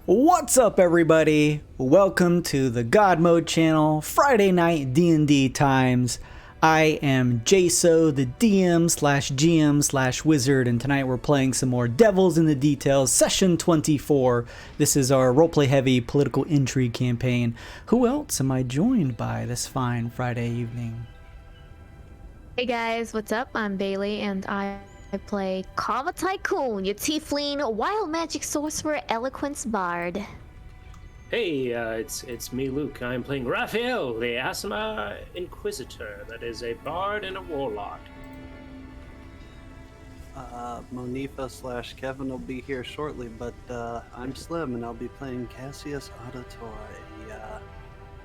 What's up, everybody? Welcome to the God Mode channel, Friday night D&D times. I am Jaso, the DM/GM/wizard, and tonight we're playing some more Devils in the Details, session 24. This is our roleplay-heavy political intrigue campaign. Who else am I joined by this fine Friday evening? Hey guys, what's up? I'm Bailey, and I play Kava Tycoon, your tiefling, wild magic sorcerer, eloquence bard. Hey, it's me, Luke. I'm playing Raphael, the Asima Inquisitor. That is a bard and a warlock. Monifa/Kevin will be here shortly, but I'm Slim, and I'll be playing Cassius Auditory. I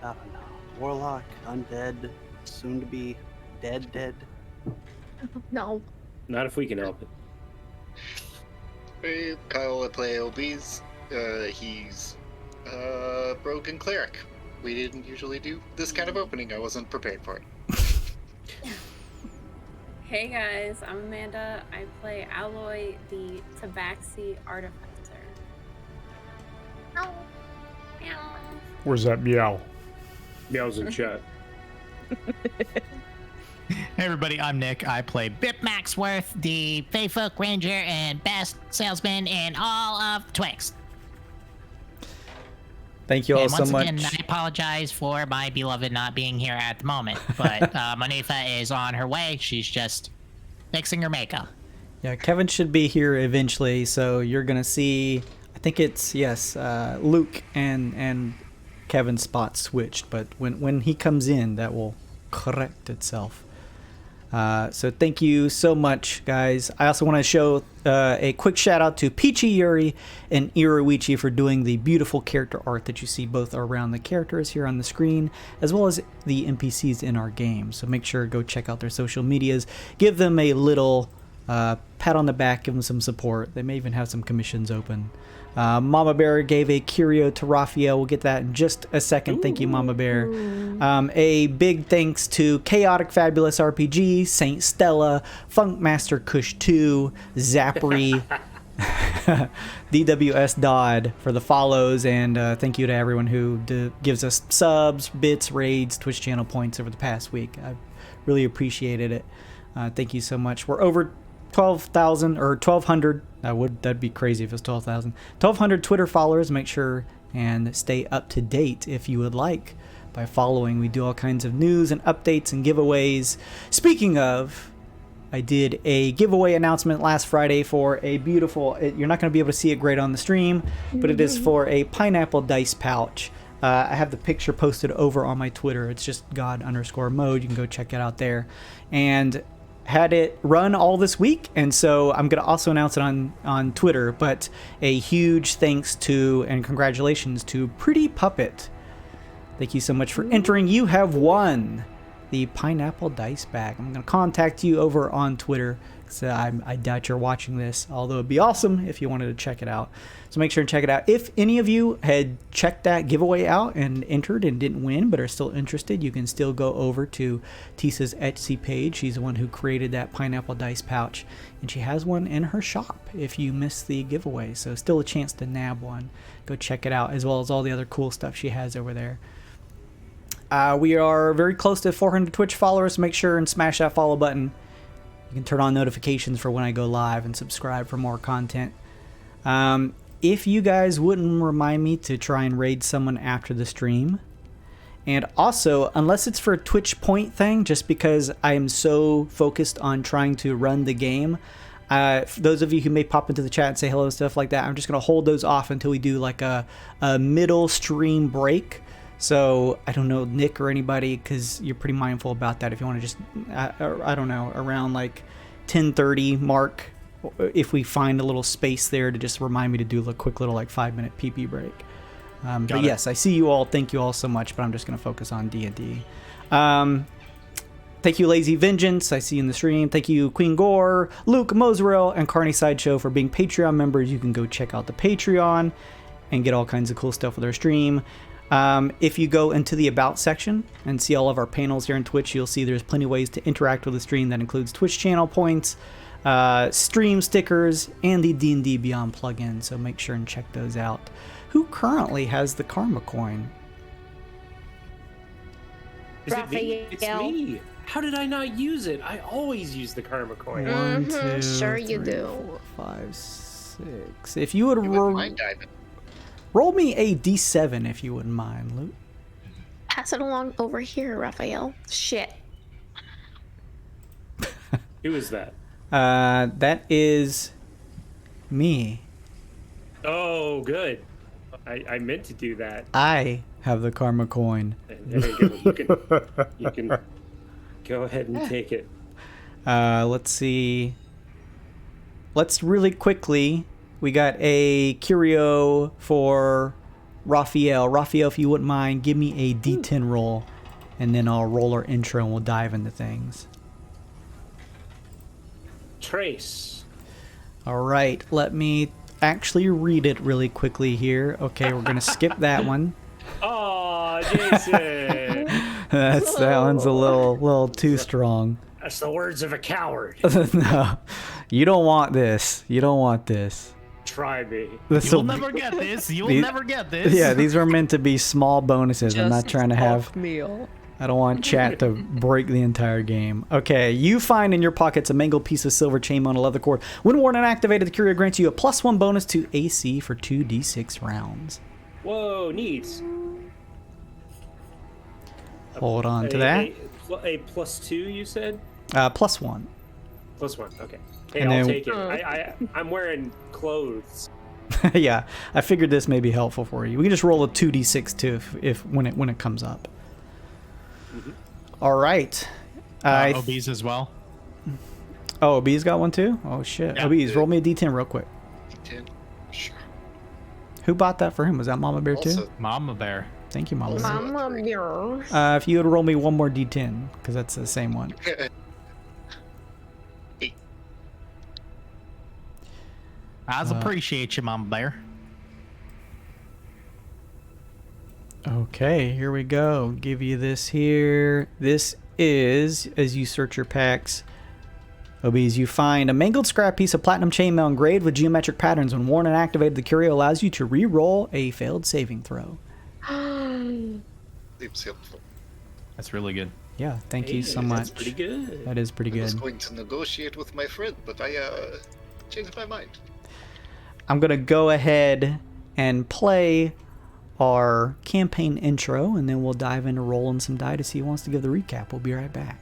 don't know, warlock, undead, soon to be dead. No. Not if we can help it. Hey, Kyle will play Obeez. He's a broken cleric. We didn't usually do this kind of opening. I wasn't prepared for it. Hey guys, I'm Amanda. I play Alloy, the Tabaxi Artificer. Meow. Meow. Where's that meow? Meows in chat. Hey everybody, I'm Nick. I play Bip Maxworth, the Feyfolk Ranger and best salesman in all of Twixt. Thank you all so much. Once again, I apologize for my beloved not being here at the moment, but Monifa is on her way. She's just fixing her makeup. Yeah, Kevin should be here eventually, so you're gonna see, I think it's, yes, Luke and Kevin's spot switched, but when he comes in, that will correct itself. So thank you so much, guys. I also want to show a quick shout out to Peachy Yuri and Iroichi for doing the beautiful character art that you see both around the characters here on the screen, as well as the NPCs in our game. So make sure to go check out their social medias. Give them a little pat on the back, give them some support. They may even have some commissions open. Mama Bear gave a curio to Raphael. We'll get that in just a second. Thank you, Mama Bear. A big thanks to Chaotic Fabulous RPG, Saint Stella, Funkmaster Kush 2, Zapri, DWS Dodd for the follows, and thank you to everyone who gives us subs, bits, raids, Twitch channel points over the past week. I really appreciated it. Thank you so much. We're over 12,000 or 1,200. That'd be crazy if it was 12,000. 1,200 Twitter followers. Make sure and stay up to date if you would like by following. We do all kinds of news and updates and giveaways. Speaking of, I did a giveaway announcement last Friday for a beautiful, you're not going to be able to see it great on the stream, but it is for a pineapple dice pouch. I have the picture posted over on my Twitter. It's just God_mode. You can go check it out there. And had it run all this week, and so I'm going to also announce it on Twitter, but a huge thanks to and congratulations to Pretty Puppet. Thank you so much for entering. You have won the pineapple dice bag. I'm going to contact you over on Twitter, so I doubt you're watching this, although it'd be awesome if you wanted to check it out. So make sure and check it out. If any of you had checked that giveaway out and entered and didn't win but are still interested, you can still go over to Tisa's Etsy page. She's the one who created that pineapple dice pouch, and she has one in her shop if you missed the giveaway. So still a chance to nab one. Go check it out, as well as all the other cool stuff she has over there. We are very close to 400 Twitch followers. Make sure and smash that follow button. You can turn on notifications for when I go live and subscribe for more content. If you guys wouldn't remind me to try and raid someone after the stream. And also, unless it's for a Twitch point thing, just because I am so focused on trying to run the game, for those of you who may pop into the chat and say hello and stuff like that, I'm just going to hold those off until we do like a middle stream break. So, I don't know, Nick or anybody, because you're pretty mindful about that. If you want to just, I don't know, around like 10:30 mark, if we find a little space there to just remind me to do a quick little like 5-minute PP break. But yes, I see you all. Thank you all so much, but I'm just going to focus on D&D. Thank you, Lazy Vengeance. I see you in the stream. Thank you, Queen Gore, Luke Moserell, and Carney Sideshow for being Patreon members. You can go check out the Patreon and get all kinds of cool stuff with our stream. If you go into the About section and see all of our panels here on Twitch, you'll see there's plenty of ways to interact with the stream. That includes Twitch channel points, stream stickers, and the D&D Beyond plugin. So make sure and check those out. Who currently has the Karma coin? Is it me? It's me. How did I not use it? I always use the karma coin. One, two, sure you three, do. 4, 5, 6. If you would You wouldn't mind diving. roll me a d7 if you wouldn't mind, Luke. Pass it along over here, Raphael. Shit. Who is that? That is me. Oh, good. I meant to do that. I have the Karma coin. There you go. You can go ahead and take it. Let's see. Let's really quickly. We got a Curio for Raphael. Raphael, if you wouldn't mind, give me a D10 roll, and then I'll roll our intro and we'll dive into things. Trace. All right, let me actually read it really quickly here. Okay, we're gonna skip that one. Oh, Jason. That one's a little too strong. That's the words of a coward. No, you don't want this. You don't want this. Try me. You'll never get this. You'll never get this. Yeah, these are meant to be small bonuses. I'm not Just trying to have. off meal. I don't want chat to break the entire game. Okay, you find in your pockets a mangled piece of silver chain on a leather cord. When worn and activated, the Curio grants you a +1 bonus to AC for 2d6 rounds. Whoa, neat. Hold on to that. A +2, you said? +1. +1, okay. Hey, And I'll then- take it. I'm wearing clothes. Yeah, I figured this may be helpful for you. We can just roll a 2d6 too if when it comes up. All right. Obeez as well. Oh, Obeez got one too? Oh shit. Yeah. Obeez, roll me a d10 real quick. 10. Sure. Who bought that for him? Was that Mama Bear too? Also, Mama Bear. Thank you, Mama Bear. Mama mirror. If you would roll me one more d10, because that's the same one. I appreciate you, Mama Bear. Okay, here we go. Give you this here. This is, as you search your packs, Obeez, you find a mangled scrap piece of platinum chainmail engraved with geometric patterns. When worn and activated, the Curio allows you to re-roll a failed saving throw. seems helpful. That's really good. Yeah, thank you so Hey, much. That's pretty good. That is pretty I was good. going to negotiate with my friend, but I changed my mind. I'm going to go ahead and play our campaign intro, and then we'll dive into rolling some die to see who wants to give the recap. We'll be right back.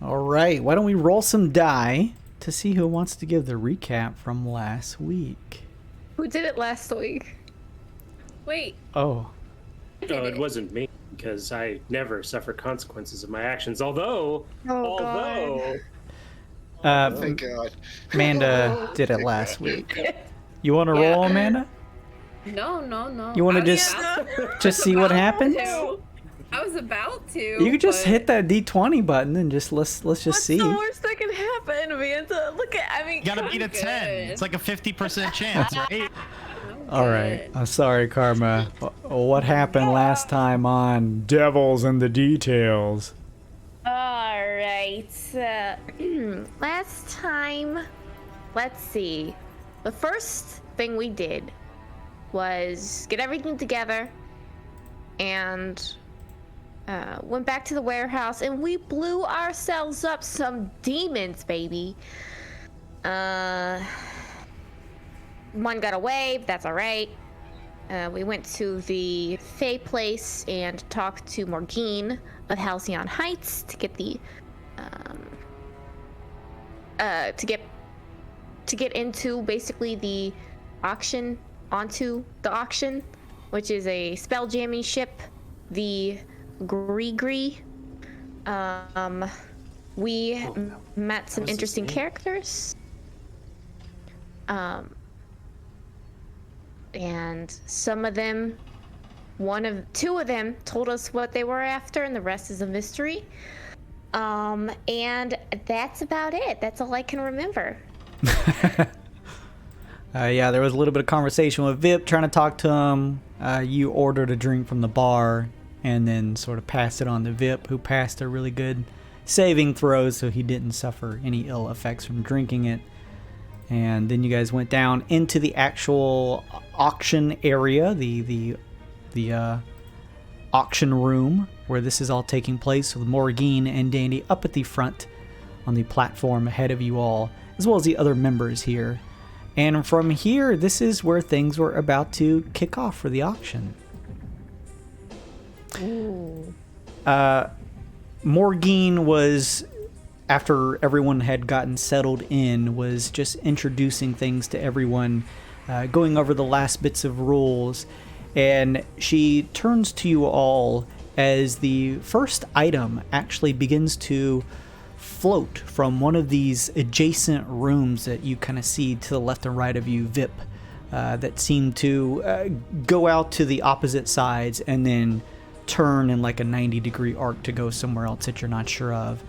Alright, why don't we roll some die to see who wants to give the recap from last week? Who did it last week? Wait. Oh. No, it wasn't me, because I never suffer consequences of my actions. Although, God. Thank God. Amanda did it last week. You want to roll, Amanda? No. You want to just see what happens? I was about to. You could just but- hit that D20 button and just let's just What's see. the worst that can happen, Amanda? Look at, I mean, You gotta beat a 10. It's like a 50% chance, right? All right. I'm sorry, Karma. What happened last time on Devils and the Details? last time, let's see. The first thing we did was get everything together and went back to the warehouse and we blew ourselves up some demons, baby. One got away, but that's all right. We went to the Fae place and talked to Morrigeen of Halcyon Heights to get the to get into basically the auction, onto the auction, which is a spell jamming ship, the Gree. We met some interesting characters. And some of them, two of them told us what they were after, and the rest is a mystery. And that's about it. That's all I can remember. Yeah, there was a little bit of conversation with Vip trying to talk to him. You ordered a drink from the bar and then sort of passed it on to Vip, who passed a really good saving throw so he didn't suffer any ill effects from drinking it. And then you guys went down into the actual auction area, the auction room where this is all taking place, with Morrigeen and Dandy up at the front on the platform ahead of you all, as well as the other members here. And from here, this is where things were about to kick off for the auction. Ooh. Morrigeen was, after everyone had gotten settled in, was just introducing things to everyone, going over the last bits of rules, and she turns to you all as the first item actually begins to float from one of these adjacent rooms that you kind of see to the left and right of you, Vip, that seem to go out to the opposite sides and then turn in like a 90-degree arc to go somewhere else that you're not sure of.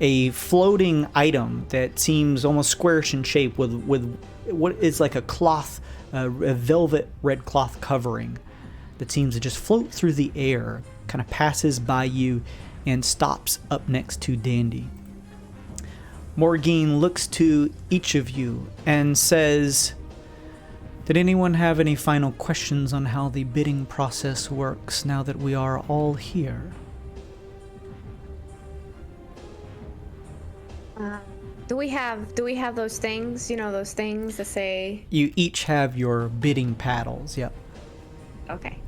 A floating item that seems almost squarish in shape with what is like a cloth, a velvet red cloth covering that seems to just float through the air, kind of passes by you and stops up next to Dandy. Morrigeen looks to each of you and says, "Did anyone have any final questions on how the bidding process works now that we are all here?" Do we have those things? You know, those things that say... You each have your bidding paddles, yep. Okay.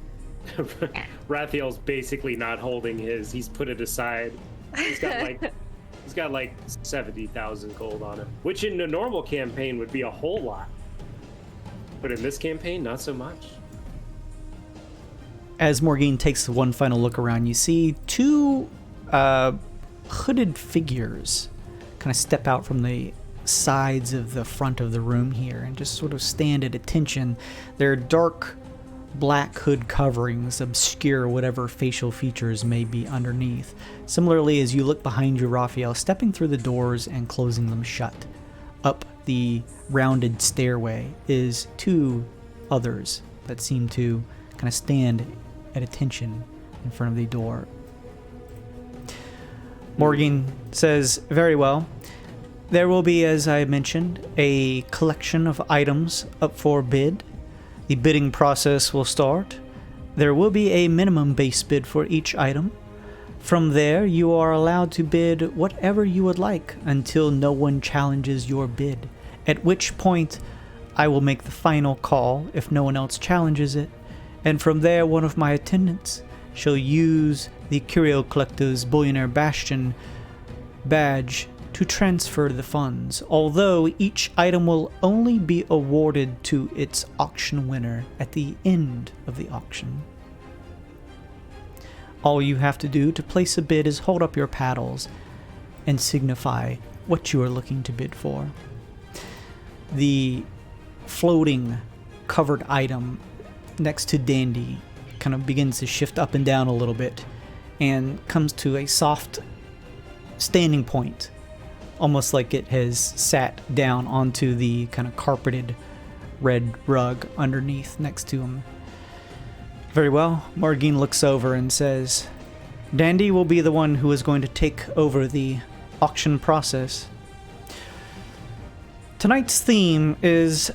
Raphael's basically not holding his. He's put it aside. He's got like 70,000 gold on him, which in a normal campaign would be a whole lot. But in this campaign, not so much. As Morrigeen takes one final look around, you see two hooded figures kind of step out from the sides of the front of the room here and just sort of stand at attention. Their dark black hood coverings obscure whatever facial features may be underneath. Similarly, as you look behind you, Raphael, stepping through the doors and closing them shut, up the rounded stairway is two others that seem to kind of stand at attention in front of the door. Morrigeen says, "Very well. There will be, as I mentioned, a collection of items up for bid. The bidding process will start. There will be a minimum base bid for each item. From there, you are allowed to bid whatever you would like until no one challenges your bid, at which point I will make the final call if no one else challenges it, and from there one of my attendants shall use the Curio Collective's Billionaire Bastion badge to transfer the funds, although each item will only be awarded to its auction winner at the end of the auction. All you have to do to place a bid is hold up your paddles and signify what you are looking to bid for." The floating covered item next to Dandy kind of begins to shift up and down a little bit and comes to a soft standing point, almost like it has sat down onto the kind of carpeted red rug underneath next to him. "Very well." Morrigeen looks over and says, "Dandy will be the one who is going to take over the auction process. Tonight's theme is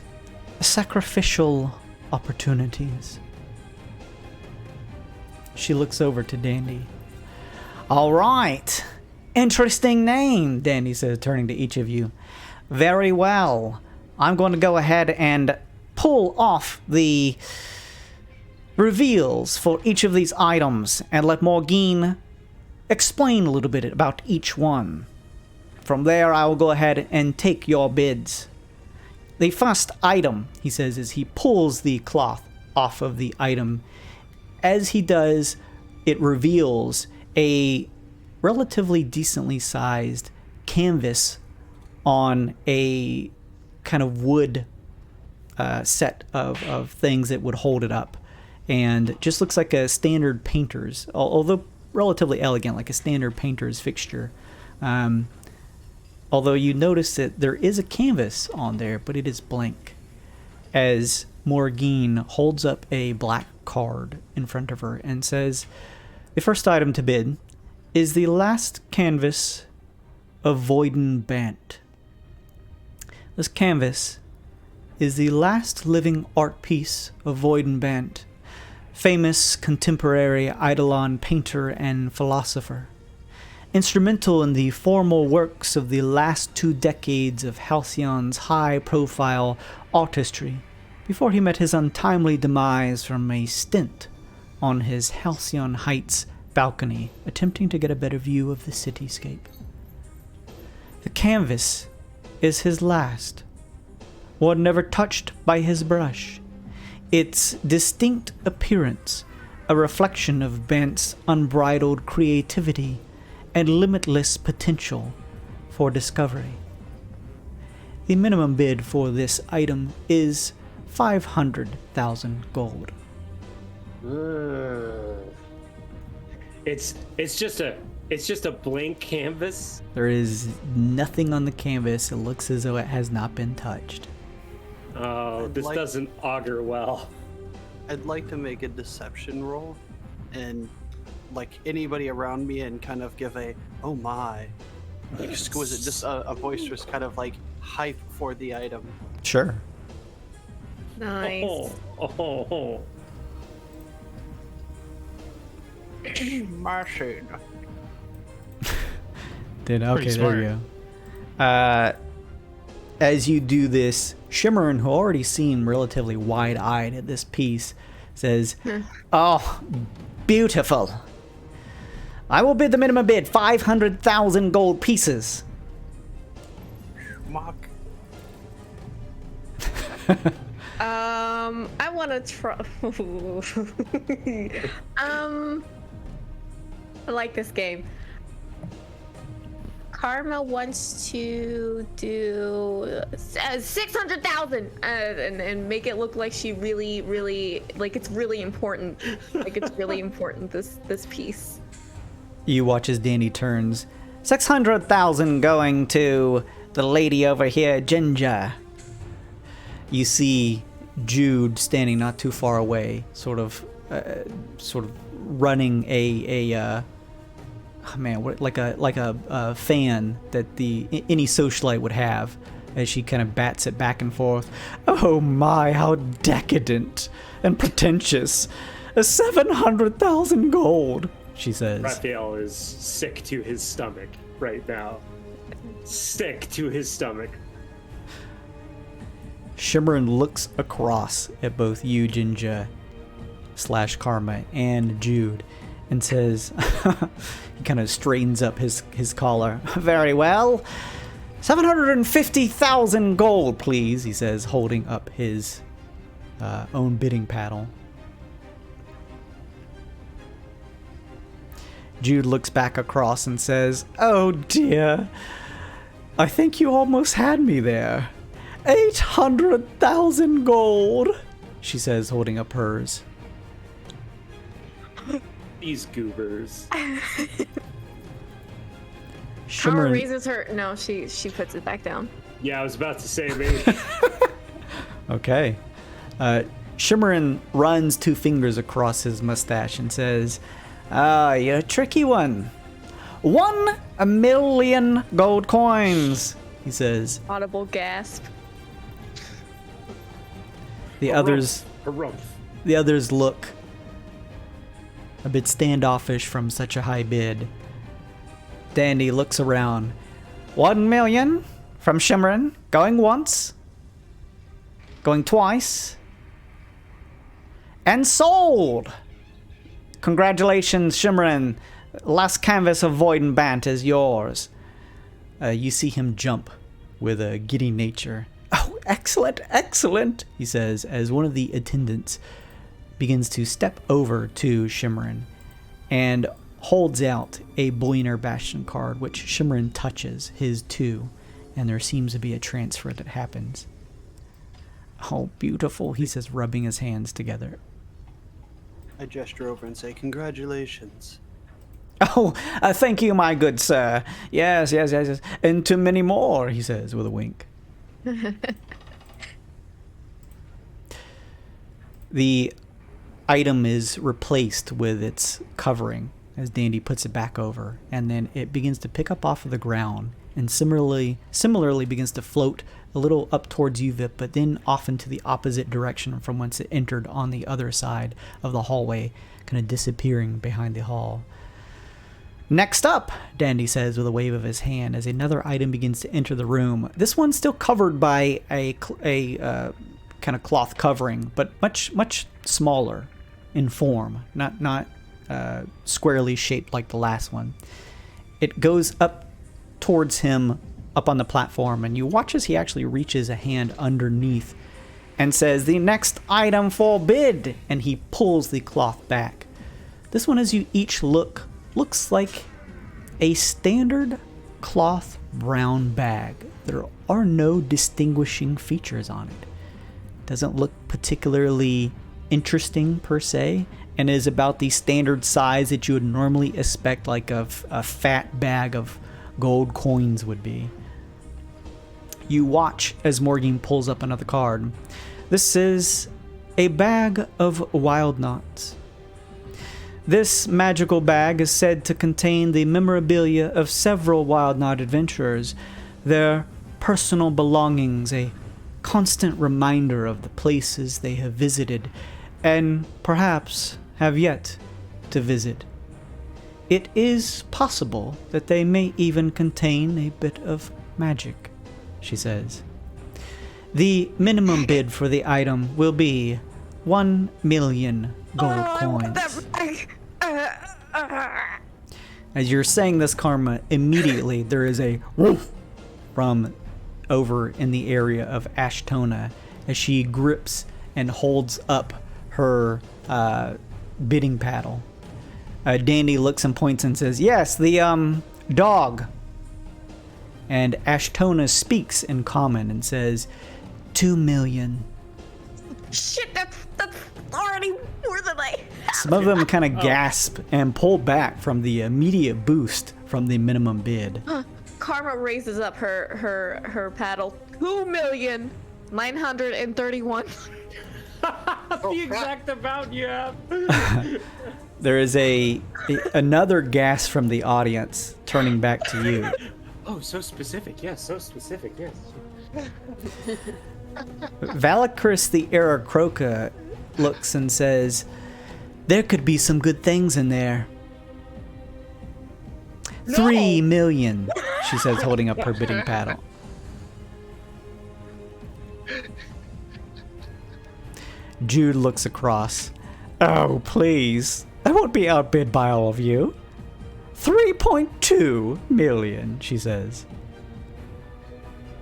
sacrificial opportunities. She looks over to Dandy. All right. Interesting name, Dandy says, turning to each of you. Very well. I'm going to go ahead and pull off the reveals for each of these items and let Morrigeen explain a little bit about each one. From there, I will go ahead and take your bids. The first item, he says, is he pulls the cloth off of the item. As he does, it reveals a relatively decently sized canvas on a kind of wood set of things that would hold it up. And it just looks like a standard painter's, although relatively elegant, like a standard painter's fixture. Although you notice that there is a canvas on there, but it is blank. As Morrigeen holds up a black card in front of her and says, the first item to bid is the last canvas of Voiden Bant. This canvas is the last living art piece of Voiden Bant, famous contemporary Eidolon painter and philosopher. Instrumental in the formal works of the last 2 decades of Halcyon's high-profile artistry, before he met his untimely demise from a stint on his Halcyon Heights balcony, attempting to get a better view of the cityscape. The canvas is his last, one never touched by his brush, its distinct appearance a reflection of Bant's unbridled creativity and limitless potential for discovery. The minimum bid for this item is 500,000 gold. It's just a blank canvas. There is nothing on the canvas. It looks as though it has not been touched. Oh, this doesn't augur well. I'd like to make a deception roll and like anybody around me and kind of give a oh my exquisite, just a boisterous kind of like hype for the item. Sure. Nice. Oh. Machine. Okay, Pretty there you go. As you do this, Shimmerin, who already seemed relatively wide-eyed at this piece, says, "Oh, beautiful. I will bid the minimum bid, 500,000 gold pieces." Mock. I want to try. I like this game. Karma wants to do 600,000 and make it look like she really like it's really important. Like it's really important, this piece. You watch as Danny turns. 600,000 going to the lady over here, Ginger. You see Jude standing not too far away, sort of running like a fan that any socialite would have, as she kind of bats it back and forth. Oh my, how decadent and pretentious! 700,000 gold, she says. Raphael is sick to his stomach right now. Sick to his stomach. Shimmerin looks across at both you, Ginger / Karma, and Jude, and says, he kind of straightens up his collar. Very well. 750,000 gold, please, he says, holding up his own bidding paddle. Jude looks back across and says, oh dear, I think you almost had me there. 800,000 gold, she says, holding up hers. These goobers. Karma raises her. No, she puts it back down. Yeah, I was about to say maybe. Okay. Shimmerin runs 2 fingers across his mustache and says, you're a tricky one. 1 million gold coins, he says. Audible gasp. The others look a bit standoffish from such a high bid. Dandy looks around. 1 million from Shimmerin, going once, going twice, and sold! Congratulations, Shimmerin. Last canvas of Void and Bant is yours. You see him jump with a giddy nature. Oh, excellent, excellent, he says, as one of the attendants begins to step over to Shimmerin and holds out a Bullionaire Bastion card, which Shimmerin touches his too, and there seems to be a transfer that happens. Oh, beautiful, he says, rubbing his hands together. I gesture over and say, congratulations. Oh, thank you, my good sir. Yes, yes, yes, yes. And to many more, he says with a wink. The item is replaced with its covering as Dandy puts it back over, and then it begins to pick up off of the ground and similarly begins to float a little up towards you, Vip, but then off into the opposite direction from whence it entered on the other side of the hallway, kind of disappearing behind the hall. Next up, Dandy says with a wave of his hand as another item begins to enter the room. This one's still covered by a kind of cloth covering, but much smaller in form, not squarely shaped like the last one. It goes up towards him up on the platform, and you watch as he actually reaches a hand underneath and says, "The next item for bid," and he pulls the cloth back. This one, as you each looks like a standard cloth brown bag. There are no distinguishing features on it. Doesn't look particularly interesting per se, and is about the standard size that you would normally expect like a fat bag of gold coins would be. You watch as Morrigeen pulls up another card. This is a bag of wild knots. This magical bag is said to contain the memorabilia of several Wild Knot adventurers, their personal belongings, a constant reminder of the places they have visited, and perhaps have yet to visit. It is possible that they may even contain a bit of magic, she says. The minimum bid for the item will be 1 million gold coins. As you're saying this, Karma, immediately there is a woof from over in the area of Ashtona as she grips and holds up her bidding paddle. Dandy looks and points and says, "Yes, the dog." And Ashtona speaks in common and says, 2 million. Shit, that's already more than I have. Some of them kind of gasp and pull back from the immediate boost from the minimum bid. Karma raises up her paddle. 2,931,000. The exact amount you have. There is another gasp from the audience, turning back to you. Oh, so specific. Yes, so specific. Yes. Valakris the Aarakocra looks and says, "There could be some good things in there." 3 million, she says, holding up her bidding paddle. Jude looks across. "Oh, please. I won't be outbid by all of you." 3.2 million, she says.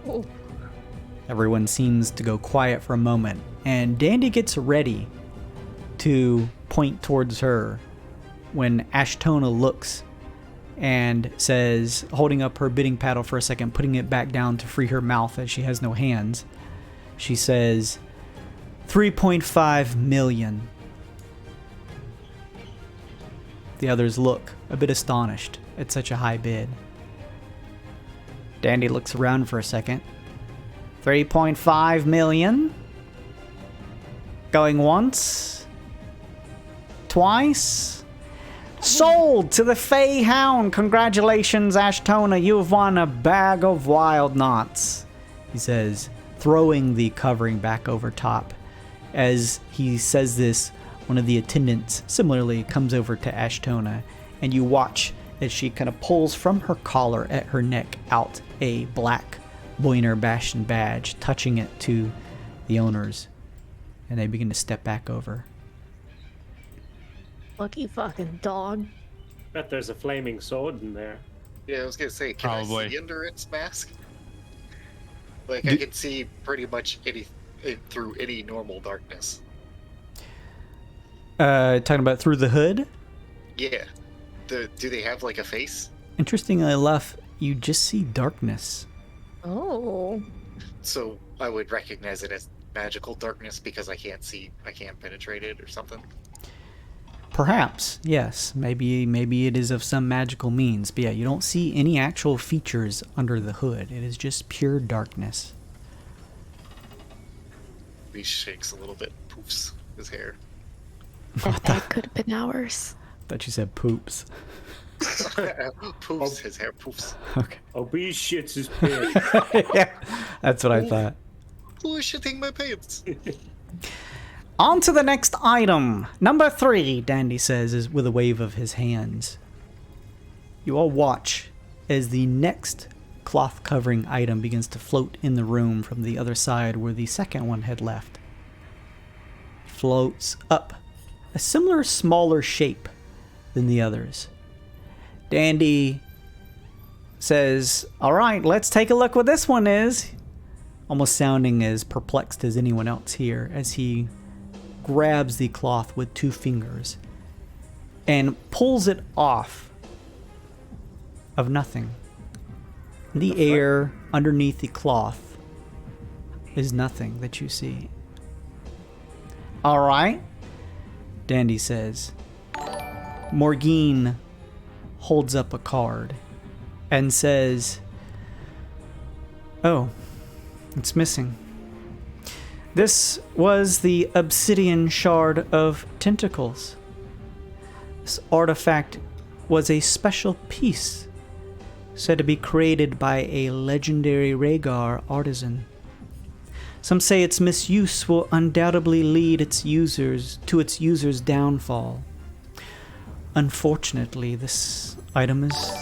Oh. Everyone seems to go quiet for a moment, and Dandy gets ready to point towards her when Ashtona looks and says, holding up her bidding paddle for a second, putting it back down to free her mouth as she has no hands, she says, 3.5 million. The others look a bit astonished at such a high bid. Dandy looks around for a second. 3.5 million. Going once. Twice. Sold to the Fey Hound. Congratulations, Ashtona. You have won a bag of wild knots, he says, throwing the covering back over top. As he says this, one of the attendants similarly comes over to Ashtona, and you watch as she kind of pulls from her collar at her neck out a black Boiner Bastion badge, touching it to the owners, and they begin to step back over. Lucky fucking dog. Bet there's a flaming sword in there. Yeah, I was gonna say, can I Probably. see under its mask? Like, I can see pretty much through any normal darkness. Talking about through the hood? Yeah. Do they have, like, a face? Interestingly enough, you just see darkness. Oh. So I would recognize it as magical darkness because I can't penetrate it or something? Perhaps, yes. Maybe it is of some magical means. But yeah, you don't see any actual features under the hood. It is just pure darkness. He shakes a little bit, poofs his hair. That bag could have been ours. Thought you said poops. Poofs his hair, poofs. Okay. Obeez shits his pants. Yeah, that's what I thought. Who is shitting my pants? On to the next item. Number 3, Dandy says, is with a wave of his hands. You all watch as the next cloth covering item begins to float in the room from the other side where the second one had left. Floats up, a similar smaller shape than the others. Dandy says, all right, let's take a look what this one is. Almost sounding as perplexed as anyone else here as he grabs the cloth with 2 fingers and pulls it off of nothing. The air underneath the cloth is nothing that you see. All right, Dandy says. Morrigeen holds up a card and says, oh, it's missing. This was the obsidian shard of tentacles. This artifact was a special piece said to be created by a legendary Rhaegar artisan. Some say its misuse will undoubtedly lead its users to its users' downfall. Unfortunately, this item is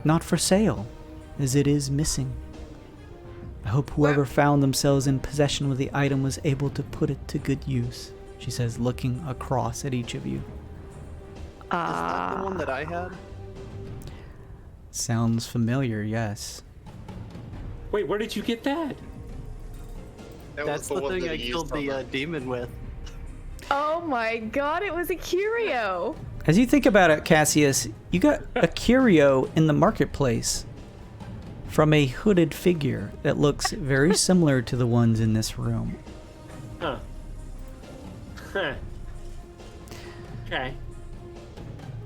not for sale, as it is missing. I hope whoever found themselves in possession with the item was able to put it to good use, she says, looking across at each of you. Is that the one that I had? Sounds familiar, yes. Wait, where did you get that? That's the thing I killed the demon with. Oh my god, it was a curio. As you think about it, Cassius, you got a curio in the marketplace from a hooded figure that looks very similar to the ones in this room. Huh. Huh. Okay.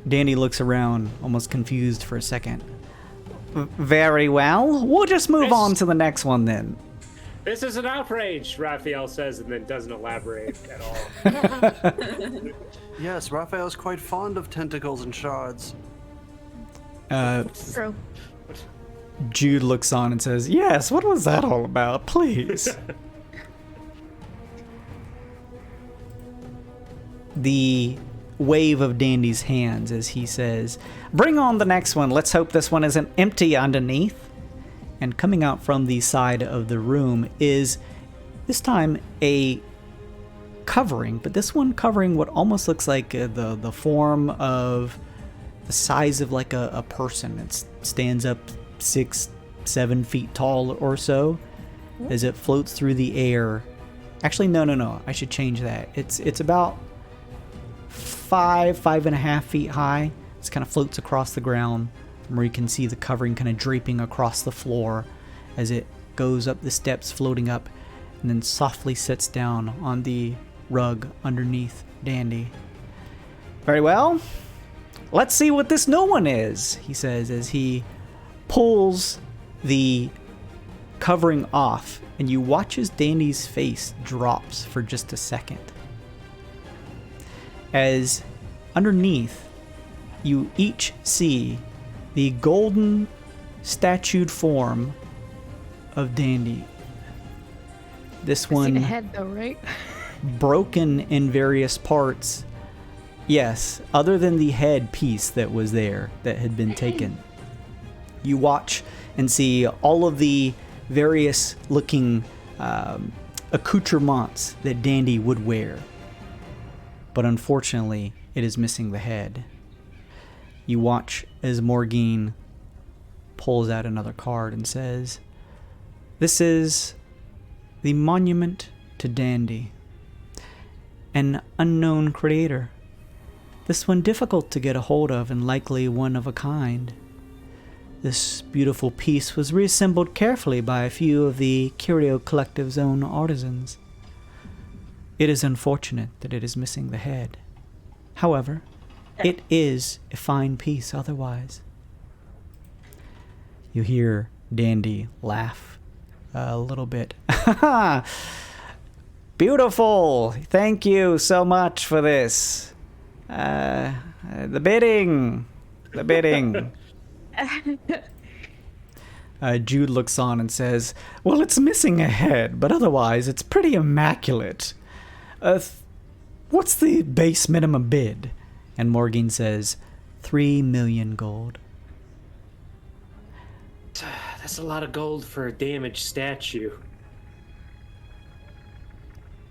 Dandy looks around, almost confused for a second. Very well. We'll just move on to the next one then. This is an outrage, Raphael says, and then doesn't elaborate at all. Yes, Raphael's quite fond of tentacles and shards. True. Jude looks on and says, yes, what was that all about? Please. The wave of Dandy's hands as he says, bring on the next one. Let's hope this one isn't empty underneath. And coming out from the side of the room is this time a covering, but this one covering what almost looks like the form of the size of like a person. It stands up 6-7 feet tall or so as it floats through the air. Actually, no, I should change that. It's about 5.5 feet high. It kind of floats across the ground from where you can see the covering kind of draping across the floor as it goes up the steps, floating up, and then softly sits down on the rug underneath Dandy. Very well. Let's see what this new one is, he says as he pulls the covering off, and you watch as Dandy's face drops for just a second. As underneath you each see the golden statued form of Dandy. This See the one head though, right? broken in various parts. Yes, other than the head piece that was there that had been taken. You watch and see all of the various looking accoutrements that Dandy would wear. But unfortunately, it is missing the head. You watch as Morrigeen pulls out another card and says, "This is the monument to Dandy, an unknown creator. This one difficult to get a hold of and likely one of a kind. This beautiful piece was reassembled carefully by a few of the Curio Collective's own artisans. It is unfortunate that it is missing the head. However, it is a fine piece otherwise." You hear Dandy laugh a little bit. "Beautiful! Thank you so much for this. The bidding. Jude looks on and says, "Well, it's missing a head, but otherwise it's pretty immaculate. What's the base minimum bid?" And Morrigeen says, 3 million gold. That's a lot of gold for a damaged statue.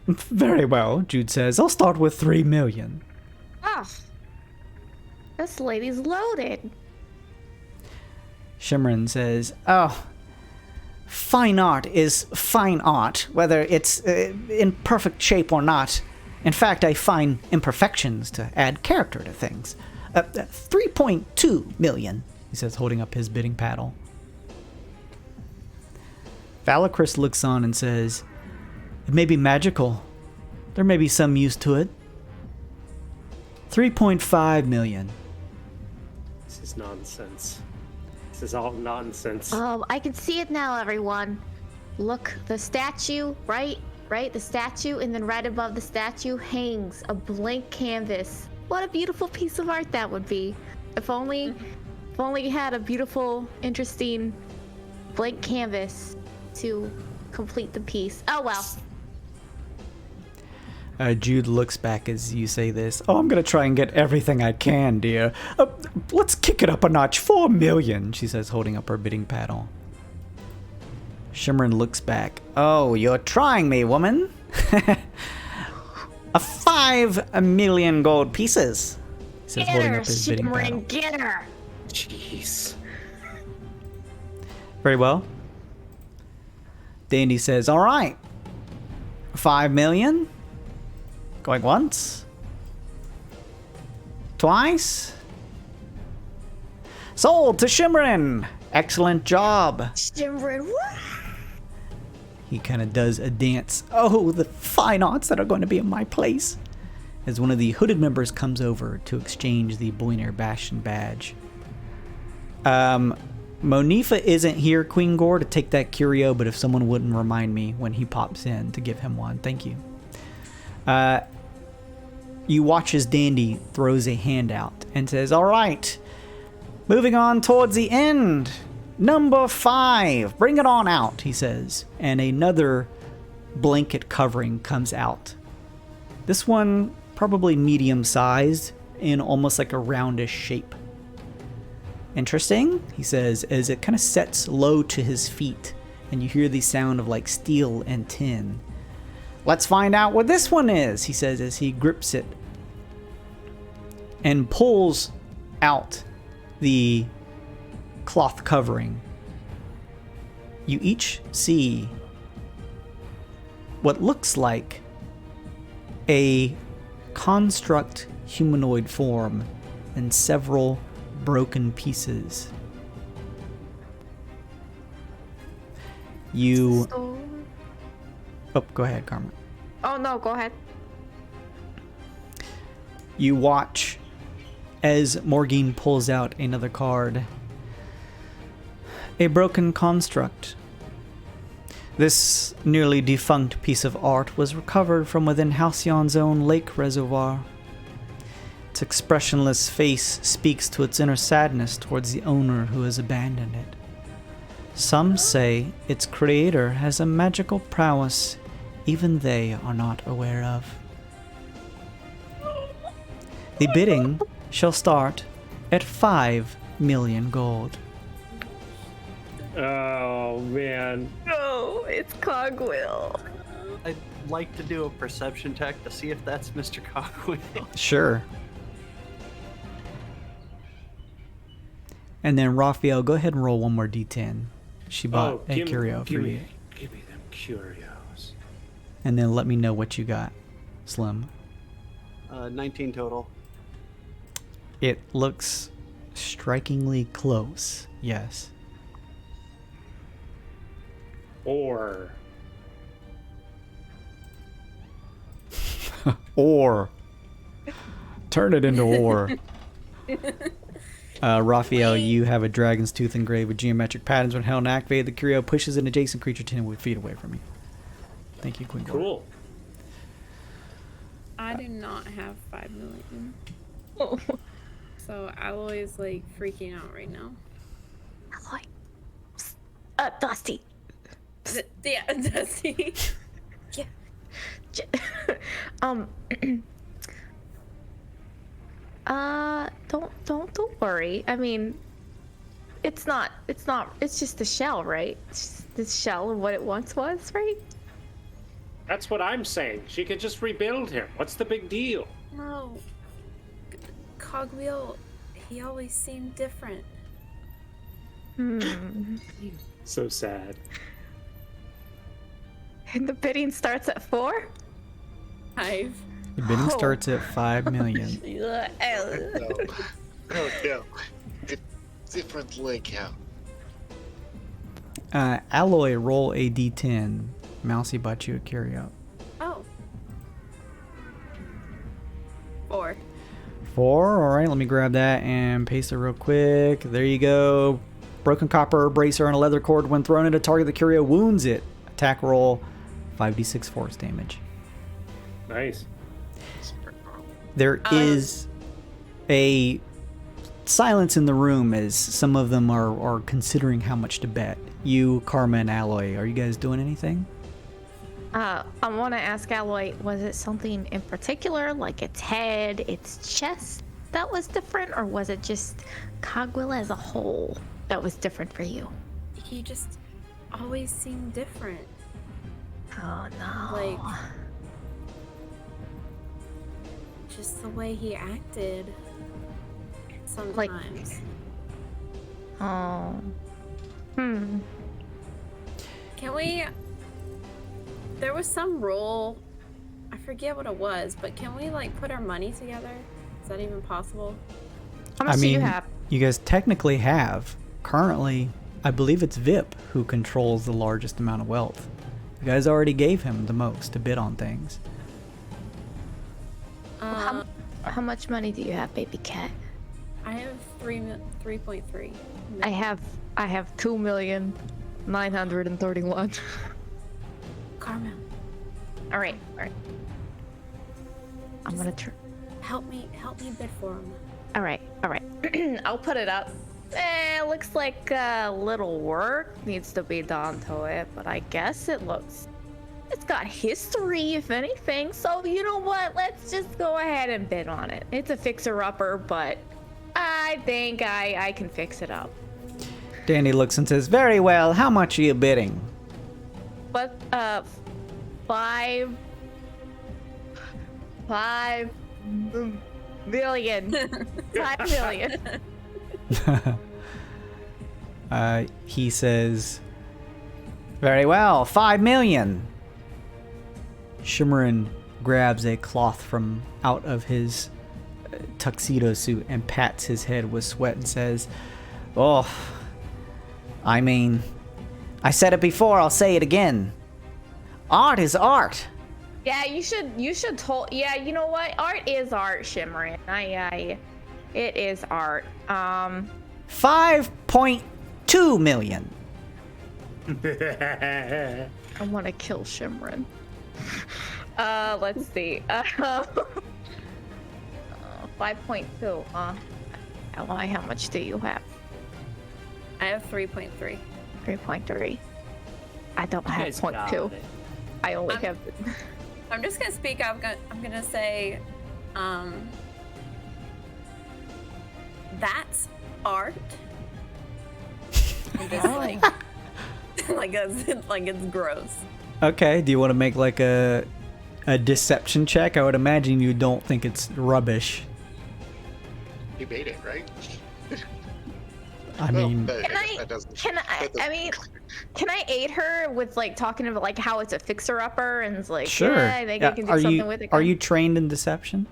"Very well," Jude says. "I'll start with 3 million. Oh, this lady's loaded. Shimmerin says, "Oh, fine art is fine art, whether it's in perfect shape or not. In fact, I find imperfections to add character to things. 3.2 million, he says, holding up his bidding paddle. Valakris looks on and says, "It may be magical. There may be some use to it. 3.5 million. This is nonsense. This is all nonsense. I can see it now, everyone. Look, the statue, right? The statue, and then right above the statue hangs a blank canvas. What a beautiful piece of art that would be. If only you had a beautiful, interesting blank canvas to complete the piece. Oh well." Jude looks back as you say this. "Oh, I'm going to try and get everything I can, dear. Let's kick it up a notch. 4 million, she says, holding up her bidding paddle. Shimmerin looks back. "Oh, you're trying me, woman." 5 million gold pieces, he says, holding up his bidding paddle. Get her! Jeez. Very well. Dandy says, "All right. 5 million. Going once. Twice. Sold to Shimmerin. Excellent job." Shimmerin, what? He kind of does a dance. "Oh, the fine arts that are going to be in my place." As one of the hooded members comes over to exchange the Boyner Bastion badge. Monifa isn't here, Queen Gore, to take that curio, but if someone wouldn't remind me when he pops in to give him one. Thank you. You watch as Dandy throws a hand out and says, "All right, moving on towards the end. Number 5, bring it on out," he says. And another blanket covering comes out. This one probably medium-sized in almost like a roundish shape. "Interesting," he says, as it kind of sets low to his feet, and you hear the sound of like steel and tin. "Let's find out what this one is," he says as he grips it and pulls out the cloth covering. You each see what looks like a construct humanoid form and several broken pieces. You... Oh, go ahead, Carmen. Oh no, go ahead. You watch as Morrigeen pulls out another card. A broken construct. This nearly defunct piece of art was recovered from within Halcyon's own lake reservoir. Its expressionless face speaks to its inner sadness towards the owner who has abandoned it. Some say its creator has a magical prowess even they are not aware of. The bidding shall start at 5 million gold. Oh man. No, it's Cogwheel. I'd like to do a perception check to see if that's Mr. Cogwheel. Sure. And then Raphael, go ahead and roll one more d10. She bought a curio for you. Give me them curios. And then let me know what you got, Slim. 19 total. It looks strikingly close, yes. Or Or. Turn it into or. Raphael, you have a dragon's tooth engraved with geometric patterns. When held and activated, the curio pushes an adjacent creature 10 feet away from you. Thank you, Queen. cool. I do not have 5 million. Oh. So Alloy is like freaking out right now. Alloy. Dusty. Yeah, Dusty. Yeah. Don't worry. I mean, it's just the shell, right? It's just the shell of what it once was, right? That's what I'm saying. She could just rebuild him. What's the big deal? No. Cogwheel, he always seemed different. So sad. And the bidding starts at 4? 5. The bidding starts at 5 million. No. Oh no. Different layout. Alloy, roll a d10. Mousy bought you a curio. Oh. 4. 4. All right, let me grab that and paste it real quick. There you go. Broken copper bracer and a leather cord. When thrown at a target, the curio wounds it. Attack roll, 5d6 force damage. Nice. There is a silence in the room as some of them are considering how much to bet. You, Karma, and Alloy, are you guys doing anything? I want to ask Alloy, was it something in particular, like its head, its chest, that was different, or was it just Cogwheel as a whole that was different for you? He just always seemed different. Oh no. Like, just the way he acted sometimes. Oh. Can we... There was some rule, I forget what it was, but can we like put our money together? Is that even possible? How much do you have? You guys technically have. Currently, I believe it's Vip who controls the largest amount of wealth. You guys already gave him the most to bid on things. How much money do you have, baby cat? I have 3.3. I have 2,931,000. Karma, All right. I'm gonna try. help me bid for him. All right. I'll put it up. Looks like a little work needs to be done to it, but I guess it's got history, if anything. So you know what? Let's just go ahead and bid on it. It's a fixer-upper, but I think I can fix it up. Danny looks and says, "Very well. How much are you bidding?" But 5 million. 5 million. He says, "Very well. 5 million." Shimmerin grabs a cloth from out of his tuxedo suit and pats his head with sweat and says, "Oh, I mean, I said it before, I'll say it again. Art is art." Yeah, you should yeah, you know what? Art is art, Shimmerin. It is art. 5.2 million. I want to kill Shimmerin. Let's see. 5.2, huh? Ally, how much do you have? I have 3.3. 3.3. I don't have guys 0.2. got it. I only have. I'm just gonna speak. I'm gonna say, that's art. And just like, like it's gross. Okay, do you want to make like a deception check? I would imagine you don't think it's rubbish. You made it, right? I mean, Can I aid her with like talking about like how it's a fixer-upper and it's like, sure. yeah, I think I can do something with it. Are you trained in deception?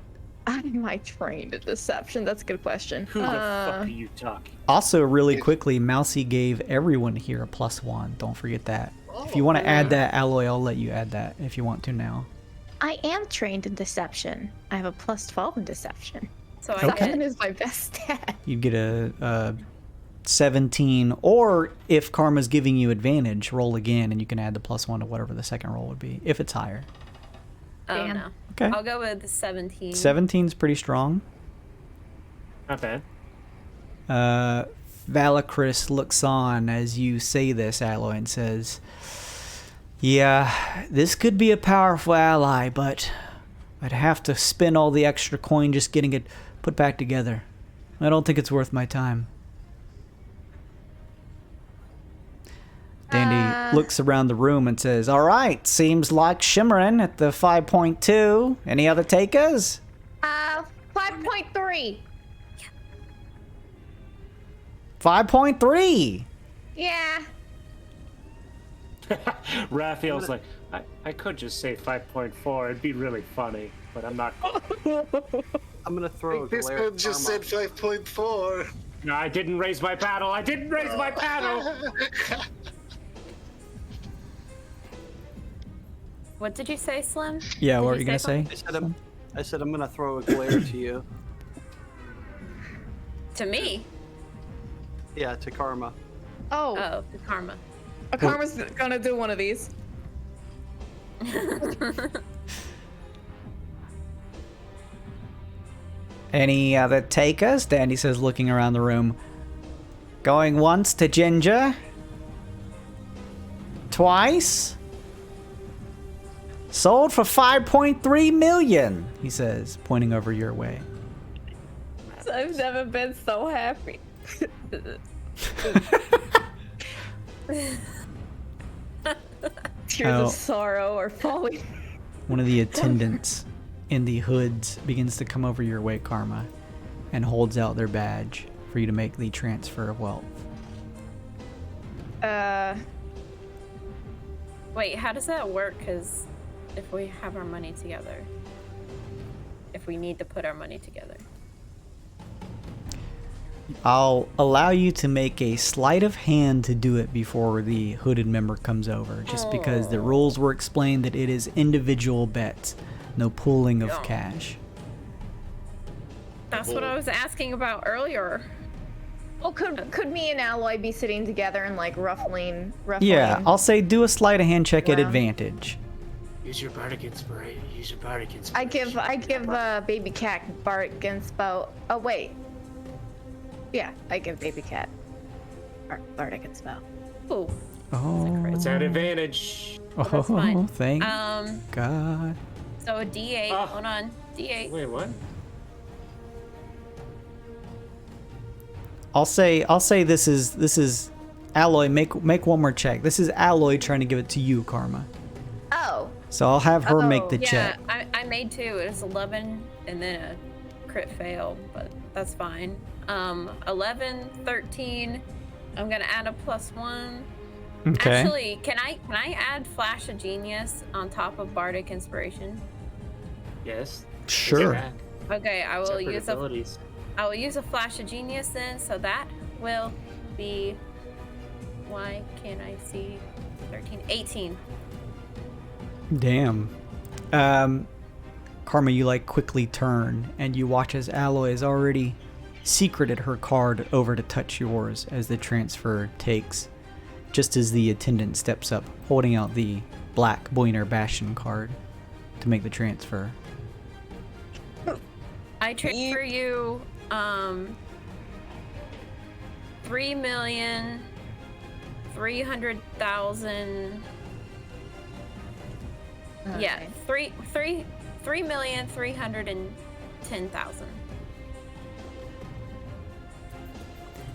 Am I trained in deception? That's a good question. Who the fuck are you talking? Also, really quickly, Mousy gave everyone here a +1. Don't forget that. If you want to add that, Alloy, I'll let you add that if you want to now. I am trained in deception. I have a +12 in deception. So Okay. Deception is my best stat. You'd get a 17, or if Karma's giving you advantage, roll again, and you can add the +1 to whatever the second roll would be, if it's higher. Oh Damn. no. Okay. I'll go with 17. 17's pretty strong. Not bad. Valakris looks on as you say this, Alloy, and says, yeah, this could be a powerful ally, but I'd have to spend all the extra coin just getting it put back together. I don't think it's worth my time. Dandy looks around the room and says, all right, seems like shimmering at the 5.2. Any other takers? 5.3. 5.3. Yeah. Raphael's like, I could just say 5.4. It'd be really funny, but I'm not. I'm gonna throw a This glare one at just Karma. said 5.4. No, I didn't raise my paddle. I didn't raise my paddle. What did you say, Slim? Yeah, Did what were you you going to say say? I said I'm gonna throw a glare to you. To me? Yeah, to Karma. Oh, Oh, the karma. Karma's gonna do one of these. Any other takers? Dandy says, looking around the room. Going once to Ginger. Twice. Sold for 5.3 million, he says, pointing over your way. I've never been so happy. Tears Oh. of sorrow are falling. One of the attendants in the hoods begins to come over your way, Karma, and holds out their badge for you to make the transfer of wealth. Wait, how does that work? Because if we have our money together, if we need to put our money together. I'll allow you to make a sleight of hand to do it before the hooded member comes over, just because the rules were explained that it is individual bets, no pooling of cash. That's what I was asking about earlier. Well, could me and Alloy be sitting together and like ruffling? Yeah, I'll say do a sleight of hand check at Wow. advantage. Use your bardic inspiration. Use your bardic inspiration. I give Baby Cat bardic inspo. Oh wait. Yeah, I give Baby Cat bardic inspo. Ooh. Oh, It's at advantage. that's oh, fine. thank God. So a D8. Oh. Hold on. D8. Wait, what? I'll say this is Alloy. Make one more check. This is Alloy trying to give it to you, Karma. Oh. So I'll have her make the Yeah, check. I made two. It was 11 and then a crit fail, but that's fine. 11, 13. I'm gonna add a +1. Okay. Actually, can I add Flash of Genius on top of Bardic Inspiration? Yes. Sure. Okay, I will Separate use abilities. I will use a Flash of Genius then, so that will be. Why can't I see 13? 18. Damn. Karma, you like quickly turn and you watch as Alloy has already secreted her card over to touch yours as the transfer takes. Just as the attendant steps up, holding out the black Boyner Bastion card to make the transfer. I I transfer you 3,300,000. Yeah, 3,310,000.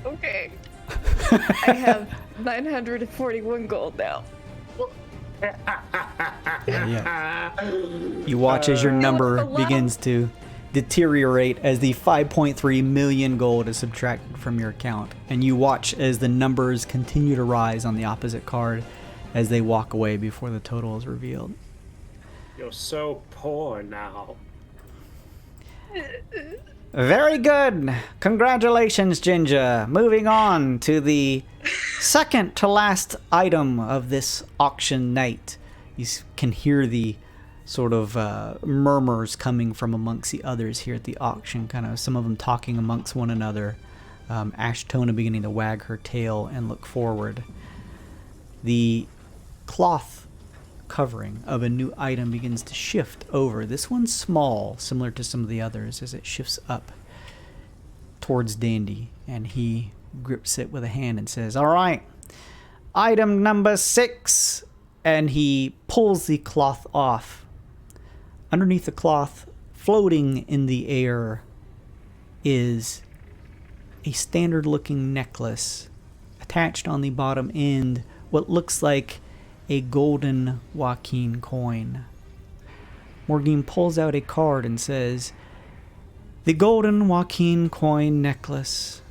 Okay. I have 941 gold now. Yeah. You watch as your number begins to deteriorate as the 5.3 million gold is subtracted from your account, and you watch as the numbers continue to rise on the opposite card as they walk away before the total is revealed. You're so poor now. Very good. Congratulations, Ginger. Moving on to the second to last item of this auction night. You can hear the sort of murmurs coming from amongst the others here at the auction, kind of some of them talking amongst one another. Ashtona beginning to wag her tail and look forward. The cloth covering of a new item begins to shift over. This one's small, similar to some of the others, as it shifts up towards Dandy, and he grips it with a hand and says, "All right, item number 6," and he pulls the cloth off. Underneath the cloth, floating in the air, is a standard-looking necklace. Attached on the bottom end, what looks like a golden Joaquin coin. Morrigeen pulls out a card and says, "The golden Joaquin coin necklace.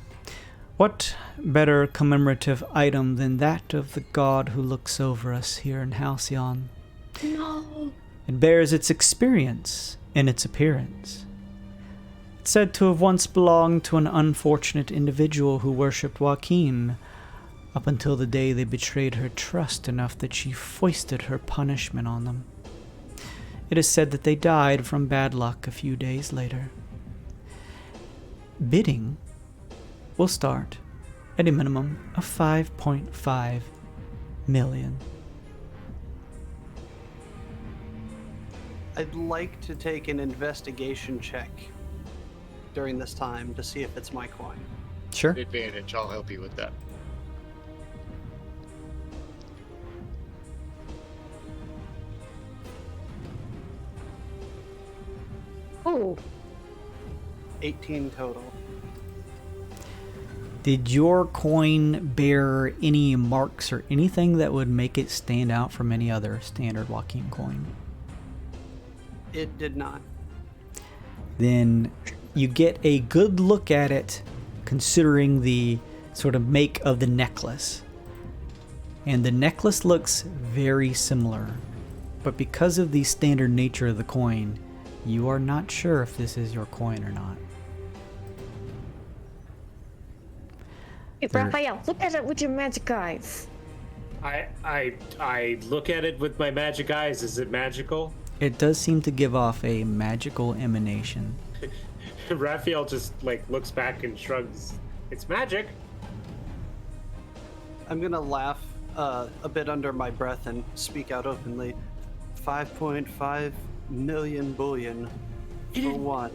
What better commemorative item than that of the god who looks over us here in Halcyon? No. It bears its experience in its appearance. It's said to have once belonged to an unfortunate individual who worshipped Joaquin, up until the day they betrayed her trust enough that she foisted her punishment on them. It is said that they died from bad luck a few days later. Bidding will start at a minimum of 5.5 million. I'd like to take an investigation check during this time to see if it's my coin. Sure. Advantage, I'll help you with that. Oh. 18 total. Did your coin bear any marks or anything that would make it stand out from any other standard Joaquin coin? It did not. Then you get a good look at it, considering the sort of make of the necklace. And the necklace looks very similar, but because of the standard nature of the coin, you are not sure if this is your coin or not. Hey, Raphael, look at it with your magic eyes. I look at it with my magic eyes. Is it magical? It does seem to give off a magical emanation. Raphael just looks back and shrugs. It's magic. I'm gonna laugh a bit under my breath and speak out openly. 5.5 million bullion for one.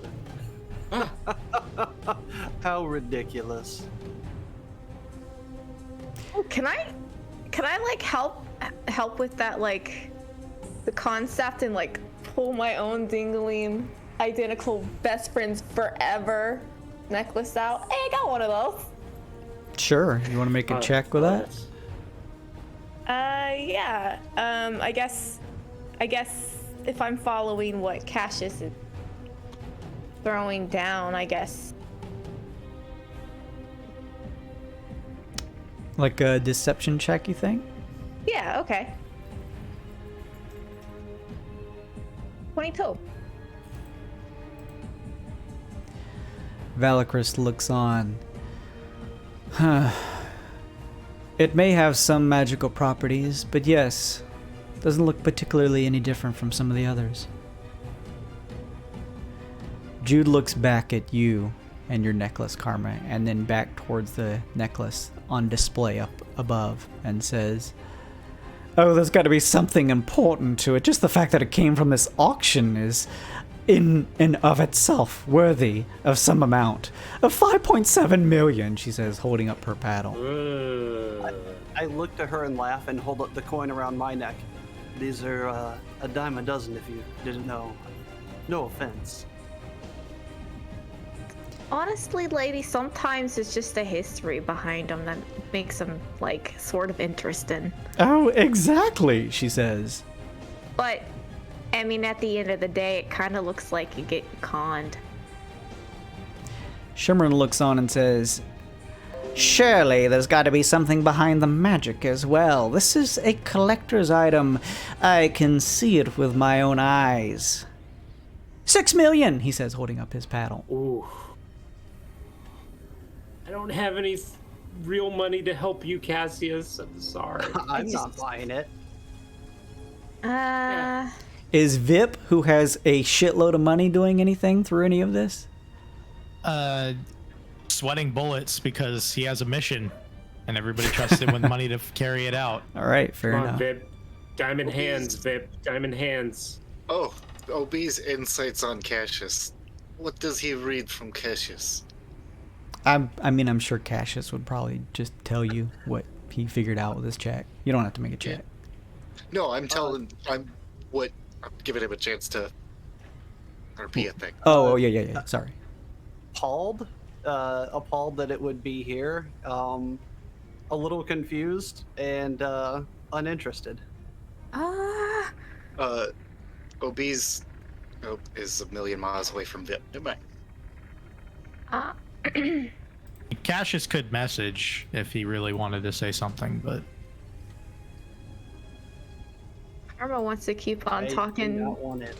How ridiculous. Oh, can I help with that, the concept and pull my own dingling identical best friends forever necklace out? Hey, I got one of those. Sure. You want to make a check with that? Yeah. I guess if I'm following what Cassius is throwing down, I guess. Like a deception check, you think? Yeah, okay. 22. Valakris looks on. It may have some magical properties, but yes, doesn't look particularly any different from some of the others. Jude looks back at you and your necklace, Karma, and then back towards the necklace on display up above and says, "Oh, there's got to be something important to it. Just the fact that it came from this auction is in and of itself worthy of some amount of 5.7 million, she says, holding up her paddle. I look to her and laugh and hold up the coin around my neck. These are a dime a dozen if you didn't know. No offense. Honestly, lady, sometimes it's just the history behind them that makes them, like, sort of interesting. Oh, exactly, she says. But, I mean, at the end of the day, it kind of looks like you get conned. Shimmerin looks on and says, surely there's got to be something behind the magic as well. This is a collector's item. I can see it with my own eyes. 6 million, he says, holding up his paddle. Ooh. I don't have any real money to help you, Cassius. I'm sorry. I'm not buying it. Is Vip, who has a shitload of money, doing anything through any of this? Sweating bullets because he has a mission and everybody trusts him with money to carry it out. All right, fair Come on, enough. Vip. Diamond hands, Vip. Diamond hands. Oh, Obeez insights on Cassius. What does he read from Cassius? I mean, I'm sure Cassius would probably just tell you what he figured out with his check. You don't have to make a check. No, I'm giving him a chance to repeat a thing. Oh, yeah. Sorry. Appalled that it would be here. A little confused and uninterested. Obeez is a million miles away from Vip. Never mind. Cassius could message if he really wanted to say something, but Karma wants to keep on talking. I do not want it.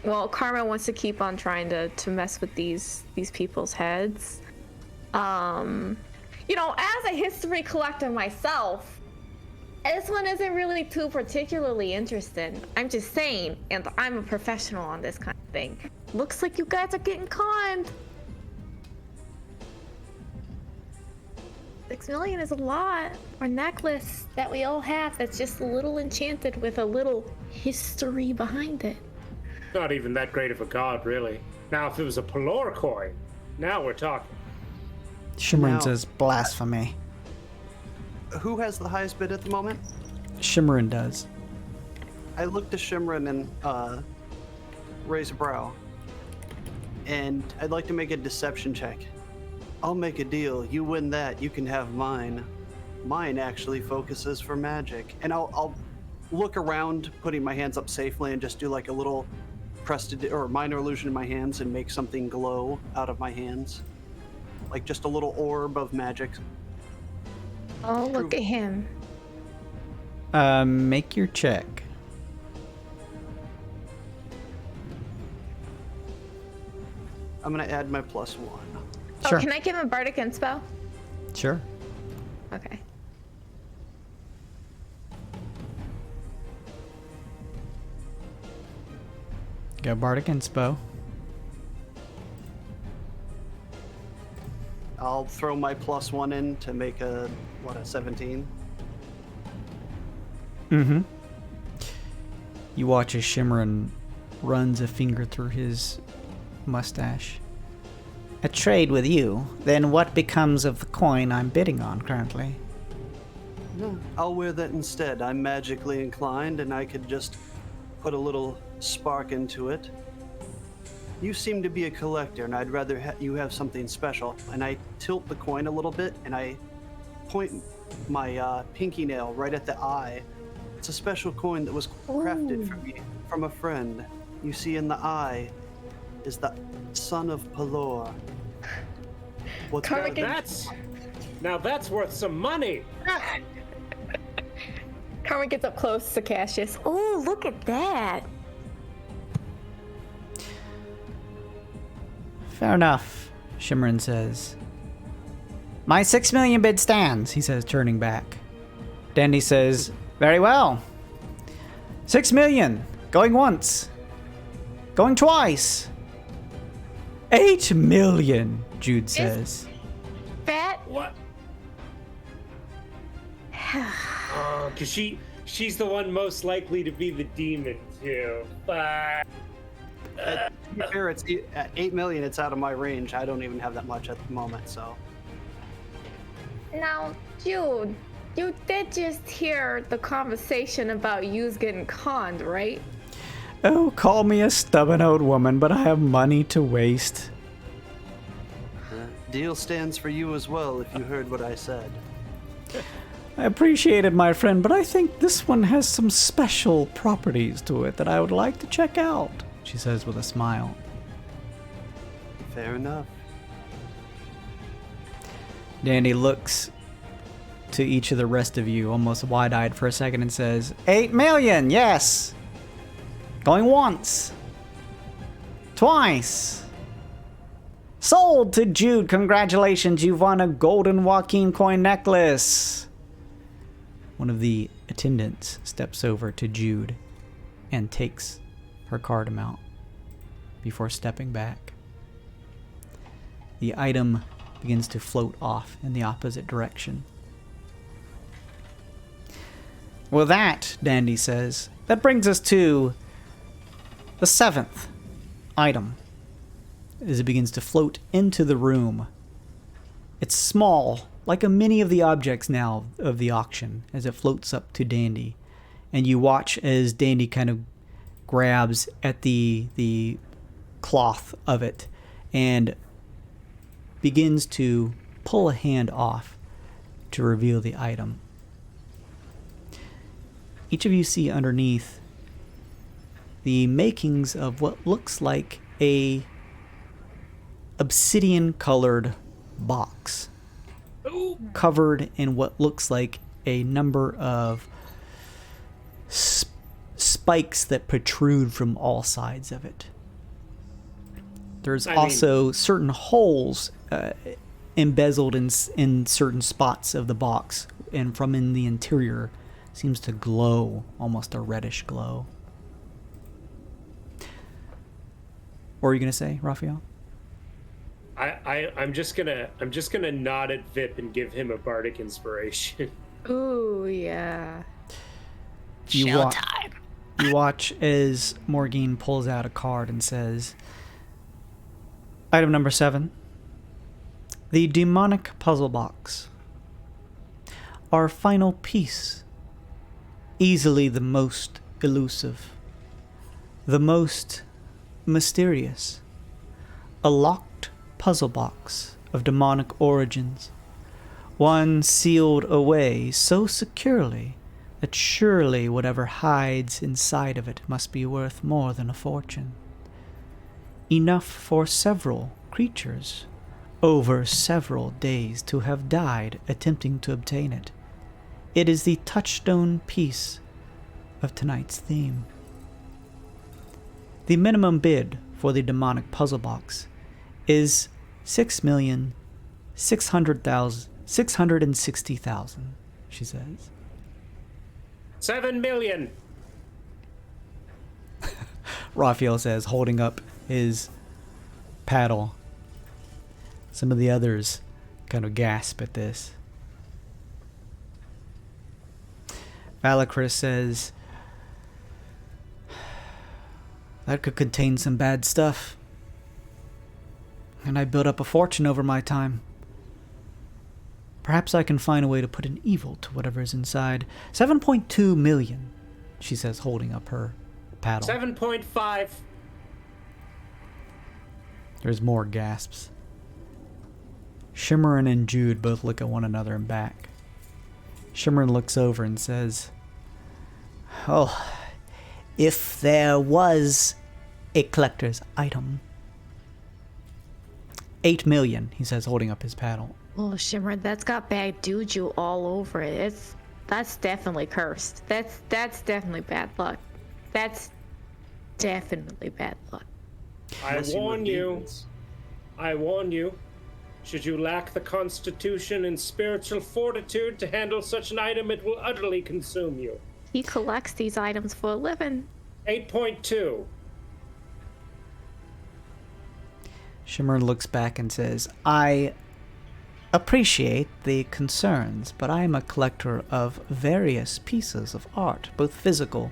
Well, Karma wants to keep on trying to mess with these people's heads. You know, as a history collector myself, this one isn't really too particularly interesting. I'm just saying, and I'm a professional on this kind of thing. Looks like you guys are getting conned. 6 million is a lot. Our necklace that we all have that's just a little enchanted with a little history behind it. Not even that great of a god, really. Now, if it was a Pelor coin, now we're talking. Shimmerin Now- says blasphemy. Who has the highest bid at the moment? Shimmerin does. I look to Shimmerin and raise a brow. And I'd like to make a deception check. I'll make a deal. You win that, you can have mine. Mine actually focuses for magic. And I'll look around, putting my hands up safely, and just do like a little or minor illusion in my hands and make something glow out of my hands. Like just a little orb of magic. Oh, look at him. Make your check. I'm gonna add my +1. Sure. Oh, can I give him Bardic Inspo? Sure. Okay. Go Bardic Inspo. I'll throw my +1 in to make a 17. Mm-hmm. You watch as Shimmerin runs a finger through his mustache. A trade with you? Then what becomes of the coin I'm bidding on currently? No, I'll wear that instead. I'm magically inclined and I could just put a little spark into it. You seem to be a collector and I'd rather you have something special. And I tilt the coin a little bit and I point my pinky nail right at the eye. It's a special coin that was crafted for me from a friend. You see in the eye is the son of Pelor. What's that? Now that's worth some money. Karma gets up close to Cassius. Oh, look at that. Fair enough, Shimmerin says. My 6 million bid stands, he says, turning back. Dandy says, very well. 6 million. Going once. Going twice. 8 million, Jude says. Fat? What? Because she's the one most likely to be the demon, too. To be fair, it's at 8 million. It's out of my range. I don't even have that much at the moment, so. Now, Jude, you did just hear the conversation about yous getting conned, right? Oh, call me a stubborn old woman, but I have money to waste. Deal stands for you as well, if you heard what I said. I appreciate it, my friend, but I think this one has some special properties to it that I would like to check out, she says with a smile. Fair enough. Dandy looks to each of the rest of you, almost wide-eyed for a second, and says, 8 million, yes! Going once. Twice. Sold to Jude. Congratulations, you've won a golden Joaquin coin necklace. One of the attendants steps over to Jude and takes her card amount before stepping back. The item begins to float off in the opposite direction. Well, that, Dandy says, that brings us to the 7th item. As it begins to float into the room. It's small, like many of the objects now of the auction, as it floats up to Dandy. And you watch as Dandy kind of grabs at the cloth of it and begins to pull a hand off to reveal the item. Each of you see underneath the makings of what looks like a obsidian colored box covered in what looks like a number of spikes that protrude from all sides of it. There's also certain holes embezzled in certain spots of the box, and from in the interior seems to glow, almost a reddish glow. What are you gonna say, Raphael? I'm just gonna nod at Vip and give him a bardic inspiration. Ooh, yeah. Showtime. You watch as Morrigeen pulls out a card and says, item number 7, the demonic puzzle box. Our final piece, easily the most elusive, the most mysterious, a locked puzzle box of demonic origins, one sealed away so securely that surely whatever hides inside of it must be worth more than a fortune. Enough for several creatures over several days to have died attempting to obtain it. It is the touchstone piece of tonight's theme. The minimum bid for the demonic puzzle box is 6,660,000, she says. 7 million. Raphael says, holding up his paddle. Some of the others kind of gasp at this. Valakris says, that could contain some bad stuff. And I built up a fortune over my time. Perhaps I can find a way to put an evil to whatever is inside. 7.2 million, she says, holding up her paddle. 7.5. There's more gasps. Shimmerin and Jude both look at one another and back. Shimmerin looks over and says, oh, if there was a collector's item. 8 million, he says, holding up his paddle. Oh, Shimmer, that's got bad juju all over it. That's definitely cursed. That's definitely bad luck. That's definitely bad luck. I warn you. Should you lack the constitution and spiritual fortitude to handle such an item, it will utterly consume you. He collects these items for a living. 8.2. Shimmer looks back and says, I appreciate the concerns, but I am a collector of various pieces of art, both physical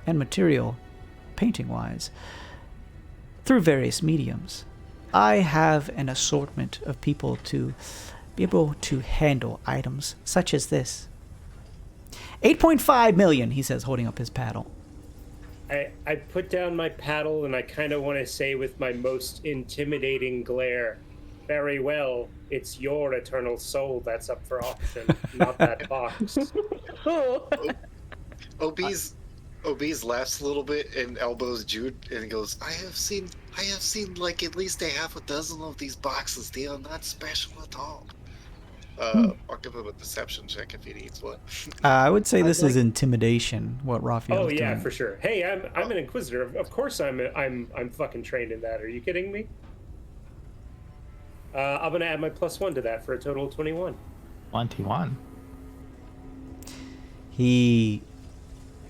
and material, painting-wise. through various mediums. I have an assortment of people to be able to handle items such as this. 8.5 million, he says, holding up his paddle. I put down my paddle and I kind of want to say with my most intimidating glare, very well, it's your eternal soul that's up for auction, not that box. Obeez laughs a little bit and elbows Jude and goes, I have seen like at least a half a dozen of these boxes. They are not special at all. I'll give him a deception check if he needs one. I would say this is intimidation, what Raphael's doing. Oh yeah, for sure. Hey, I'm an inquisitor. Of course I'm fucking trained in that. Are you kidding me? I'm gonna add my +1 to that for a total of 21. 21. He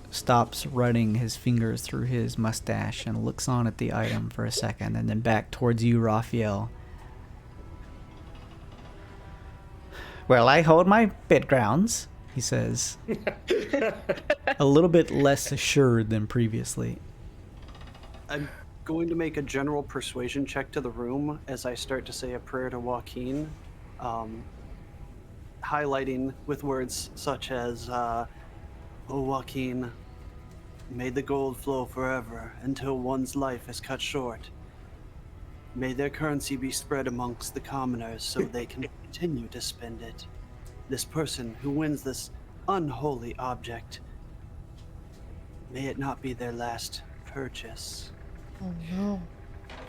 stops running his fingers through his mustache and looks on at the item for a second, and then back towards you, Raphael. Well, I hold my bid grounds, he says, a little bit less assured than previously. I'm going to make a general persuasion check to the room as I start to say a prayer to Joaquin, highlighting with words such as, "Oh, Joaquin, may the gold flow forever until one's life is cut short. May their currency be spread amongst the commoners so they can continue to spend it. This person who wins this unholy object, may it not be their last purchase." Oh no.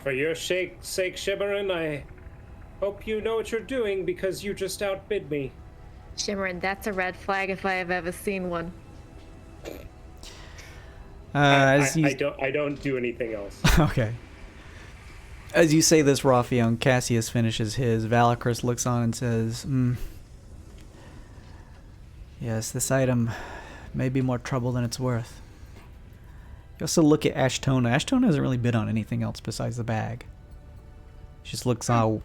For your sake, Shimmerin, I hope you know what you're doing because you just outbid me. Shimmerin, that's a red flag if I have ever seen one. I don't do anything else. Okay. As you say this, Raphael, and Cassius finishes his, Valakris looks on and says, yes, this item may be more trouble than it's worth. You also look at Ashtona. Ashtona hasn't really bid on anything else besides the bag. She just looks all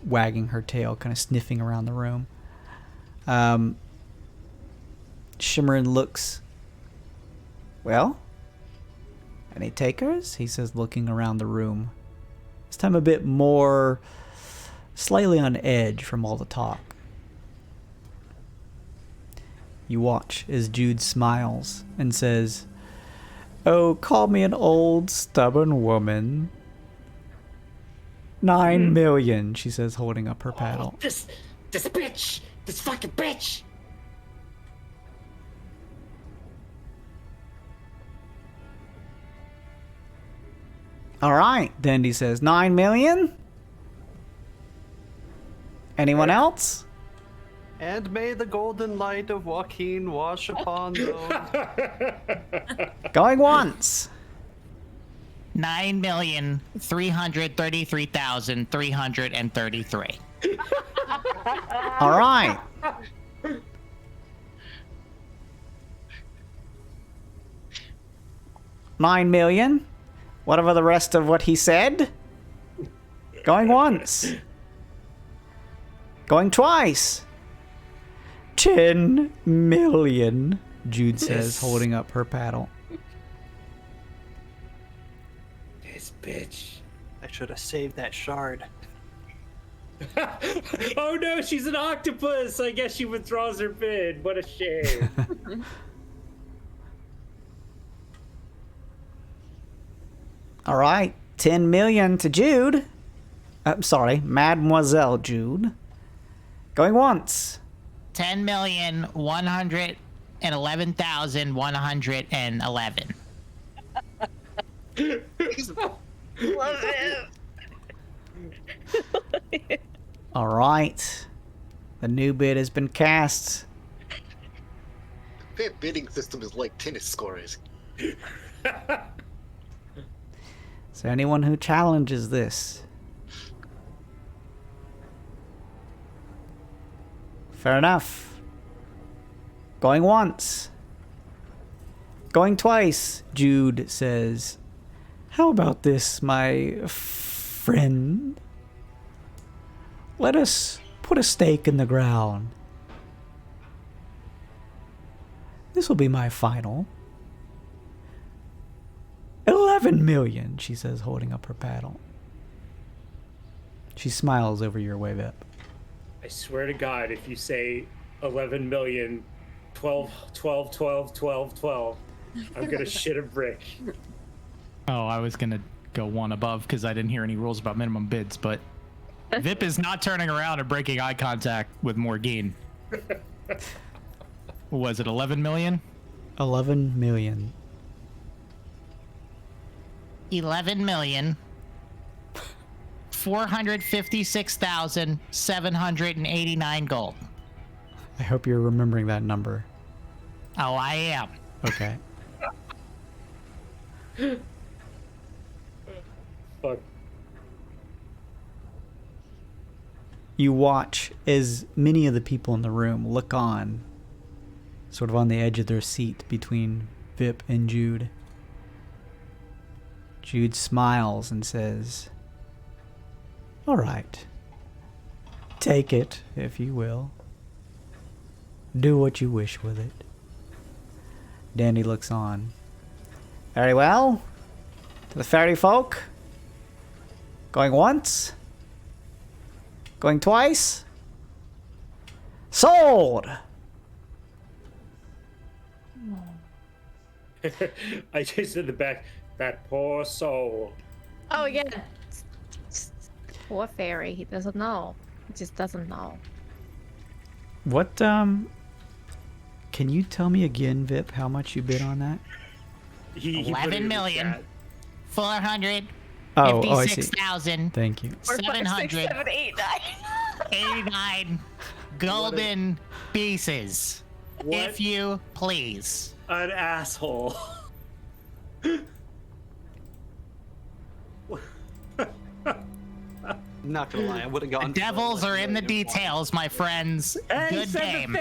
wagging her tail, kind of sniffing around the room. Shimmerin looks, well, any takers? He says, looking around the room. This time a bit more, slightly on edge from all the talk. You watch as Jude smiles and says, oh, call me an old, stubborn woman. 9 million, she says, holding up her paddle. This bitch! This fucking bitch! All right, Dendy says, 9 million? Anyone else? And may the golden light of Joaquin wash upon those. Going once. 9,333,333. All right. $9 million. Whatever the rest of what he said. Going once. Going twice. 10 million, Jude says, holding up her paddle. This bitch. I should have saved that shard. Oh no, she's an octopus! I guess she withdraws her bid. What a shame. All right, 10 million to Jude. I'm sorry, Mademoiselle Jude. Going once. 10,111,111. Love it. All right. The new bid has been cast. That bidding system is like tennis scores. So anyone who challenges this? Fair enough. Going once. Going twice, Jude says. How about this, my friend? Let us put a stake in the ground. This will be my final. 11 million, she says, holding up her paddle. She smiles over your way, Vip. I swear to God, if you say 11 million, 12, 12, 12, 12, 12, I'm gonna shit a brick. Oh, I was gonna go one above because I didn't hear any rules about minimum bids, but Vip is not turning around and breaking eye contact with Morrigeen. Was it 11 million? 11 million. 11,456,789 gold. I hope you're remembering that number. Oh, I am. Okay. Fuck. You watch as many of the people in the room look on, sort of on the edge of their seat between Vip and Jude. Jude smiles and says, "All right. Take it, if you will. Do what you wish with it." Dandy looks on. "Very well. To the fairy folk. Going once. Going twice. Sold!" I just in the back, that poor soul. Oh yeah. Poor fairy. He doesn't know. He just doesn't know. What, can you tell me again, Vip, how much you bid on that? He put it in 11 the million. chat. 456,789 Thank you. 789 golden pieces. What If you please. an asshole. Not gonna lie, I would have gone. The devils are in the details, my friends. Hey, Good game.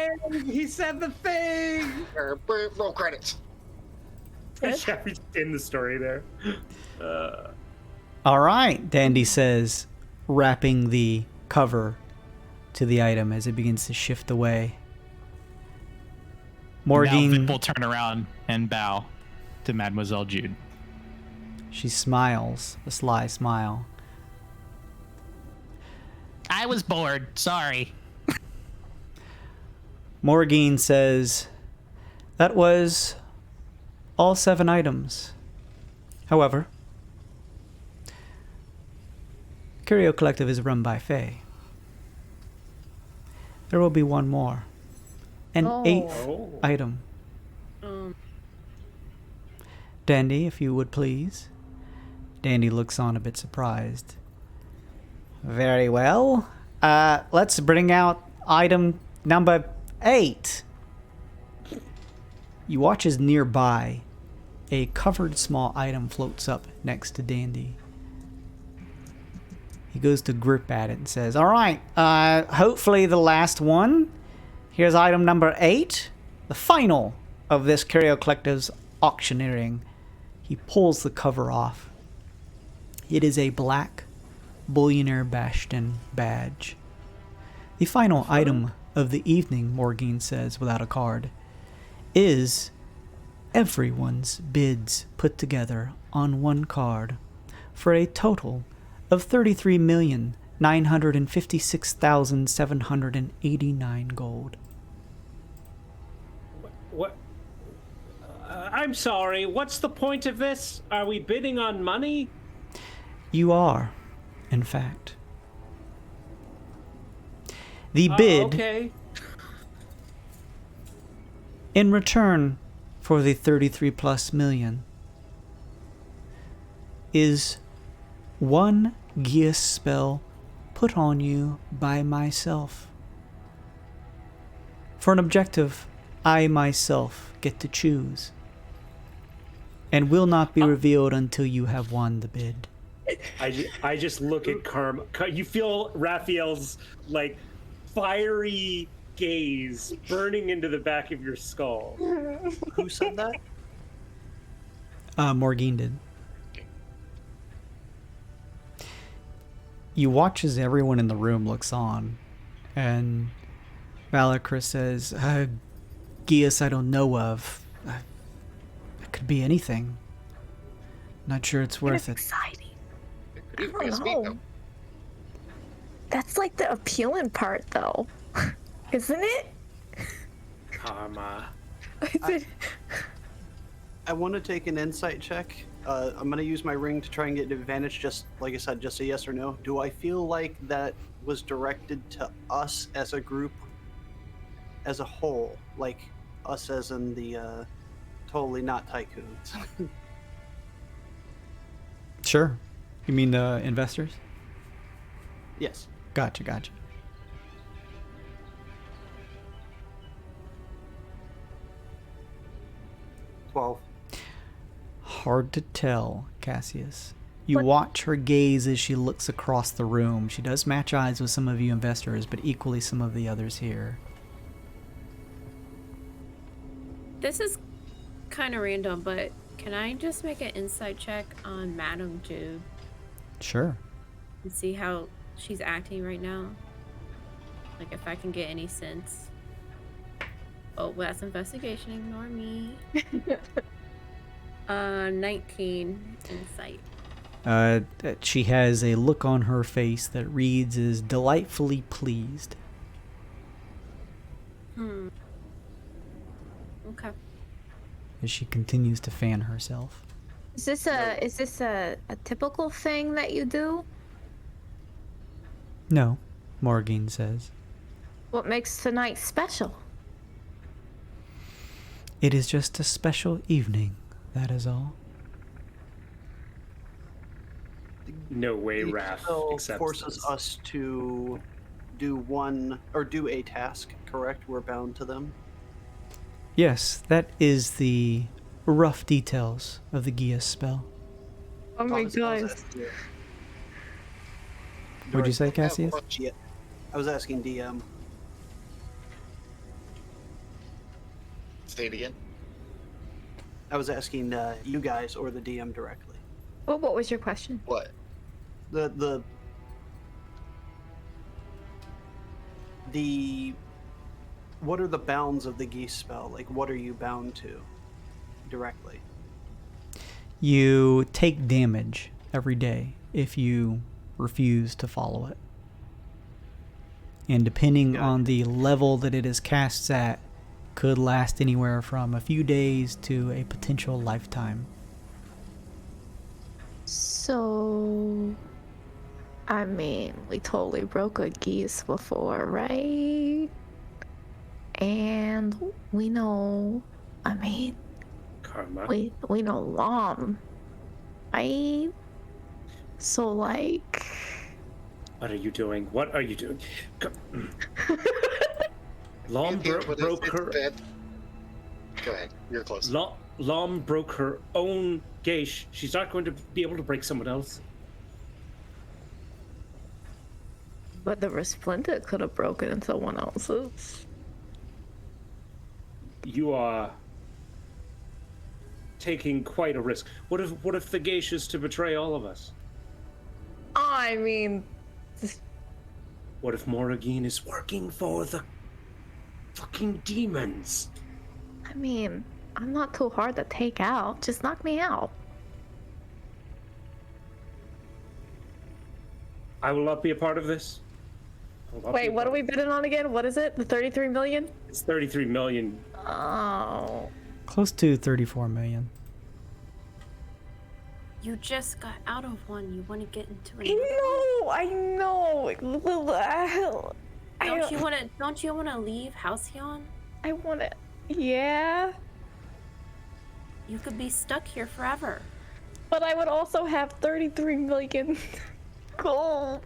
He said the thing. Roll credits. Yeah, we in the story there. All right, Dandy says, wrapping the cover to the item as it begins to shift away. Now Morrigeen, Vip will turn around and bow to Mademoiselle Jude. she smiles, a sly smile. I was bored. Sorry. Morrigeen says, "That was all 7 items. However, Curio Collective is run by Fae. There will be one more. An 8th Oh. item. Dandy, if you would please." Dandy looks on a bit surprised. "Very well. Let's bring out item number 8. You watch as nearby a covered small item floats up next to Dandy. He goes to grip at it and says, "All right, hopefully the last one. Here's item number 8, the final of this Curio Collective's auctioneering." He pulls the cover off. It is a black Bullionaire Bastion badge. "The final item of the evening," Morrigeen says without a card, "is everyone's bids put together on one card for a total of 33,956,789 gold." What? I'm sorry. What's the point of this? Are we bidding on money? You are, in fact. The bid Okay. in return for the 33 plus million is one Geas spell put on you by myself. For an objective I myself get to choose, and will not be revealed until you have won the bid. I just look at Karma. You feel Raphael's like fiery gaze burning into the back of your skull. Who said that? Morrigeen did. You watch as everyone in the room looks on, and Valakris says, Geas I don't know of. It could be anything. Not sure it's worth it. Exciting. It could even I be a don't speed know. bump. That's like the appealing part, though, isn't it? Karma. Is it? I want to take an insight check. I'm gonna use my ring to try and get an advantage. Just like I said, just a yes or no. Do I feel like that was directed to us as a group, as a whole, like us as in the totally not tycoons? Sure. You mean the investors? Yes. Gotcha, gotcha. Hard to tell, Cassius. You What? watch her gaze as she looks across the room. She does match eyes with some of you investors, but equally some of the others here. This is kind of random, but can I just make an insight check on Madame Jude Sure. and see how she's acting right now? Like if I can get any sense. Oh, that's investigation. Ignore me. 19 insight. She has a look on her face that reads as delightfully pleased. Okay. As she continues to fan herself. Is this a typical thing that you do? No, Morrigeen says. What makes tonight special? It is just a special evening, that is all. No way, The Raph spell accepts forces this. us to do a task, correct? We're bound to them. Yes, that is the rough details of the Gias spell. Oh my god. What'd you say, Cassius? I was asking DM. Say it again. I was asking you guys or the DM directly. Well, what was your question? What? The what are the bounds of the geese spell? Like, what are you bound to directly? You take damage every day if you refuse to follow it. And depending on the level that it is cast at, could last anywhere from a few days to a potential lifetime. So, I mean, we totally broke a geese before, right? And we know, I mean, Karma. we know Lom, right? So like, What are you doing? What are you doing? Lom It- it- broke it's her. bad. Go ahead. You're close. Lom broke her own gauge. She's not going to be able to break someone else. but the Resplendent could have broken into someone else's. You are taking quite a risk. What if the gauge is to betray all of us? I mean, What if Morrigeen is working for the fucking demons? I mean, I'm not too hard to take out. Just knock me out. I will not be a part of this. I will not be Wait, a what are part we of bidding on again? What is it? The 33 million? it. It's 33 million. Oh. Close to 34 million. You just got out of one. You want to get into I another? know. Don't you wanna leave Halcyon? I want it. Yeah. You could be stuck here forever. But I would also have 33 million gold.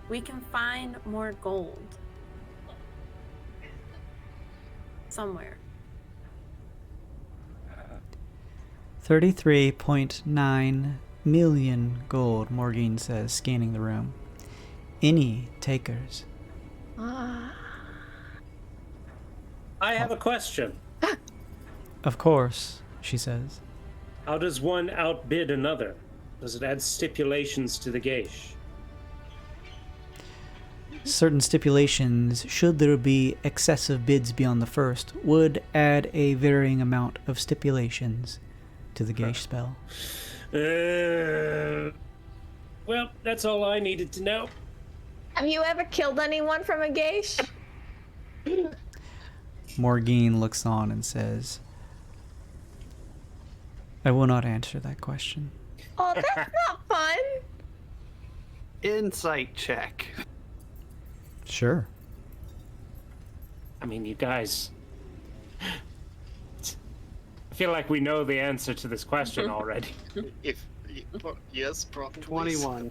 We can find more gold. Somewhere. 33.9 million gold, Morrigeen says, scanning the room. Any takers? I have a question. Of course, she says. How does one outbid another? Does it add stipulations to the gauge? certain stipulations, should there be excessive bids beyond the first, would add a varying amount of stipulations to the gauge spell. Well, that's all I needed to know. Have you ever killed anyone from a gauge? Morrigeen looks on and says, I will not answer that question. Oh, that's not fun. Insight check. Sure. I mean, you guys... I feel like we know the answer to this question already. Yes, probably. 21.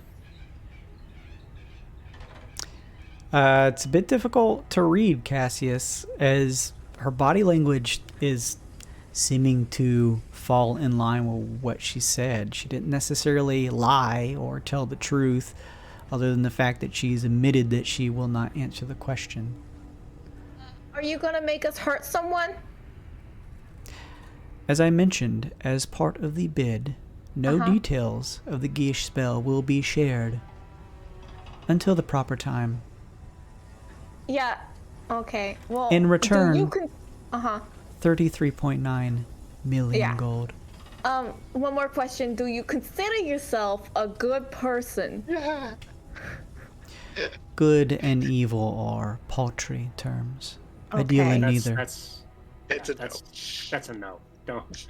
It's a bit difficult to read, Cassius, as her body language is seeming to fall in line with what she said. She didn't necessarily lie or tell the truth, other than the fact that she's admitted that she will not answer the question. Are you gonna make us hurt someone? As I mentioned, as part of the bid, no details of the Geash spell will be shared until the proper time. Yeah. Okay. Well, In return, you can... 33.9 million gold. One more question. Do you consider yourself a good person? Good and evil are paltry terms. I deal Okay. in That's neither. It's a no. That's a no. Don't.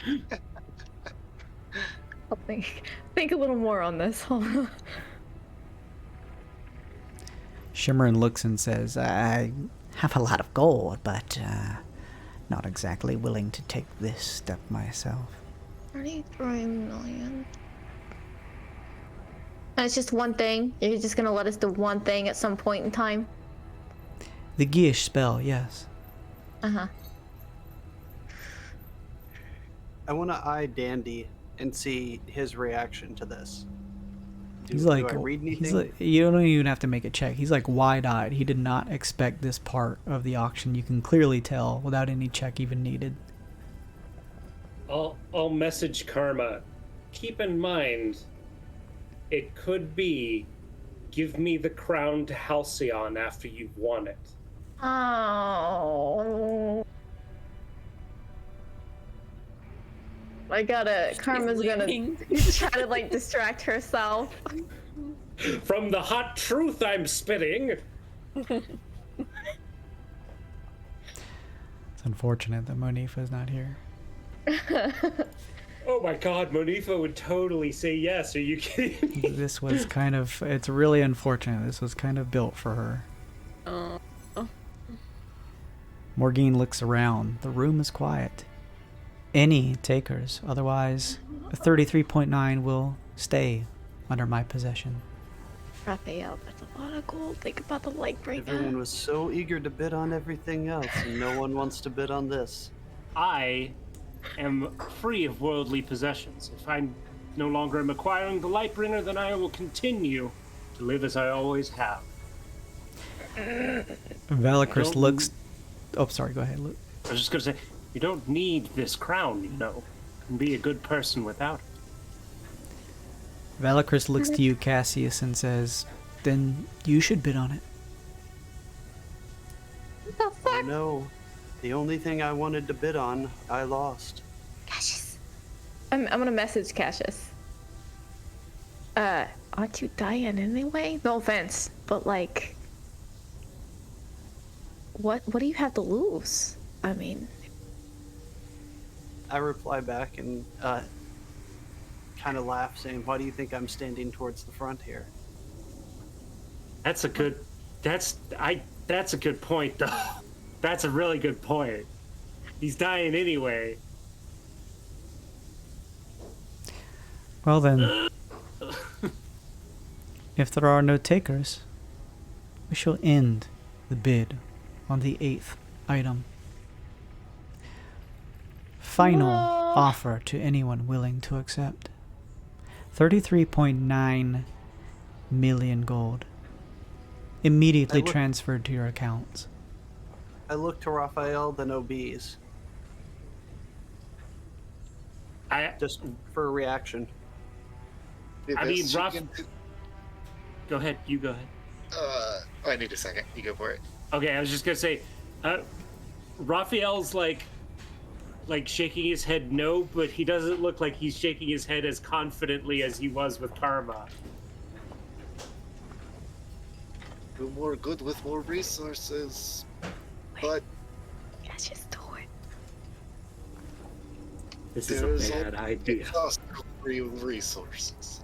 I'll think a little more on this. Shimmerin looks and says, I have a lot of gold, but not exactly willing to take this step myself. 33 million. And it's just one thing? You're just gonna let us do one thing at some point in time? The Geash spell, yes. I want to eye Dandy and see his reaction to this. He's do like, I read anything? he's like, you don't even have to make a check. He's like wide-eyed. He did not expect this part of the auction. You can clearly tell without any check even needed. I'll message Karma. Keep in mind, it could be, give me the crown to Halcyon after you've won it. Oh. Karma's leaving. gonna try to like distract herself. From the hot truth I'm spitting. It's unfortunate that Monifa's not here. Oh my god, Monifa would totally say yes. Are you kidding? This was kind of, it's really unfortunate. This was kind of built for her. Morrigeen looks around. The room is quiet. Any takers, otherwise 33.9 will stay under my possession. Raphael, that's a lot of gold. Think about the light break. Everyone was so eager to bid on everything else, and no one wants to bid on this. I am free of worldly possessions. If I no longer am acquiring the Lightbringer, then I will continue to live as I always have. Valakris looks... Oh, sorry, go ahead, Luke. I was just going to say, you don't need this crown, you know. You can be a good person without it. Valakris looks to you, Cassius, and says, then you should bid on it. What the fuck? Oh no. The only thing I wanted to bid on, I lost. Cassius. I'm gonna message Cassius. Aren't you dying anyway? No offense, but like, what do you have to lose? I mean, I reply back and kind of laugh, saying, why do you think I'm standing towards the front here? That's a good point, though. That's a really good point. He's dying anyway. Well then, if there are no takers, we shall end the bid on the 8th item. Final offer to anyone willing to accept. 33.9 million gold. Immediately transferred to your accounts. I look to Raphael, then Obeez. Just for a reaction. I mean, Raph... Go ahead, you go ahead. I need a second. You go for it. Okay, I was just gonna say, Raphael's like shaking his head no, but he doesn't look like he's shaking his head as confidently as he was with Karma. Do more good with more resources. But Let's just do it. This is there's a bad idea. cost of free resources.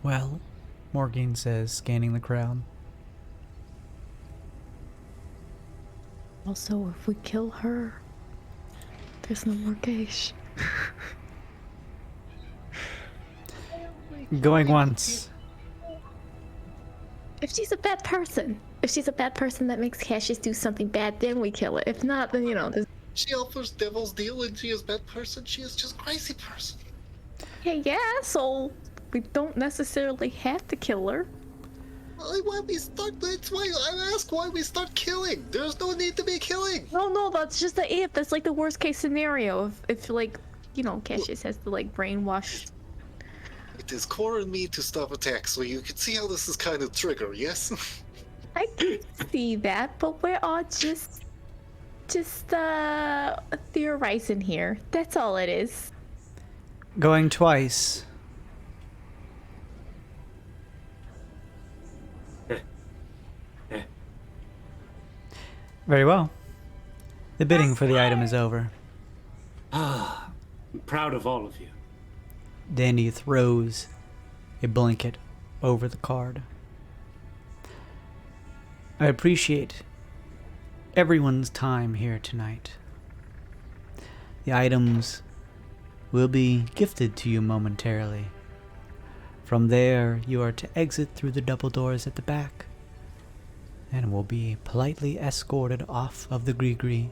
Well, Morrigeen says, scanning the crowd. Also, if we kill her, there's no more cash. Going once. If she's a bad person, that makes Cassius do something bad, then we kill her. If not, then, there's... She offers devil's deal and she is bad person. She is just crazy person. Yeah, so we don't necessarily have to kill her. Why we start? That's why I ask why we start killing. There's no need to be killing. No, that's just the if. That's like the worst case scenario. If Cassius has to brainwash. It is core in me to stop attacks, so you can see how this is kind of trigger, yes? I can see that, but we're all just theorizing here. That's all it is. Going twice. Very well. The bidding for the item is over. I'm proud of all of you. Dandy throws a blanket over the card. I appreciate everyone's time here tonight. The items will be gifted to you momentarily. From there, you are to exit through the double doors at the back and will be politely escorted off of the Gree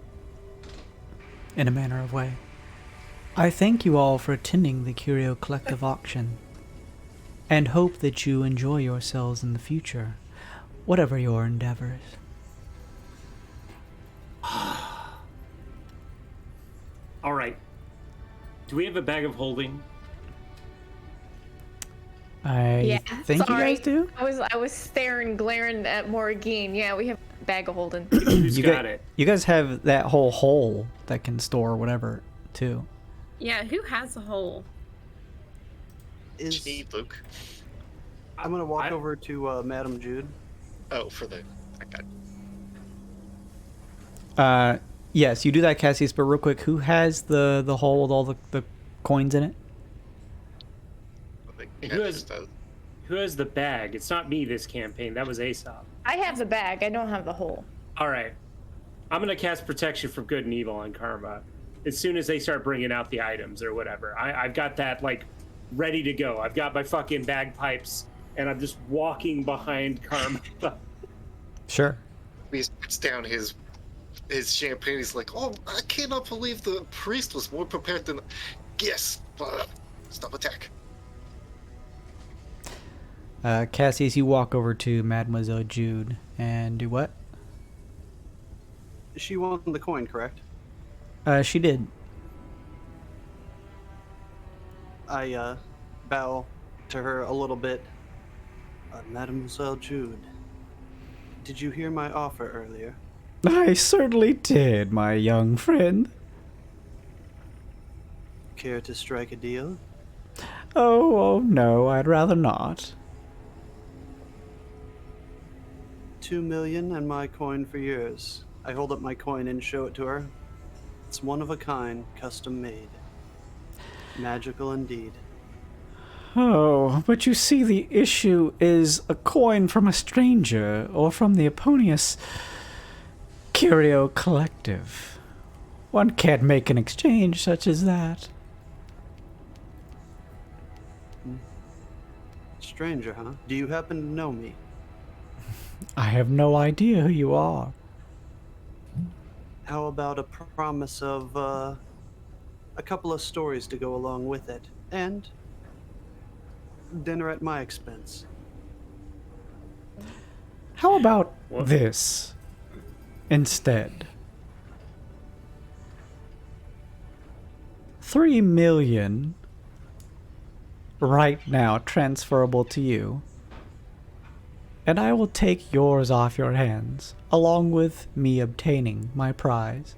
in a manner of way. I thank you all for attending the Curio Collective auction and hope that you enjoy yourselves in the future, whatever your endeavors. All right. Do we have a bag of holding? I think you guys do. I was glaring at Morrigeen. Yeah, we have a bag of holding. Who's got it? You guys have that whole hole that can store whatever, too. Yeah, who has a hole? Me, Luke. I'm gonna walk over to Madam Jude. Oh, for the... I got... Yes, you do that, Cassius, but real quick, who has the hole with all the coins in it? Who has the bag? It's not me this campaign. That was Aesop. I have the bag. I don't have the hole. All right. I'm going to cast Protection from Good and Evil on Karma as soon as they start bringing out the items or whatever. I've got that, ready to go. I've got my fucking bagpipes, and I'm just walking behind Karma. Sure. He puts down his champagne. He's like, oh, I cannot believe the priest was more prepared than... Yes. Stop attack. Cassius, you walk over to Mademoiselle Jude and do what? She won the coin, correct? She did. I bow to her a little bit. Mademoiselle Jude, did you hear my offer earlier? I certainly did, my young friend. Care to strike a deal? Oh, no, I'd rather not. 2 million and my coin for yours. I hold up my coin and show it to her. It's one of a kind, custom made. Magical indeed. Oh, but you see, the issue is a coin from a stranger, or from the eponymous Curio Collective. One can't make an exchange such as that. Stranger, huh? Do you happen to know me? I have no idea who you are. How about a promise of a couple of stories to go along with it, and dinner at my expense? How about this instead? 3 million right now transferable to you, and I will take yours off your hands, along with me obtaining my prize.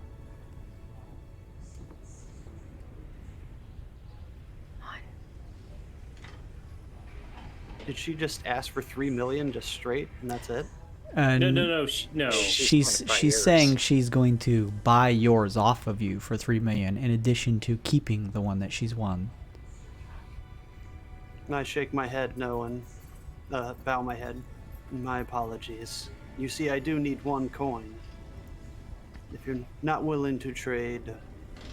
Did she just ask for 3 million just straight, and that's it? No. She's saying she's going to buy yours off of you for 3 million, in addition to keeping the one that she's won. I shake my head no and bow my head. My apologies. You see, I do need 1 coin. If you're not willing to trade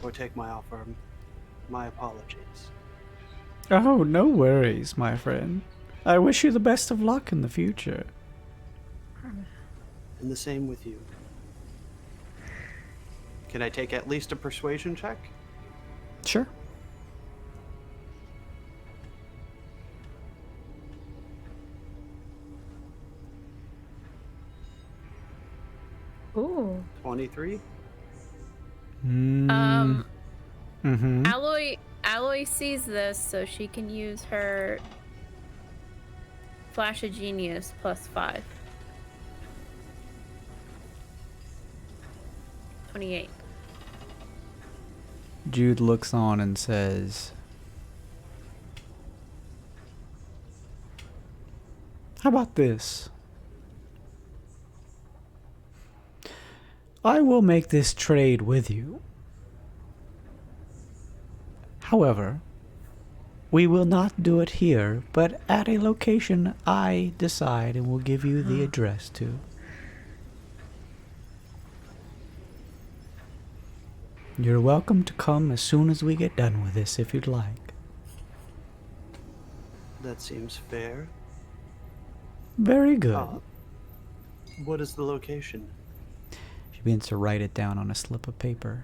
or take my offer, my apologies. Oh, no worries, my friend. I wish you the best of luck in the future. And the same with you. Can I take at least a persuasion check? Sure. Ooh. 23? Mm-hmm. Alloy sees this, so she can use her Flash of Genius +5. 28. Jude looks on and says, how about this? I will make this trade with you. However, we will not do it here, but at a location I decide and will give you the address to. You're welcome to come as soon as we get done with this if you'd like. That seems fair. Very good. What is the location? She begins to write it down on a slip of paper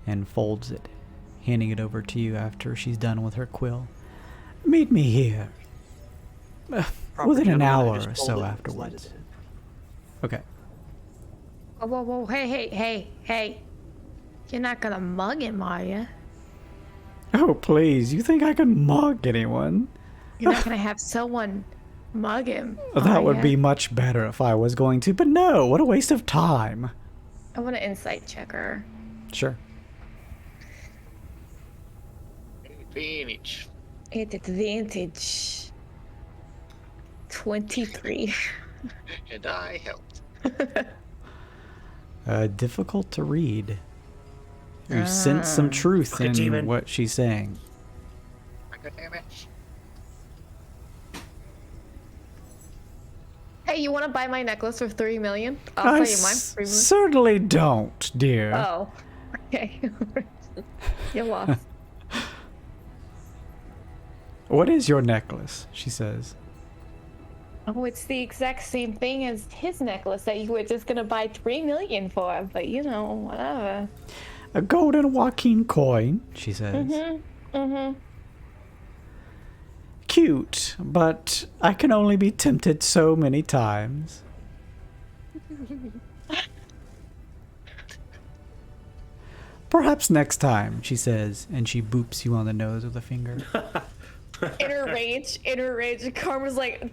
and folds it, handing it over to you after she's done with her quill. Meet me here. Within an hour or so afterwards. Okay. Whoa, hey. You're not gonna mug him, are you? Oh, please. You think I can mug anyone? You're not gonna have someone mug him. That would be much better if I was going to, but no, what a waste of time. I want to insight check her. Sure. Advantage. Advantage. 23. And I helped. Difficult to read. You sense some truth in demon. what she's saying. Damn it. Hey, you want to buy my necklace for 3 million? I'll sell you mine for 3 million. Certainly don't, dear. Oh, okay. You lost. What is your necklace? She says. Oh, it's the exact same thing as his necklace that you were just gonna buy 3 million for, but you know, whatever. A golden Joaquin coin, she says. Cute, but I can only be tempted so many times. Perhaps next time, she says, and she boops you on the nose with a finger. In her rage, Karma's like,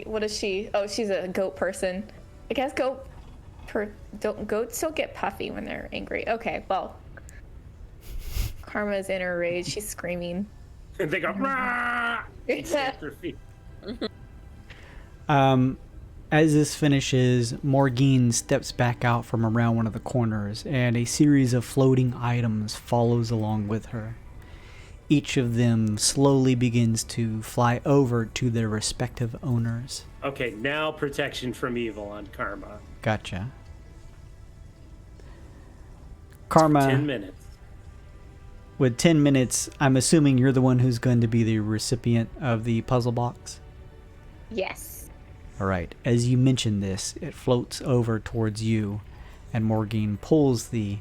what is she? Oh, she's a goat person. I guess goats don't get puffy when they're angry. Okay, well, Karma's in her rage. She's screaming. And they go, "Rah!" As this finishes, Morrigeen steps back out from around one of the corners, and a series of floating items follows along with her. Each of them slowly begins to fly over to their respective owners. Okay, now protection from evil on Karma. Gotcha. Karma, 10 minutes. with 10 minutes, I'm assuming you're the one who's going to be the recipient of the puzzle box? Yes. Alright, as you mention this, it floats over towards you, and Morrigeen pulls the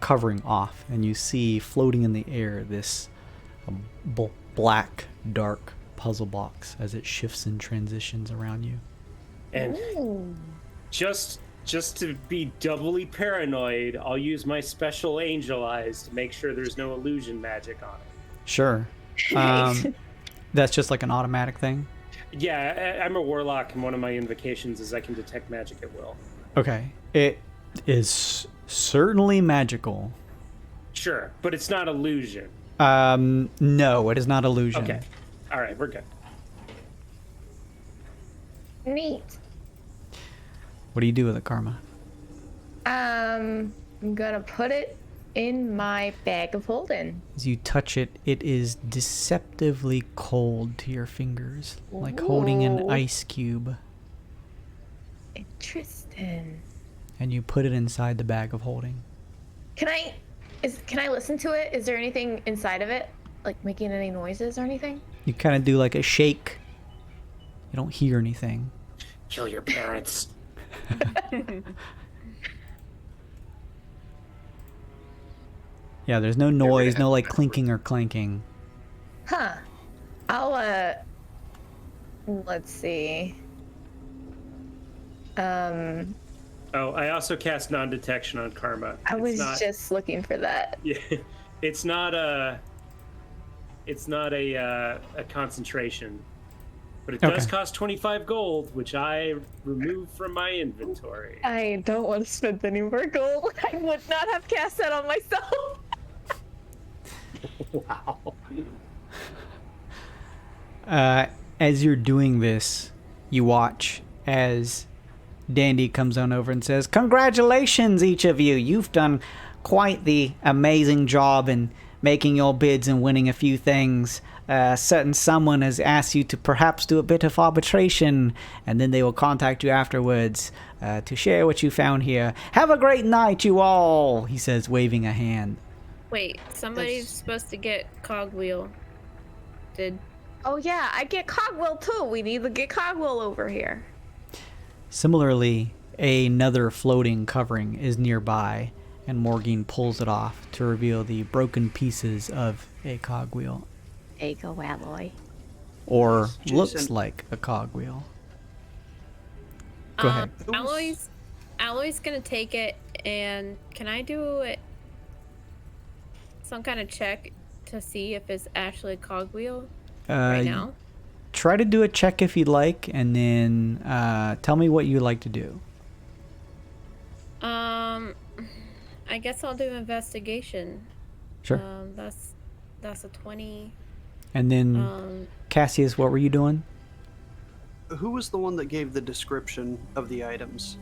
covering off, and you see floating in the air this black, dark puzzle box as it shifts and transitions around you. And just to be doubly paranoid, I'll use my special angel eyes to make sure there's no illusion magic on it. Sure. That's just like an automatic thing. Yeah, I'm a warlock, and one of my invocations is I can detect magic at will. Okay. It is certainly magical. Sure, but it's not illusion. No, it is not illusion. Okay. All right, we're good. Neat. What do you do with it, Karma? I'm gonna put it in my bag of holding. As you touch it, it is deceptively cold to your fingers, like holding an ice cube. Interesting. And you put it inside the bag of holding. Can I listen to it? Is there anything inside of it, like making any noises or anything? You kind of do like a shake. You don't hear anything. Kill your parents. Yeah, there's no noise, no like clinking or clanking. Huh. I'll let's see. Oh, I also cast non-detection on Karma. I was just looking for that. Yeah, it's not a concentration, but it does cost 25 gold, which I removed from my inventory. I don't want to spend any more gold. I would not have cast that on myself. Wow. As you're doing this, you watch as Dandy comes on over and says, "Congratulations, each of you. You've done quite the amazing job in making your bids and winning a few things. Certain someone has asked you to perhaps do a bit of arbitration, and then they will contact you afterwards to share what you found here. Have a great night, you all," he says, waving a hand. Wait, somebody's supposed to get Cogwheel. Oh yeah, I get Cogwheel too. We need to get Cogwheel over here. Similarly, another floating covering is nearby, and Morrigeen pulls it off to reveal the broken pieces of a cogwheel. Ego alloy. Or looks like a cogwheel. Go ahead. Alloy's gonna take it, and can I do it? Some kind of check to see if it's actually a cogwheel right now? Try to do a check if you'd like, and then tell me what you'd like to do. I guess I'll do investigation. Sure. That's a 20. And then, Cassius, what were you doing? Who was the one that gave the description of the items?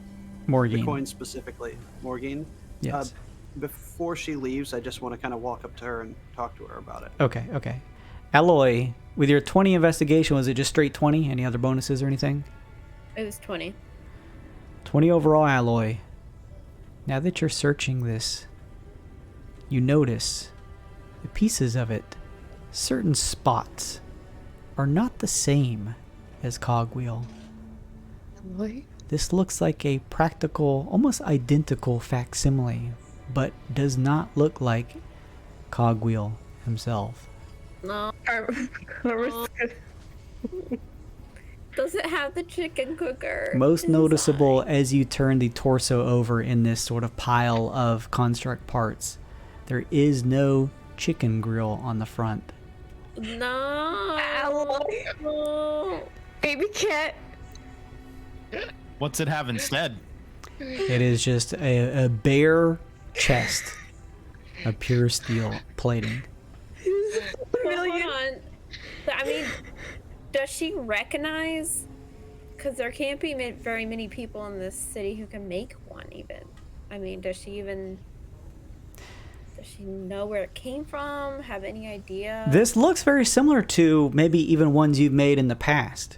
Morrigeen. The coin specifically. Morrigeen? Yes. Before she leaves, I just want to kind of walk up to her and talk to her about it. Okay. Alloy, with your 20 investigation, was it just straight 20? Any other bonuses or anything? It was 20. 20 overall, Alloy. Now that you're searching this, you notice the pieces of it, certain spots, are not the same as Cogwheel. Alloy? This looks like a practical, almost identical facsimile, but does not look like Cogwheel himself. No. Does it have the chicken cooker? Most noticeable as you turn the torso over in this sort of pile of construct parts, there is no chicken grill on the front. No. Alloy. No. Baby cat. What's it have instead? It is just a bare chest of pure steel plating. Hold on. I mean, does she recognize? Because there can't be very many people in this city who can make one even. I mean, does she know where it came from? Have any idea? This looks very similar to maybe even ones you've made in the past.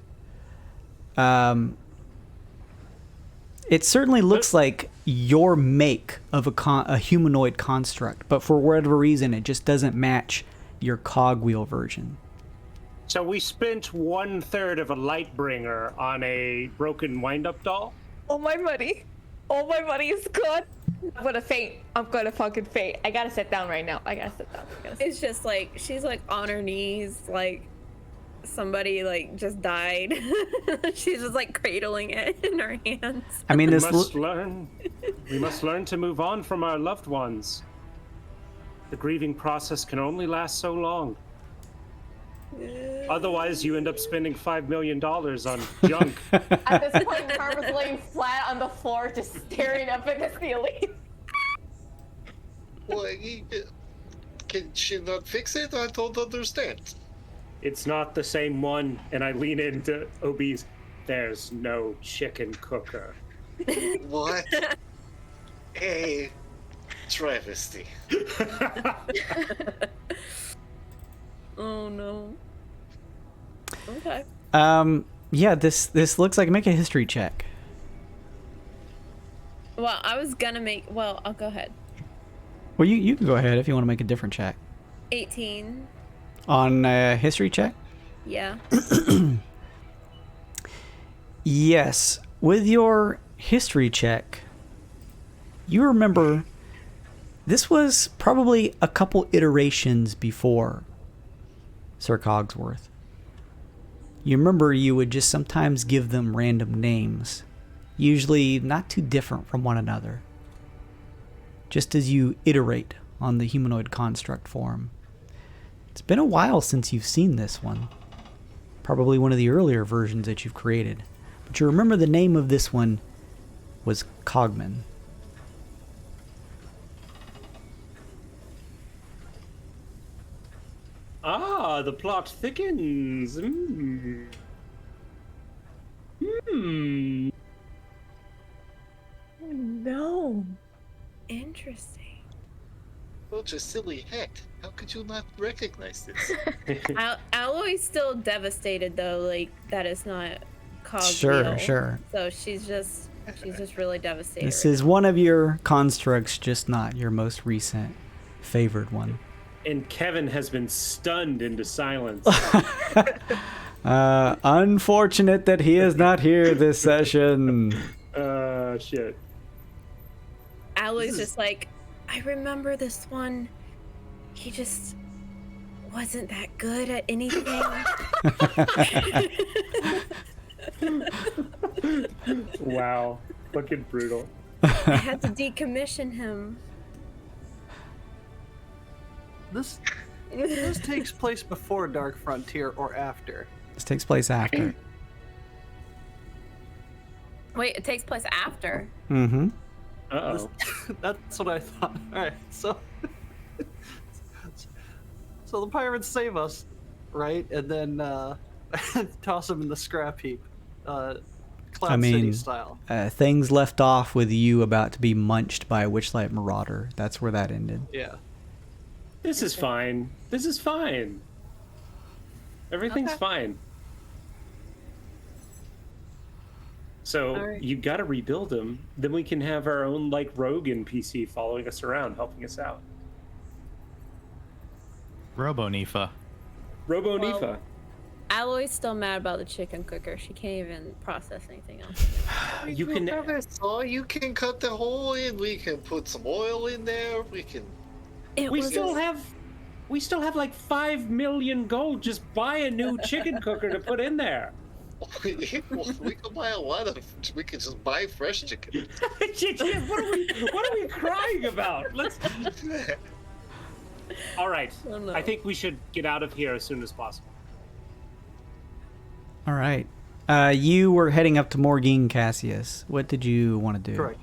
It certainly looks like your make of a humanoid construct, but for whatever reason, it just doesn't match your cogwheel version. So we spent 1/3 of a Lightbringer on a broken wind-up doll? All my money is gone. I'm gonna faint. I'm gonna fucking faint. I gotta sit down right now. It's just like she's like on her knees, like somebody like just died. She's just like cradling it in her hands. I mean, we must learn to move on from our loved ones. The grieving process can only last so long. Otherwise, you end up spending $5 million on junk. At this point, Karma's laying flat on the floor, just staring up at the ceiling. Well, can she not fix it? I don't understand. It's not the same one. And I lean into Obeez. There's no chicken cooker. What? A travesty. Oh no. Okay. Yeah, this looks like, make a history check. Well, I was gonna make. Well, I'll go ahead. Well, you can go ahead if you want to make a different check. 18. On history check? Yeah. Yes. With your history check, you remember this was probably a couple iterations before Sir Cogsworth. You remember you would just sometimes give them random names, usually not too different from one another, just as you iterate on the humanoid construct form. It's been a while since you've seen this one. Probably one of the earlier versions that you've created. But you remember the name of this one was Cogman. Ah, the plot thickens. No. Interesting. Such a silly hack. How could you not recognize this? Alloy's still devastated though, like that is not Cog's Sure, real. sure. So she's just really devastated. This is one of your constructs, just not your most recent favored one. And Kevin has been stunned into silence. Unfortunate that he is not here this session. Shit. Alloy's just like, I remember this one. He just wasn't that good at anything. Wow. Fucking brutal. I had to decommission him. This takes place before Dark Frontier or after? This takes place after. Wait, it takes place after. Mm-hmm. Uh-oh. That's what I thought. Alright, so the pirates save us, right? And then toss them in the scrap heap. Cloud City style. Things left off with you about to be munched by a Witchlight Marauder. That's where that ended. Yeah. This is fine. This is fine. Everything's fine. So Alright. you got to rebuild them. Then we can have our own like rogue NPC following us around, helping us out. Robo-Nifa. Robo-Nifa. Well, Alloy's still mad about the chicken cooker. She can't even process anything else. You can have a saw. You can cut the hole in. We can put some oil in there. We can. We still have like 5 million gold. Just buy a new chicken cooker to put in there. We can buy a lot of. We can just buy fresh chicken. What are we crying about? Let's. All right. Oh, no. I think we should get out of here as soon as possible. All right. You were heading up to Morrigeen, Cassius. What did you want to do? Correct.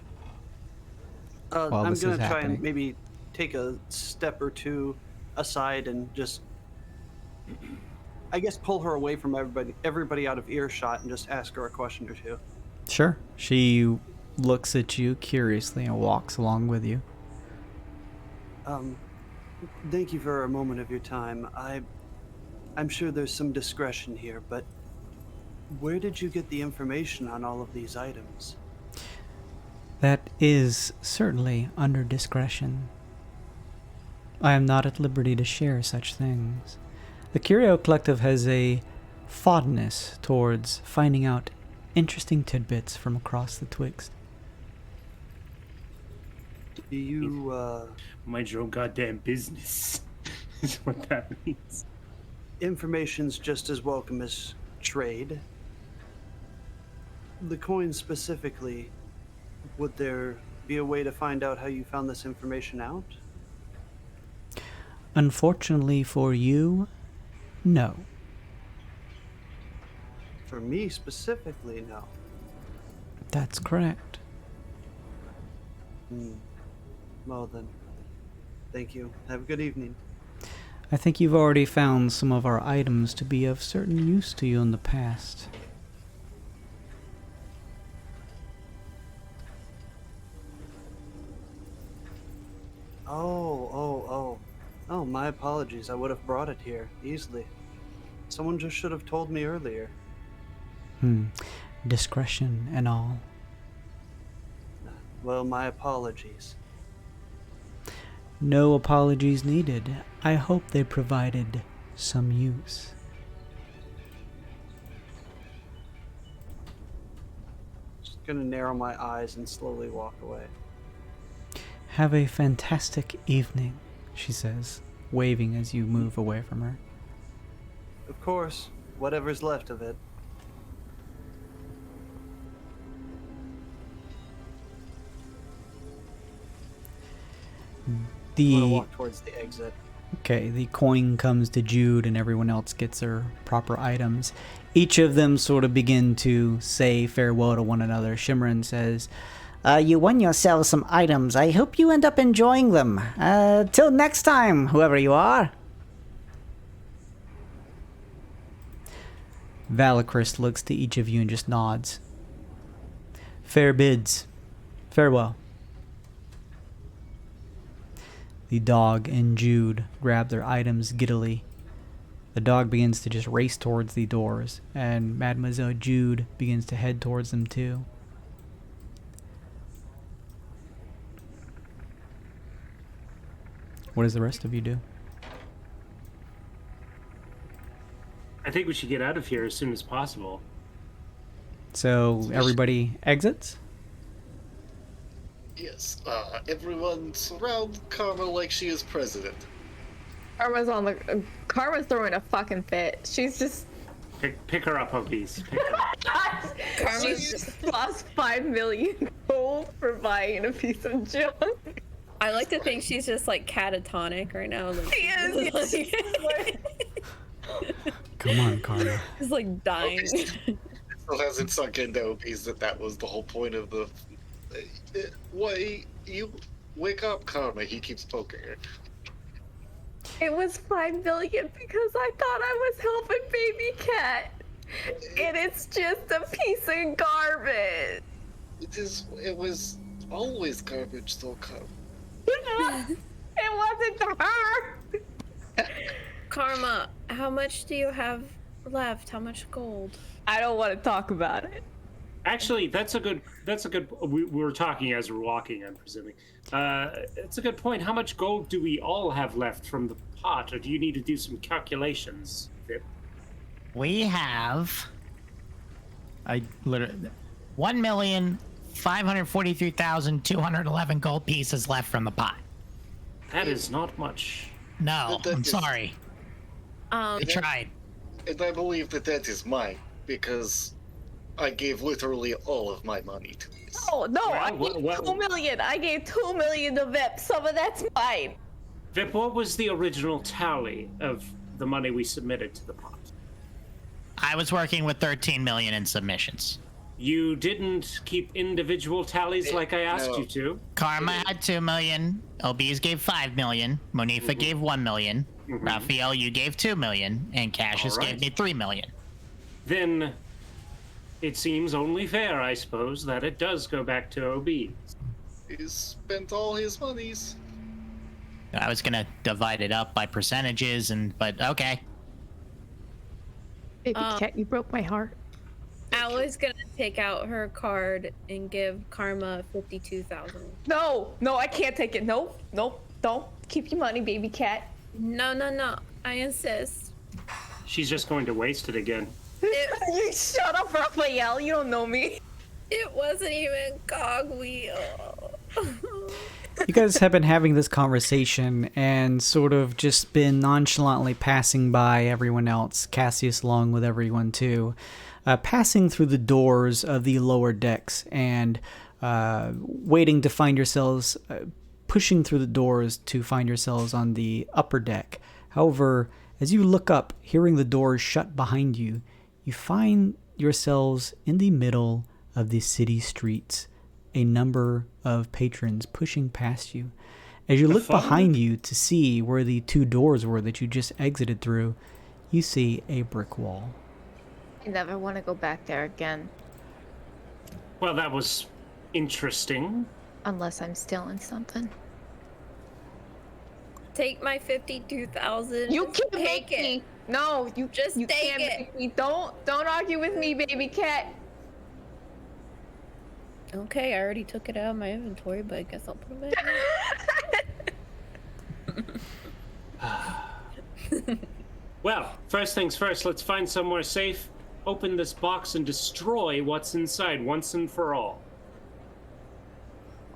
While I'm this gonna is try happening? and maybe take a step or two aside and just, I guess, pull her away from everybody out of earshot and just ask her a question or two. Sure. She looks at you curiously and walks along with you. Thank you for a moment of your time. I'm sure there's some discretion here, but where did you get the information on all of these items? That is certainly under discretion. I am not at liberty to share such things. The Curio Collective has a fondness towards finding out interesting tidbits from across the Twixt. Do you, Mind your own goddamn business. Is what that means. information's just as welcome as trade. The coin specifically, would there be a way to find out how you found this information out? Unfortunately for you, no. For me specifically, no. That's correct. Well then, thank you. Have a good evening. I think you've already found some of our items to be of certain use to you in the past. Oh, my apologies. I would have brought it here easily. Someone just should have told me earlier. Discretion and all. Well, my apologies. No apologies needed. I hope they provided some use. Just gonna narrow my eyes and slowly walk away. Have a fantastic evening, she says, waving as you move away from her. Of course, whatever's left of it. I'm gonna walk towards the exit. Okay, the coin comes to Jude and everyone else gets their proper items. Each of them sort of begin to say farewell to one another. Shimmerin says, you won yourselves some items. I hope you end up enjoying them. Till next time, whoever you are. Valacris looks to each of you and just nods. Fair bids. Farewell. The dog and Jude grab their items giddily. The dog begins to just race towards the doors, and Mademoiselle Jude begins to head towards them too. What does the rest of you do? I think we should get out of here as soon as possible. So everybody exits? Yes, everyone surround Karma like she is president. Karma's throwing a fucking fit. She's just. Pick her up, Obeez. Pick her up. Karma's just lost 5 million gold for buying a piece of junk. I like to think she's just like catatonic right now. Like, She is. Come on, Karma. She's like dying. It still hasn't sunk into Obeez that was the whole point of the. Why you wake up, Karma? He keeps poking her. It was 5 million because I thought I was helping baby cat, and it's just a piece of garbage. It was always garbage, though, Karma. It wasn't to her. Karma, how much do you have left? How much gold? I don't want to talk about it. Actually, that's a good. We were talking as we're walking, I'm presuming. It's a good point. How much gold do we all have left from the pot, or do you need to do some calculations, Vip? We have I literally. 1,543,211 gold pieces left from the pot. That is not much. No, I'm sorry. I tried. And I believe that is mine, because I gave literally all of my money to this. Oh, no, I gave 2 million. I gave 2 million to Vip. Some of that's mine. Vip, what was the original tally of the money we submitted to the pot? I was working with 13 million in submissions. You didn't keep individual tallies like I asked you to. Karma had 2 million. Obeez gave 5 million. Monifa gave 1 million. Raphael, you gave 2 million. And Cassius gave me 3 million. Then it seems only fair, I suppose, that it does go back to Obeez. He's spent all his monies. I was gonna divide it up by percentages, but okay. Baby cat, you broke my heart. Allie's gonna take out her card and give Karma 52,000. No, I can't take it. Nope, don't. Keep your money, baby cat. No. I insist. She's just going to waste it again. You shut up, Raphael. You don't know me. It wasn't even cogwheel. You guys have been having this conversation and sort of just been nonchalantly passing by everyone else, Cassius along with everyone too, passing through the doors of the lower decks and waiting to find yourselves, pushing through the doors to find yourselves on the upper deck. However, as you look up, hearing the doors shut behind you, you find yourselves in the middle of the city streets, a number of patrons pushing past you. As you look behind you to see where the two doors were that you just exited through, you see a brick wall. I never want to go back there again. Well, that was interesting. Unless I'm stealing something. Take my 52,000. You can't take make me. No, you Just take can't it. make me. Don't argue with me, baby cat. Okay, I already took it out of my inventory, but I guess I'll put it back. Well, first things first, let's find somewhere safe, open this box, and destroy what's inside once and for all.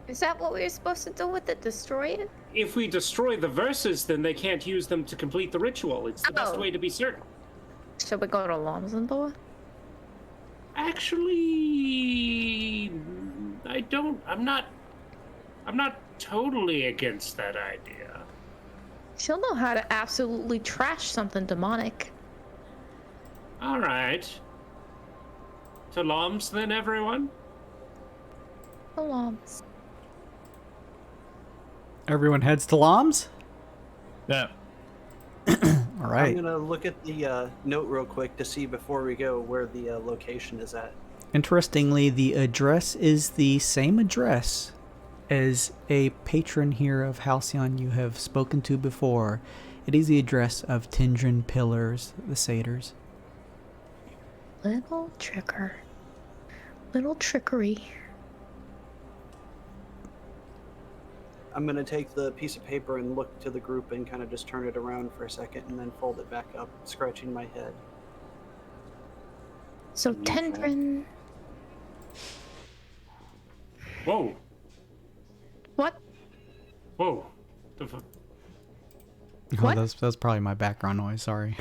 Is that what we were supposed to do with it? Destroy it? If we destroy the verses, then they can't use them to complete the ritual. It's the best Oh. way to be certain. Should we go to Lomsendor? Actually, I'm not totally against that idea. She'll know how to absolutely trash something demonic. All right. To Loms then, everyone? The Loms. Everyone heads to Loms? Yeah. All right. I'm gonna look at the note real quick to see before we go where the location is at. Interestingly, the address is the same address as a patron here of Halcyon you have spoken to before. It is the address of Tindrin Pillars, the Satyrs. Little trickery. I'm gonna take the piece of paper and look to the group and kind of just turn it around for a second and then fold it back up, scratching my head. So Tendrin. Whoa. What? Whoa. The fuck? What? Oh, that's probably my background noise. Sorry.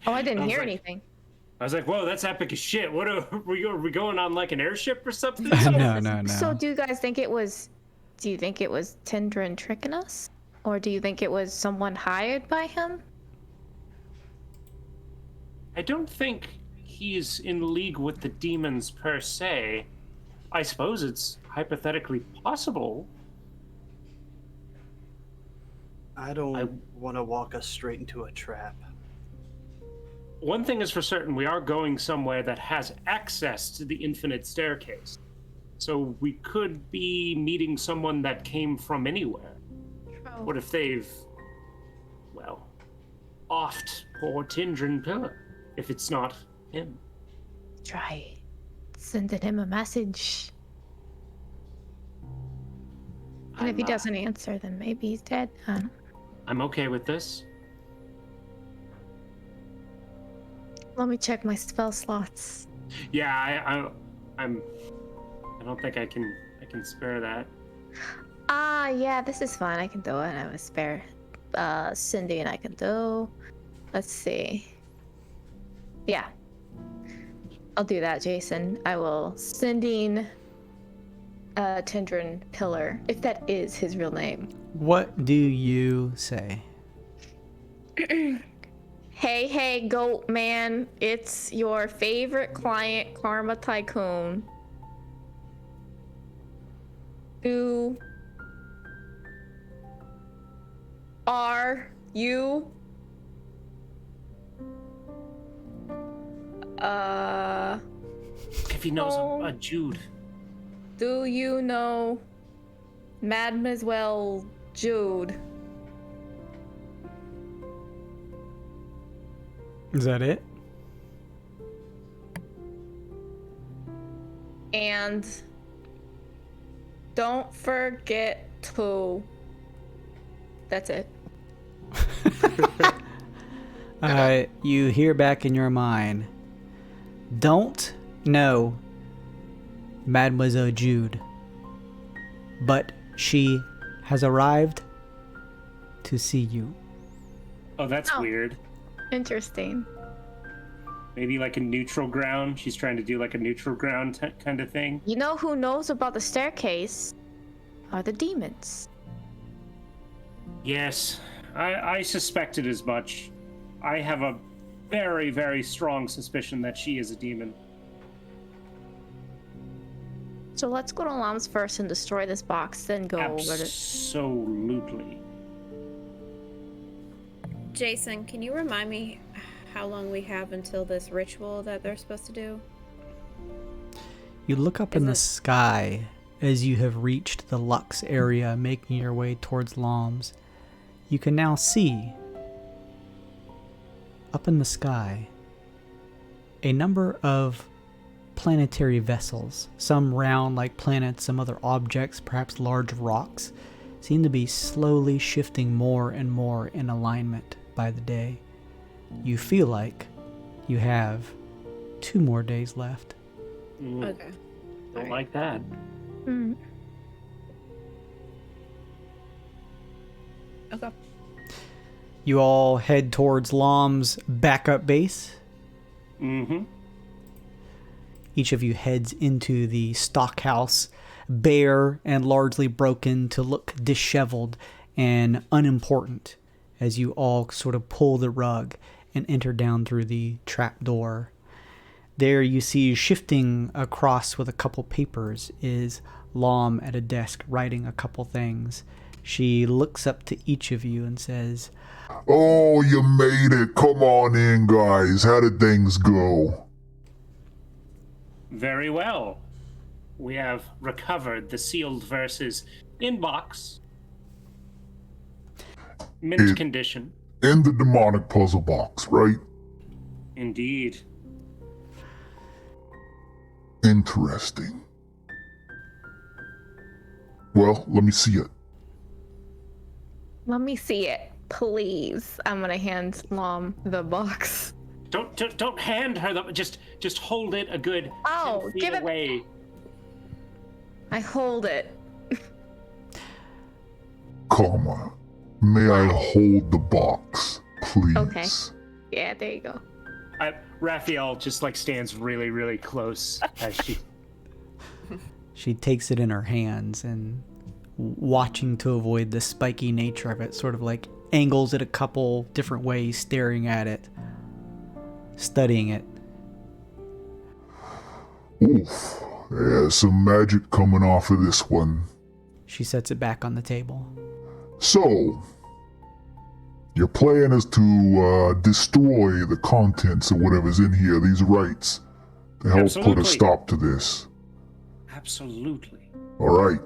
Oh, I didn't I was hear like- anything. I was like, whoa, that's epic as shit. What are we going on like an airship or something? No. So do you guys think it was... Do you think it was Tendrin tricking us? Or do you think it was someone hired by him? I don't think he's in league with the demons per se. I suppose it's hypothetically possible. I don't want to walk us straight into a trap. One thing is for certain, we are going somewhere that has access to the infinite staircase. So we could be meeting someone that came from anywhere. True. What if they've, well, offed poor Tindrin Pillar, if it's not him? Try sending him a message. And if he doesn't answer, then maybe he's dead. I don't know. I'm okay with this. Let me check my spell slots. Yeah, I don't think I can spare that. Yeah, this is fine. I can do it. I have a spare Cindy and I can do. Let's see. Yeah. I'll do that, Jason. I will sending Tendrin Pillar, if that is his real name. What do you say? Hey, goat man. It's your favorite client, Karma Tycoon. Who are you? If he knows a Jude. Do you know Mademoiselle Jude? Is that it? And don't forget to... That's it. You hear back in your mind, don't know Mademoiselle Jude, but she has arrived to see you. Oh, that's Oh. weird. Interesting. Maybe like a neutral ground. She's trying to do like a neutral ground kind of thing. You know who knows about the staircase? Are the demons. Yes, I suspected as much. I have a very, very strong suspicion that she is a demon. So let's go to Lom's first and destroy this box, then go over to... Absolutely. Jason, can you remind me how long we have until this ritual that they're supposed to do? You look up in the sky as you have reached the Lux area, making your way towards Lom's. You can now see, up in the sky, a number of planetary vessels, some round like planets, some other objects, perhaps large rocks, seem to be slowly shifting more and more in alignment by the day. You feel like you have 2 more days left. Okay. Don't like that. Mm. Okay. You all head towards Lom's backup base. Mm-hmm. Each of you heads into the stockhouse, bare and largely broken to look disheveled and unimportant, as you all sort of pull the rug and enter down through the trap door. There you see, shifting across with a couple papers, is Lom at a desk writing a couple things. She looks up to each of you and says, "Oh, you made it. Come on in, guys. How did things go?" Very well. We have recovered the sealed verses in box. Mint condition. In the demonic puzzle box, right? Indeed. Interesting. Well, let me see it. Let me see it, please. I'm gonna hand Lom the box. Don't hand her the. Just hold it a good 10 feet give away. it. I hold it. Karma, may I hold the box, please? Okay. Yeah, there you go. Raphael just like stands really, really close as she. She takes it in her hands and, watching to avoid the spiky nature of it, sort of like angles it a couple different ways, staring at it, studying it. Oof. There's some magic coming off of this one. She sets it back on the table. So, your plan is to destroy the contents of whatever's in here, these rites, to help put a Absolutely. stop to this. Absolutely. Alright.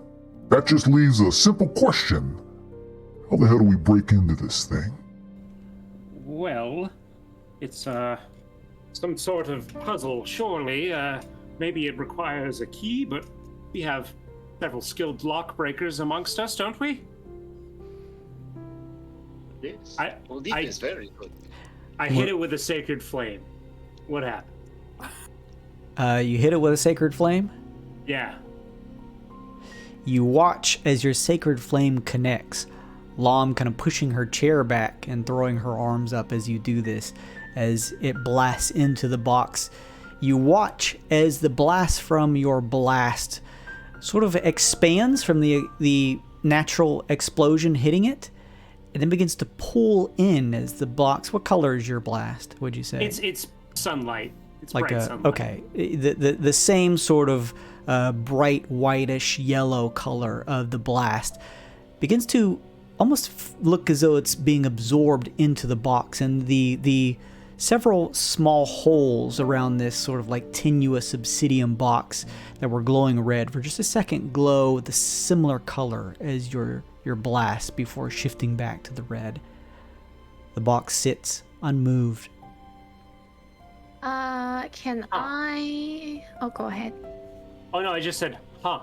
That just leaves a simple question. How the hell do we break into this thing? Well, it's some sort of puzzle, surely. Maybe it requires a key, but we have several skilled lock breakers amongst us, don't we? Yes. I- This is very good. I hit it with a sacred flame. What happened? You hit it with a sacred flame. Yeah. You watch as your sacred flame connects. Lom kind of pushing her chair back and throwing her arms up as you do this, as it blasts into the box. You watch as the blast from your blast sort of expands from the natural explosion hitting it, and then begins to pull in as the box. What color is your blast, would you say? It's sunlight. It's like bright a sunlight. okay, the same sort of bright whitish yellow color of the blast begins to almost look as though it's being absorbed into the box, and the several small holes around this sort of like tenuous obsidian box that were glowing red for just a second glow with a similar color as your blast before shifting back to the red. The box sits unmoved. Can I... Oh, go ahead. Oh no, I just said, huh.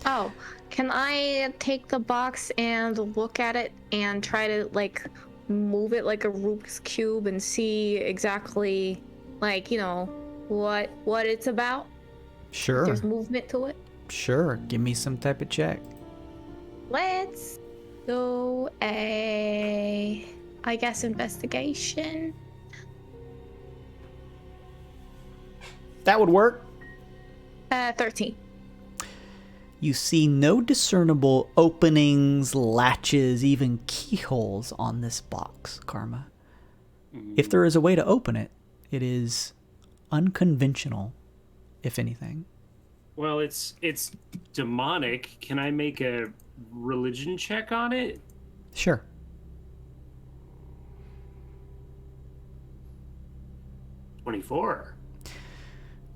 Oh, can I take the box and look at it and try to, like, move it like a Rubik's Cube and see exactly, like, you know, what it's about? Sure. There's movement to it? Sure. Give me some type of check. Let's do a... I guess investigation. That would work. 13. You see no discernible openings, latches, even keyholes on this box, Karma. If there is a way to open it, It is unconventional, if anything. Well, it's demonic. Can I make a religion check on it? Sure. $24.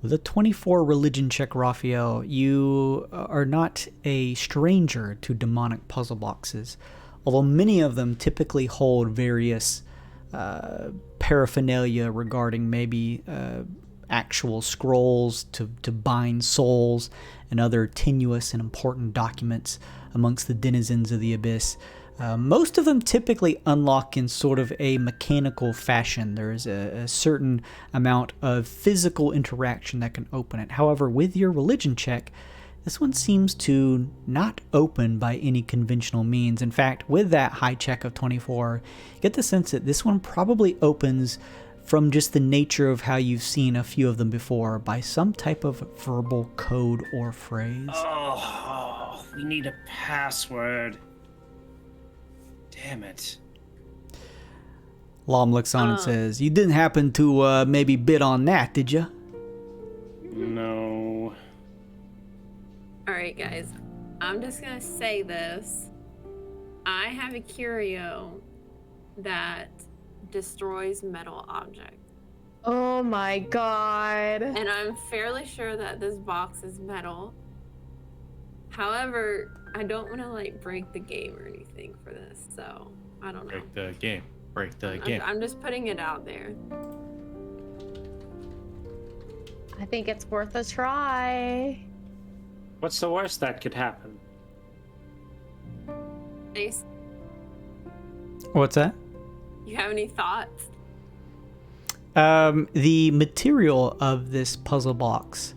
With a 24 religion check, Raphael, you are not a stranger to demonic puzzle boxes, although many of them typically hold various paraphernalia regarding maybe actual scrolls to bind souls and other tenuous and important documents amongst the denizens of the abyss. Most of them typically unlock in sort of a mechanical fashion. There's a certain amount of physical interaction that can open it. However, with your religion check, this one seems to not open by any conventional means. In fact, with that high check of 24, you get the sense that this one probably opens from just the nature of how you've seen a few of them before, by some type of verbal code or phrase. Oh, we need a password. Damn it. Lom looks on and says, "You didn't happen to maybe bid on that, did you?" No. Alright, guys. I'm just gonna say this. I have a curio that destroys metal objects. Oh my god. And I'm fairly sure that this box is metal. However, I don't want to like break the game or anything for this, so I don't know. Break the game. Break the game. I'm just putting it out there. I think it's worth a try. What's the worst that could happen? Ace, What's that? you have any thoughts? The material of this puzzle box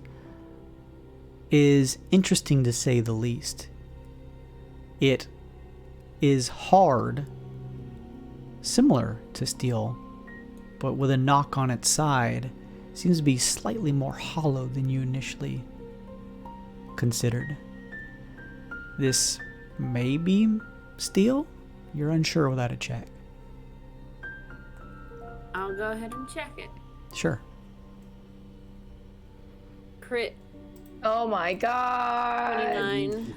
is interesting to say the least. It is hard, similar to steel, but with a knock on its side, seems to be slightly more hollow than you initially considered. This may be steel? You're unsure without a check. I'll go ahead and check it. Sure. Crit Oh my god. 29.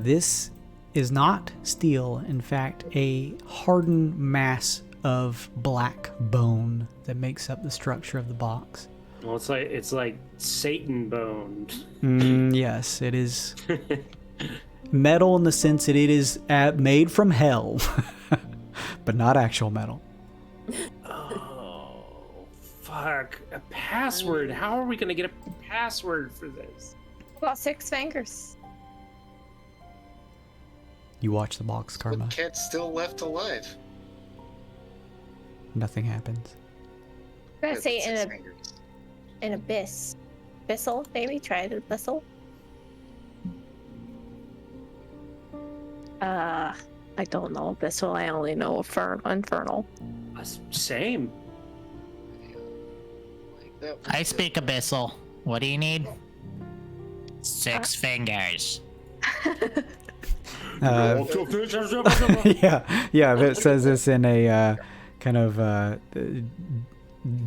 This is not steel. In fact, a hardened mass of black bone that makes up the structure of the box. Well, it's like Satan boned. Yes, it is metal in the sense that it is made from hell, but not actual metal. Oh, fuck. A password. How are we going to get a password for this? Got 6 fingers. You watch the box, Karma. The cat's still left alive. Nothing happens. I'm gonna say Six an fingers. abyss. Bissel, maybe? Try the Bissel. I don't know Bissel. I only know Infernal. Same. Like that I was speak Abyssal. What do you need? 6 fingers. Yeah, it says this in a kind of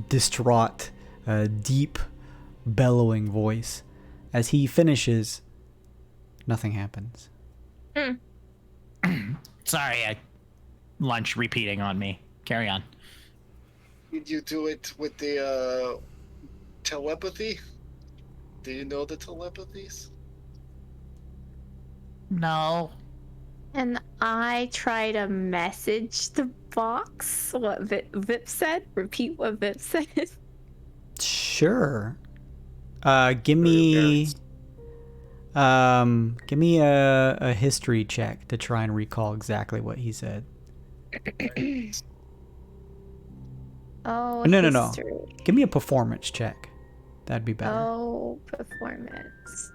distraught, deep, bellowing voice. As he finishes, nothing happens. Sorry, lunch repeating on me. Carry on. Did you do it with the telepathy? Do you know the telepathies? No. And I try to message the box what Vip said. Repeat what Vip said. Sure. Give me a history check to try and recall exactly what he said. Oh, No. history. Give me a performance check. That'd be better. Oh, performance.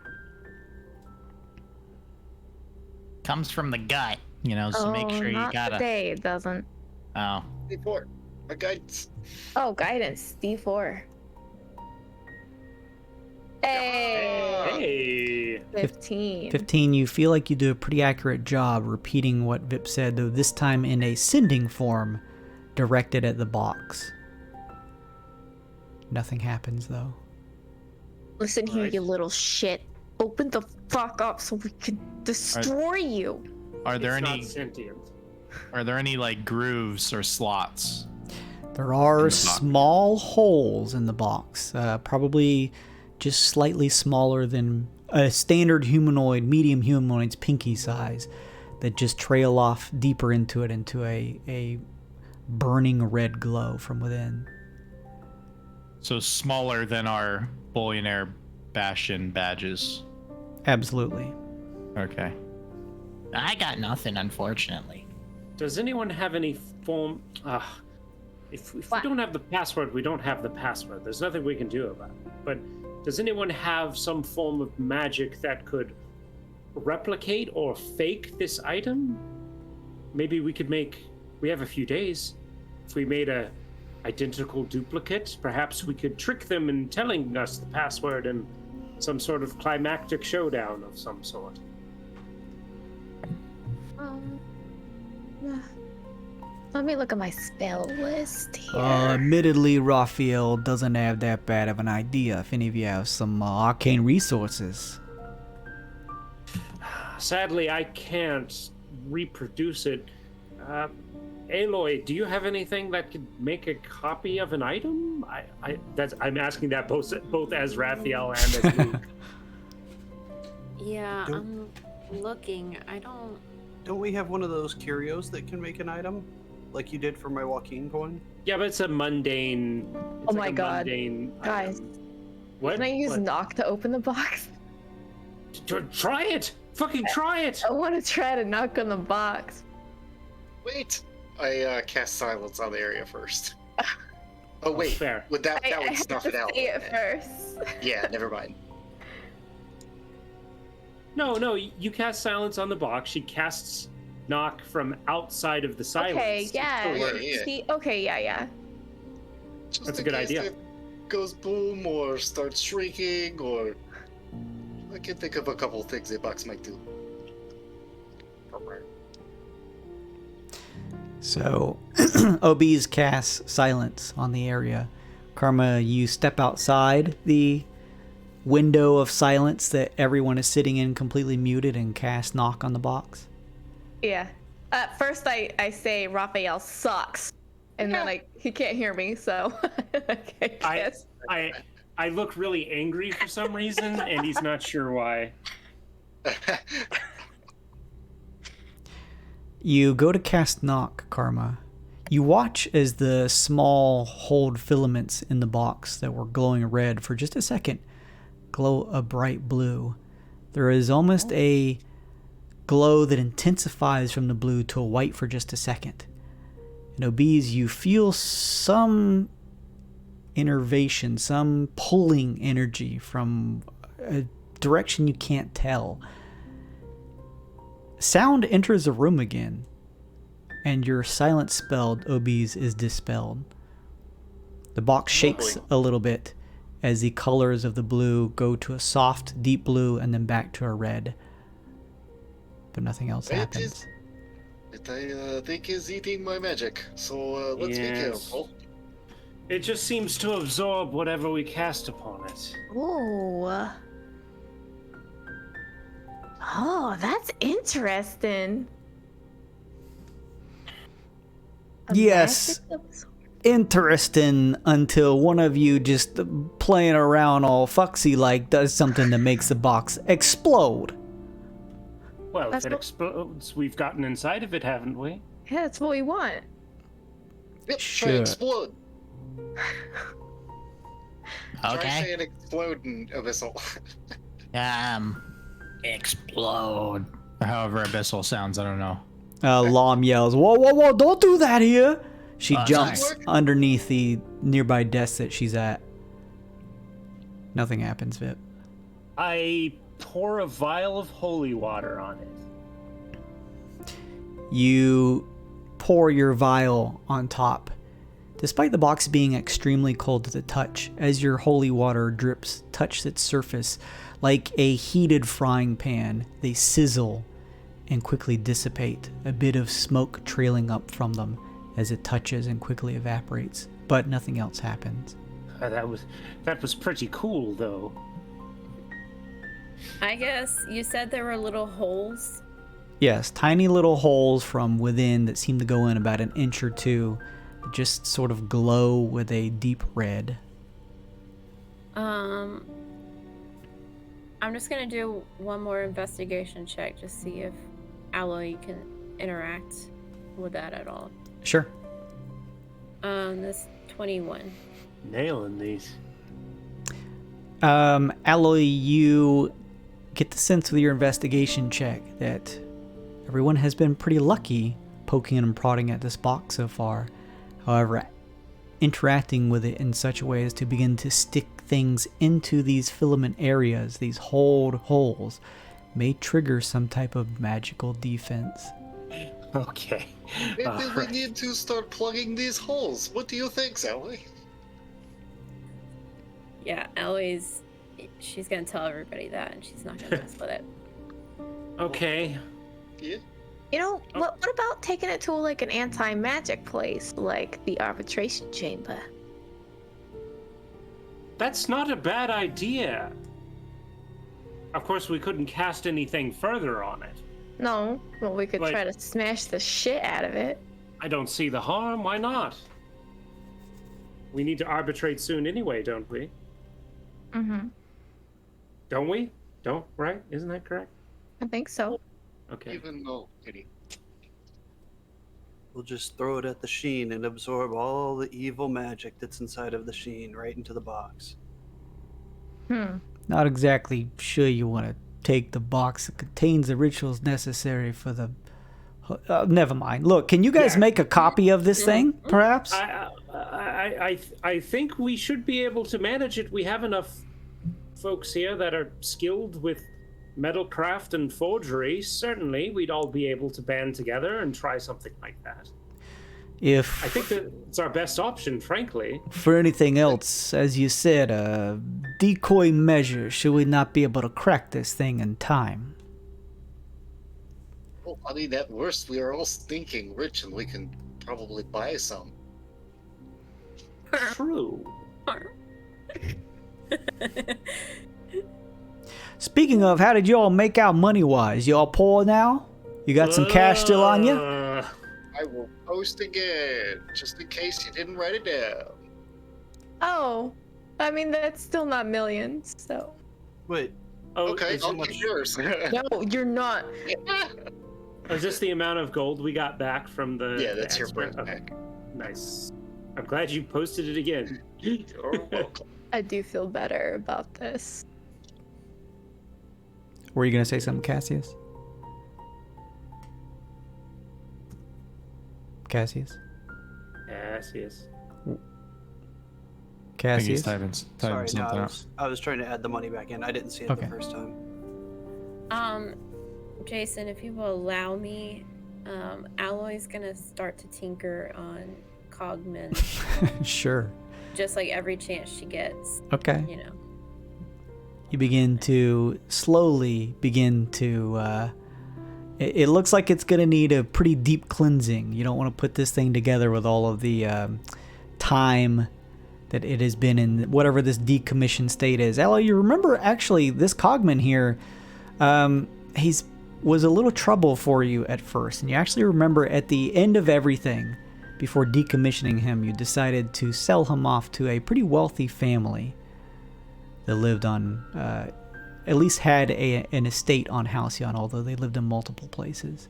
Comes from the gut, so make sure you not gotta. today. It doesn't. Oh. D4. A guidance. Oh, guidance. D4. Hey. Hey. 15. 15, you feel like you do a pretty accurate job repeating what Vip said, though this time in a sending form directed at the box. Nothing happens, though. Listen here, Right. you little shit. Open the fuck up so we can destroy you. Are there It's any? not sentient. Are there any like grooves or slots? There are In the box. small holes in the box, probably just slightly smaller than a standard humanoid, medium humanoid's pinky size, that just trail off deeper into it, into a burning red glow from within. So smaller than our Bullionaire Bastion badges. Absolutely. Okay. I got nothing, unfortunately. Does anyone have any form? If we What? don't have the password, we don't have the password. There's nothing we can do about it. But does anyone have some form of magic that could replicate or fake this item? Maybe we could make. We have a few days. If we made a identical duplicate, perhaps we could trick them in telling us the password and some sort of climactic showdown of some sort. Let me look at my spell list here. Admittedly, Raphael doesn't have that bad of an idea if any of you have some arcane resources. Sadly, I can't reproduce it. Aloy, do you have anything that could make a copy of an item? I'm asking that both as Raphael and as Luke. Yeah, Don't- I'm looking. I don't. Don't we have one of those curios that can make an item? Like you did for my Joaquin coin? Yeah, but it's a mundane. It's Oh like my a God. mundane Guys, item. What? Can I use What? knock to open the box? Try it! Fucking try it! I want to try to knock on the box. Wait, I cast silence on the area first. Oh wait, fair. Would that I would have snuff to it out? see it first. Yeah, never mind. No, you cast silence on the box. She casts knock from outside of the silence. Okay, yeah. still works. Yeah. See, okay, yeah. Just That's a in good case idea. it goes boom or starts shrieking, or I can think of a couple of things a box might do. So, Obeez casts silence on the area. Karma, you step outside the window of silence that everyone is sitting in completely muted and cast knock on the box. Yeah. At first, I say Raphael sucks, and then he can't hear me, so I guess. I look really angry for some reason, and he's not sure why. You go to cast knock, Karma. You watch as the small hold filaments in the box that were glowing red for just a second glow a bright blue. There is almost a glow that intensifies from the blue to a white for just a second. In Obeez, you feel some innervation, some pulling energy from a direction you can't tell. Sound enters the room again, and your silence spelled Obeez is dispelled. The box shakes a little bit as the colors of the blue go to a soft, deep blue and then back to a red. But nothing else happens. I think is eating my magic, so let's be Yes. careful. It just seems to absorb whatever we cast upon it. Ooh. Oh, that's interesting. A Yes. magic absor- Interesting until one of you just playing around all fucksy like does something that makes the box explode. Well, That's if it what- explodes, we've gotten inside of it, haven't we? Yeah, that's what we want. Yep, Sure. try explode. Try Okay. saying explode in Abyssal. Explode. However abyssal sounds, I don't know. Lom yells, "Whoa, whoa, whoa, don't do that here!" She Oh, jumps sorry. underneath the nearby desk that she's at. Nothing happens, Vip. I pour a vial of holy water on it. You pour your vial on top. Despite the box being extremely cold to the touch, as your holy water drips touch its surface like a heated frying pan, they sizzle and quickly dissipate, a bit of smoke trailing up from them as it touches and quickly evaporates, but nothing else happens. That was pretty cool, though. I guess you said there were little holes. Yes, tiny little holes from within that seem to go in about an inch or two, just sort of glow with a deep red. I'm just gonna do one more investigation check to see if Alloy can interact with that at all. Sure. This 21. Nailing these. Alloy, you get the sense with your investigation check that everyone has been pretty lucky poking and prodding at this box so far. However, interacting with it in such a way as to begin to stick things into these filament areas, these holes, may trigger some type of magical defense. Okay. Maybe we need to start plugging these holes. What do you think, Sally? Yeah, Alloy's. She's gonna tell everybody that, and she's not gonna mess with it. Okay. Yeah. You know, what about taking it to like an anti-magic place, like the arbitration chamber? That's not a bad idea. Of course, we couldn't cast anything further on it. No, well, we could Like- try to smash the shit out of it. I don't see the harm. Why not? We need to arbitrate soon anyway, don't we? Mm-hmm. Don't we? Don't, right? Isn't that correct? I think so. Okay. Even though, pity. We'll just throw it at the sheen and absorb all the evil magic that's inside of the sheen right into the box. Not exactly sure you want to take the box that contains the rituals necessary for the... never mind. Look, can you guys make a copy of this thing, perhaps? I think we should be able to manage it. We have enough folks here that are skilled with metalcraft and forgery. Certainly, we'd all be able to band together and try something like that. If I think that it's our best option, frankly. for anything else, as you said, a decoy measure, should we not be able to crack this thing in time? Well, I mean, at worst, we are all stinking rich and we can probably buy some. True. Speaking of, how did you all make out money-wise? You all poor now? You got some cash still on you? I will post again, just in case you didn't write it down. Oh, I mean, that's still not millions, so. Wait, Okay, is I'll get yours. No, you're not. Is this the amount of gold we got back from the... Yeah, that's the your expert? break Okay, back. nice. I'm glad you posted it again. You're welcome. I do feel better about this. Were you going to say something, Cassius? Cassius? Yes, yes. I think he's Cassius? typing sorry, no, something I else. was trying to add the money back in. I didn't see it Okay. the first time. Jason, if you will allow me, Alloy's gonna start to tinker on Cogman, Sure. just like every chance she gets, Okay. you know. You begin to slowly begin to it looks like it's gonna need a pretty deep cleansing. You don't want to put this thing together with all of the time that it has been in whatever this decommissioned state is. Ella, you remember actually this Cogman here, he's was a little trouble for you at first, and you actually remember at the end of everything, before decommissioning him, you decided to sell him off to a pretty wealthy family that lived on, at least had an estate on Halcyon, although they lived in multiple places.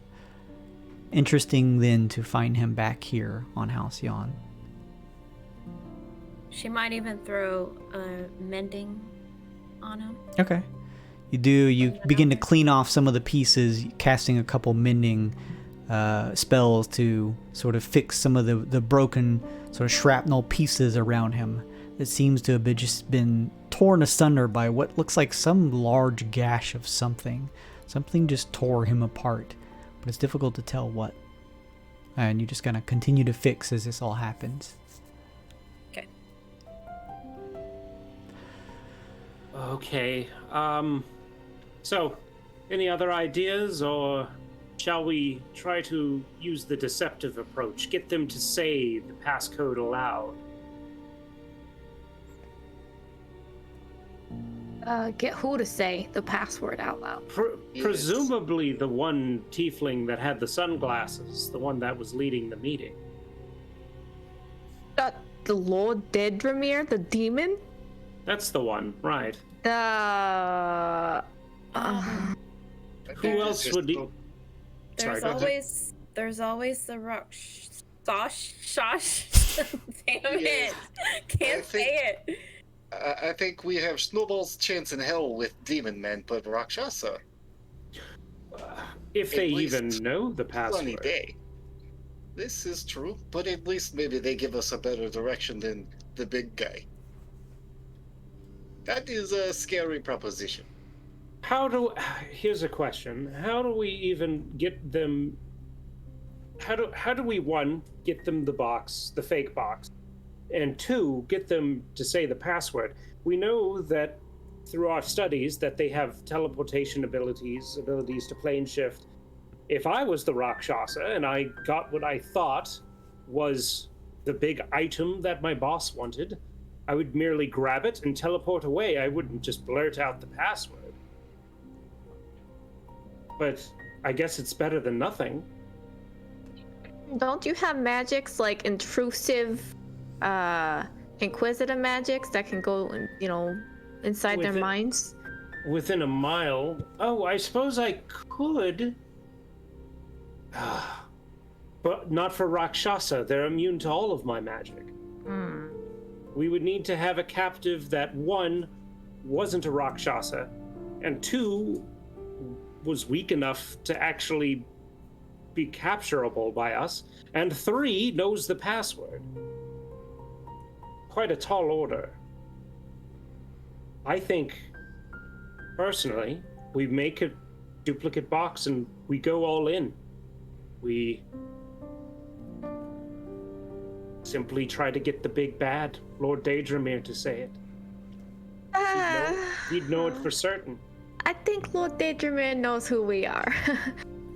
Interesting then to find him back here on Halcyon. She might even throw mending on him. Okay. You begin to clean off some of the pieces, casting a couple mending spells to sort of fix some of the broken sort of shrapnel pieces around him that seems to have just been torn asunder by what looks like some large gash of something. Something just tore him apart, but it's difficult to tell what. And you just kind of continue to fix as this all happens. Okay. Okay. So, any other ideas, or shall we try to use the deceptive approach? Get them to say the passcode aloud. get who to say the password out loud? Presumably the one tiefling that had the sunglasses, the one that was leading the meeting. The Lord Dedramir, the demon? That's the one, right. Who else would he... There's always the rakshas. Damn it! Can't say it. I think we have Snowball's chance in hell with Demon Man, but Rakshasa. If they even know the password. Sunny day. This is true, but at least maybe they give us a better direction than the big guy. That is a scary proposition. Here's a question. How do we even get them... How do we, one, get them the box, the fake box, and two, get them to say the password? We know that through our studies that they have teleportation abilities to plane shift. If I was the Rakshasa and I got what I thought was the big item that my boss wanted, I would merely grab it and teleport away. I wouldn't just blurt out the password. But I guess it's better than nothing. Don't you have magics like intrusive, inquisitive magics that can go, inside their minds? Within a mile? Oh, I suppose I could. But not for Rakshasa. They're immune to all of my magic. We would need to have a captive that, one, wasn't a Rakshasa, and two, was weak enough to actually be capturable by us, and three, knows the password. Quite a tall order. I think, personally, we make a duplicate box and we go all in. We simply try to get the big bad, Lord Dedramir, to say it. He'd know it for certain. I think Lord Dedramir knows who we are.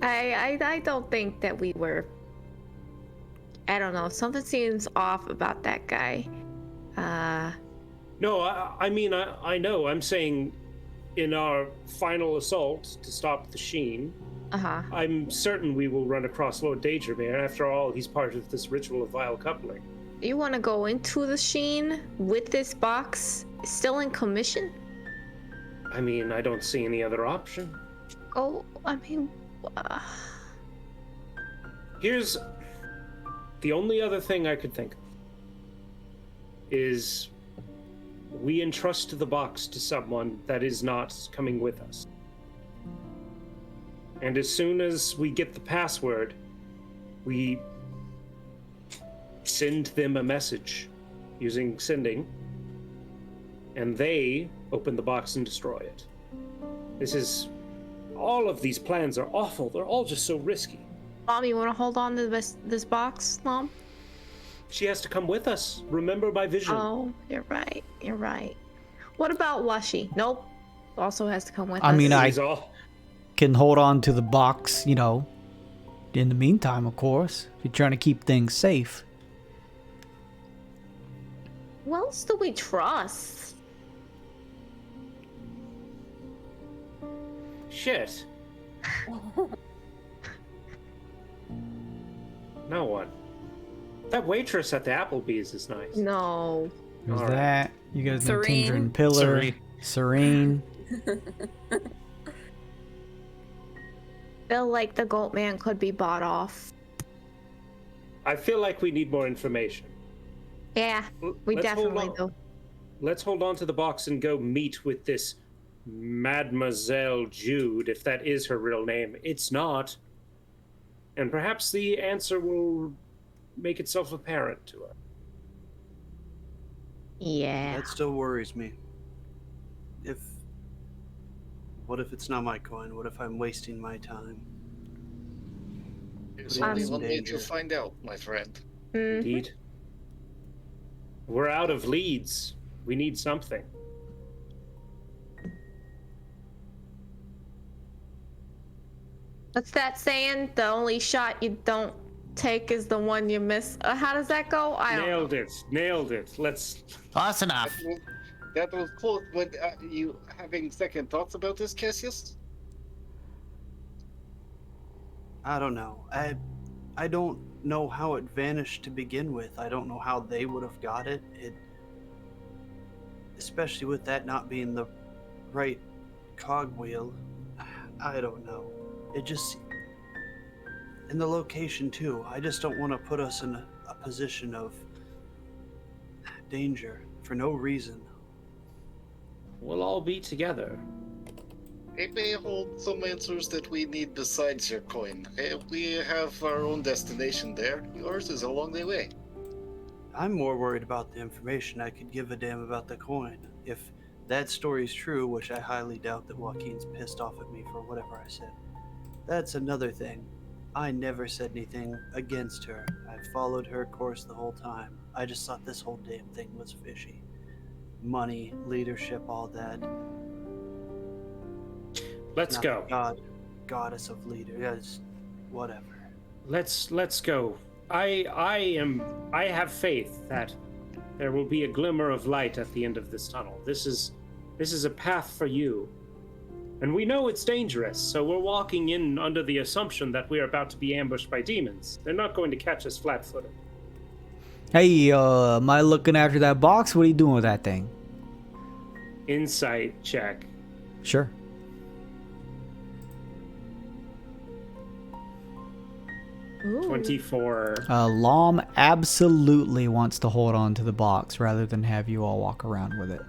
I don't think that we were... I don't know. Something seems off about that guy. No, I mean, I know. I'm saying in our final assault to stop the Sheen, I'm certain we will run across Lord Dedramir. After all, he's part of this ritual of vile coupling. You want to go into the Sheen with this box still in commission? I mean, I don't see any other option. Here's the only other thing I could think of is we entrust the box to someone that is not coming with us. And as soon as we get the password, we send them a message using sending, and they open the box and destroy it. All of these plans are awful. They're all just so risky. Mom, you want to hold on to this box, Mom? She has to come with us. Remember my vision. Oh, you're right. What about Washi? Nope. Also has to come with us. I mean, I can hold on to the box, in the meantime, of course. If you're trying to keep things safe. Who else do we trust? Shit. No one. That waitress at the Applebee's is nice. No. There's that. You guys know Serene. Tinder and Pillar. Serene. Feel like the Goat Man could be bought off. I feel like we need more information. Yeah, we definitely do. Let's hold on to the box and go meet with this Mademoiselle Jude, if that is her real name. It's not. And perhaps the answer will make itself apparent to her. Yeah. That still worries me. What if it's not my coin? What if I'm wasting my time? There's only one way to find out, my friend. Indeed. We're out of leads. We need something. What's that saying? The only shot you don't take is the one you miss. How does that go? Nailed it. Let's... Close enough. That was close, but you having second thoughts about this, Cassius? I don't know. I don't know how it vanished to begin with. I don't know how they would have got it. Especially with that not being the right cogwheel. I don't know. It just... And the location, too. I just don't want to put us in a position of danger for no reason. We'll all be together. It may hold some answers that we need besides your coin. We have our own destination there. Yours is along the way. I'm more worried about the information. I could give a damn about the coin. If that story's true, which I highly doubt that Joaquin's pissed off at me for whatever I said, that's another thing. I never said anything against her. I followed her course the whole time. I just thought this whole damn thing was fishy. Money, leadership, all that. Let's go. Goddess of leader. Yes, whatever. Let's go. I have faith that there will be a glimmer of light at the end of this tunnel. This is a path for you. And we know it's dangerous, so we're walking in under the assumption that we are about to be ambushed by demons. They're not going to catch us flat-footed. Hey, am I looking after that box? What are you doing with that thing? Insight check. Sure. Ooh. 24. Lom absolutely wants to hold on to the box rather than have you all walk around with it.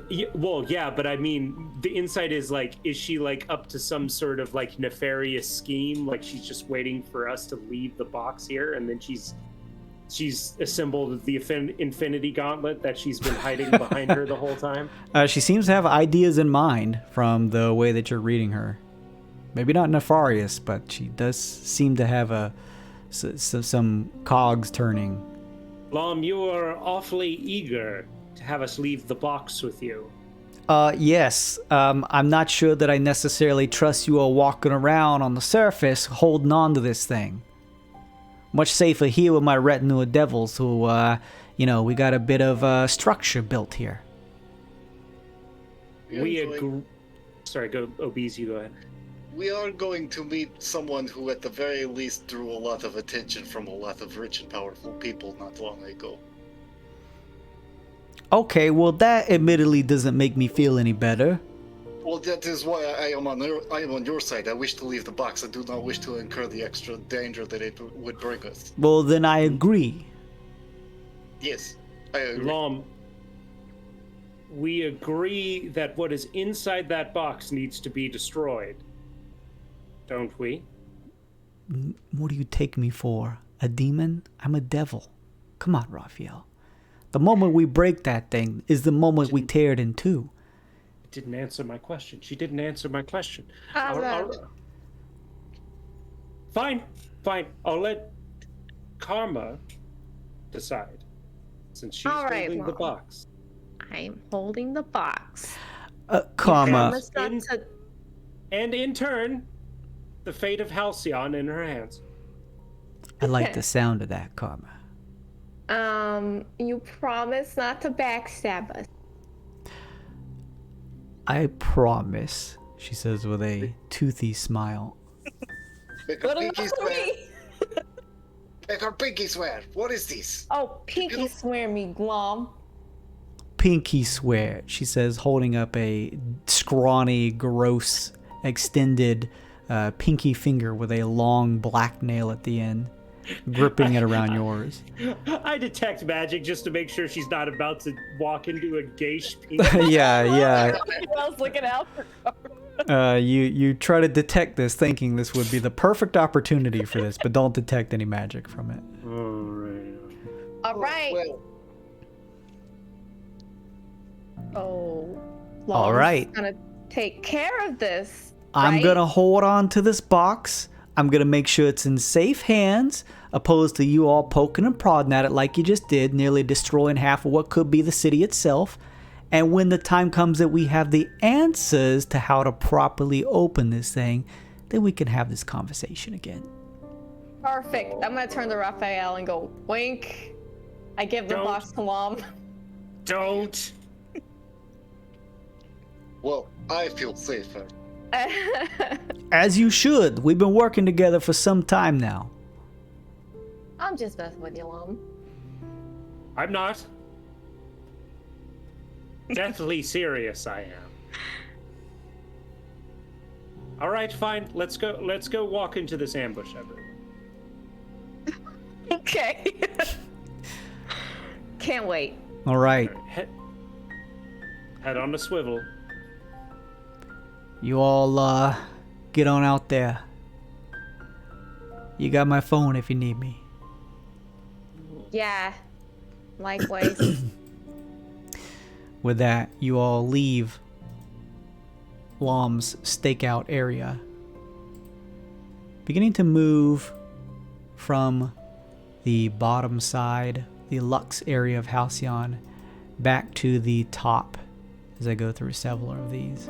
Yeah, but I mean, the insight is like, is she like up to some sort of like nefarious scheme? Like she's just waiting for us to leave the box here, and then she's assembled the infinity gauntlet that she's been hiding behind her the whole time? She seems to have ideas in mind from the way that you're reading her. Maybe not nefarious, but she does seem to have some cogs turning. Lom, you are awfully eager to have us leave the box with you. Yes. I'm not sure that I necessarily trust you all walking around on the surface holding on to this thing. Much safer here with my retinue of devils who, we got a bit of structure built here. We agree. Sorry, go Obeez, you go ahead. We are going to meet someone who at the very least drew a lot of attention from a lot of rich and powerful people not long ago. Okay, well that admittedly doesn't make me feel any better. Well, that is why I am on your side. I wish to leave the box. I do not wish to incur the extra danger that it would bring us. Well, then I agree. Yes, I agree. Lom, we agree that what is inside that box needs to be destroyed. Don't we? What do you take me for? A demon? I'm a devil. Come on, Raphael. The moment we break that thing is the moment we tear it in two. Didn't answer my question. She didn't answer my question. Fine. I'll let Karma decide, since she's holding the box. I'm holding the box. Karma. And in turn, the fate of Halcyon in her hands. I like the sound of that, Karma. You promise not to backstab us. I promise, she says with a toothy smile. Make her pinky swear. Make her pinky swear. What is this? Oh, pinky swear me, Glom. Pinky swear, she says, holding up a scrawny, gross, extended pinky finger with a long black nail at the end, gripping it around yours. I detect magic just to make sure she's not about to walk into a geish. Yeah. I was looking out for you try to detect this, thinking this would be the perfect opportunity for this, but don't detect any magic from it. All right. All right. Gonna take care of this. I'm gonna hold on to this box. I'm gonna make sure it's in safe hands, opposed to you all poking and prodding at it like you just did, nearly destroying half of what could be the city itself. And when the time comes that we have the answers to how to properly open this thing, then we can have this conversation again. Perfect. I'm gonna turn to Raphael and go, wink. I give the box to Lom. Don't. Well, I feel safer. As you should. We've been working together for some time now. I'm just messing with you, Lum. I'm not. Deathly serious, I am. All right, fine. Let's go walk into this ambush, everyone. Okay. Can't wait. All right. Head on the swivel. You all get on out there. You got my phone if you need me. Yeah. Likewise. With that, you all leave Lom's stakeout area, beginning to move from the bottom side, the Lux area of Halcyon, back to the top as I go through several of these.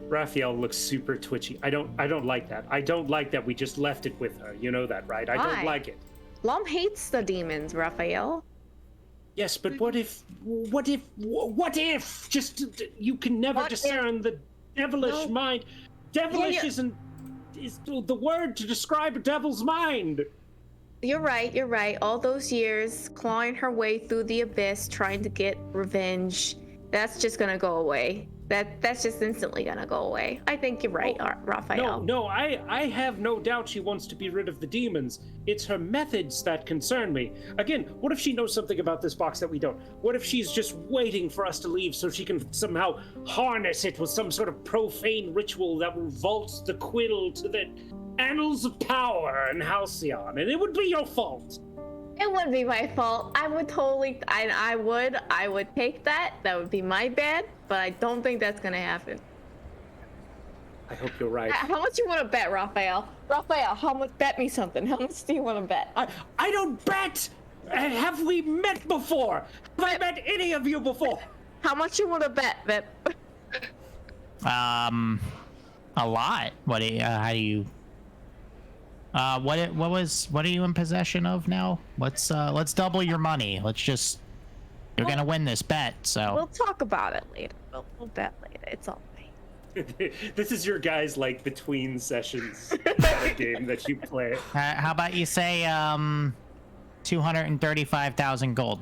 Raphael looks super twitchy. I don't like that. I don't like that we just left it with her. You know that, right? I don't like it. Lum hates the demons, Raphael. Yes, but what if just you can never discern the devilish mind. Devilish is the word to describe a devil's mind. You're right. All those years clawing her way through the abyss, trying to get revenge, that's just gonna go away. That's just instantly gonna go away. I think you're right, Raphael. No, I have no doubt she wants to be rid of the demons. It's her methods that concern me. Again, what if she knows something about this box that we don't? What if she's just waiting for us to leave so she can somehow harness it with some sort of profane ritual that will vault the quill to the annals of power in Halcyon, and it would be your fault. It wouldn't be my fault. I would totally, I would take that. That would be my bad, but I don't think that's gonna happen. I hope you're right. How much you want to bet, Raphael? Raphael, how much? Bet me something. How much do you want to bet? I don't bet. Have we met before? Have I met any of you before? How much you want to bet, Vip? A lot. What are you in possession of now? Let's double your money. You're gonna win this bet, so we'll talk about it later. We'll bet later. It's all right. This is your guys' like between sessions game that you play. How about you say 235,000 gold?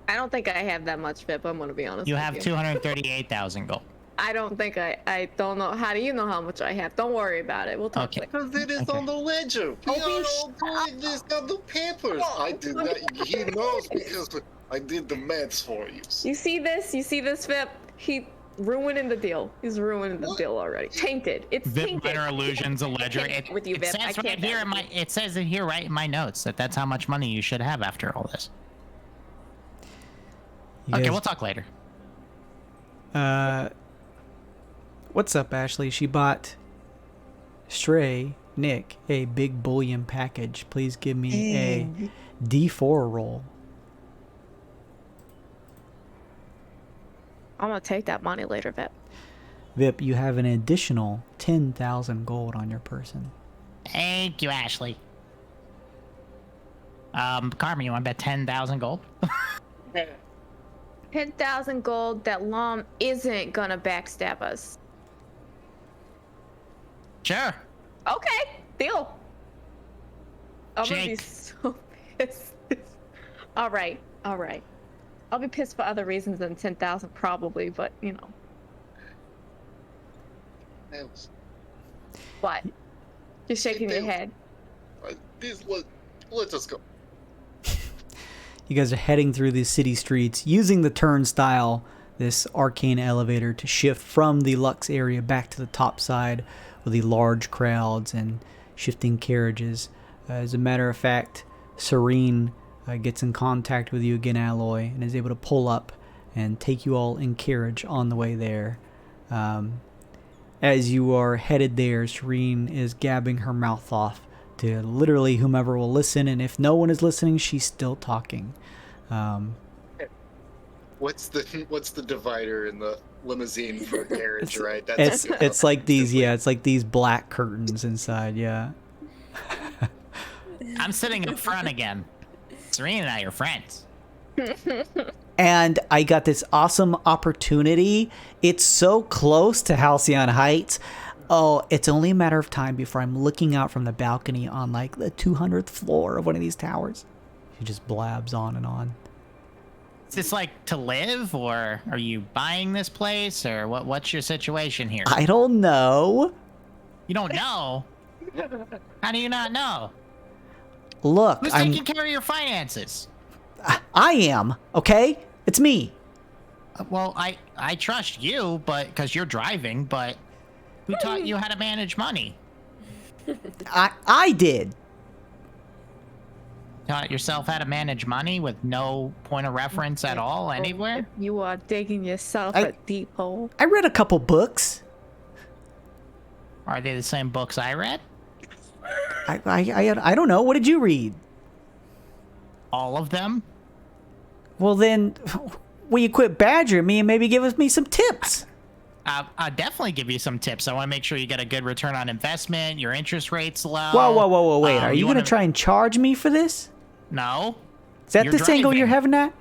I don't think I have that much, Vip. I'm gonna be honest. You have 238,000 gold. I don't think I don't know. How do you know how much I have? Don't worry about it. We'll talk later. Because it is on the ledger. We are all doing this on the papers. I did not. He knows because I did the maths for you. You see this? You see this, Vip? He ruining the deal. He's ruining the deal already. Tainted. It's Vip tainted. Minor Illusions, a ledger. With you, Vip. Says right here it says it here right in my notes that's how much money you should have after all this. Okay, we'll talk later. What's up, Ashley? She bought Stray, Nick, a big bullion package. Please give me a D4 roll. I'm gonna take that money later, Vip. Vip, you have an additional 10,000 gold on your person. Thank you, Ashley. Carmen, you want to bet 10,000 gold? 10,000 gold that Lom isn't gonna backstab us. Sure. Okay, deal. I'm gonna be Jake. so pissed. All right. I'll be pissed for other reasons than 10,000 probably, but you know. What? You're shaking your head. Let us go. You guys are heading through the city streets using the turnstile, this arcane elevator, to shift from the Lux area back to the top side with the large crowds and shifting carriages. As a matter of fact, Serene gets in contact with you again, Alloy, and is able to pull up and take you all in carriage on the way there. As you are headed there, Serene is gabbing her mouth off to literally whomever will listen, and if no one is listening, she's still talking. What's the divider in the limousine for a carriage, right? It's like these, it's like these black curtains inside, yeah. I'm sitting up front again. Serena and I are friends. and I got this awesome opportunity. It's so close to Halcyon Heights. Oh, it's only a matter of time before I'm looking out from the balcony on like the 200th floor of one of these towers. She just blabs on and on. Is this like to live, or are you buying this place, or what's your situation here? I don't know. You don't know? How do you not know? Look, Who's taking care of your finances? I am, okay? It's me. Well, I trust you, but because you're driving, but who taught you how to manage money? I did. Taught yourself how to manage money with no point of reference at all anywhere? You are digging yourself a deep hole. I read a couple books. Are they the same books I read? I don't know. What did you read? All of them? Well then, will you quit badgering me and maybe give me some tips? I'll definitely give you some tips. I want to make sure you get a good return on investment. Your interest rate's low. Whoa, wait. Are you going to try and charge me for this? No. Is that this angle you're having at?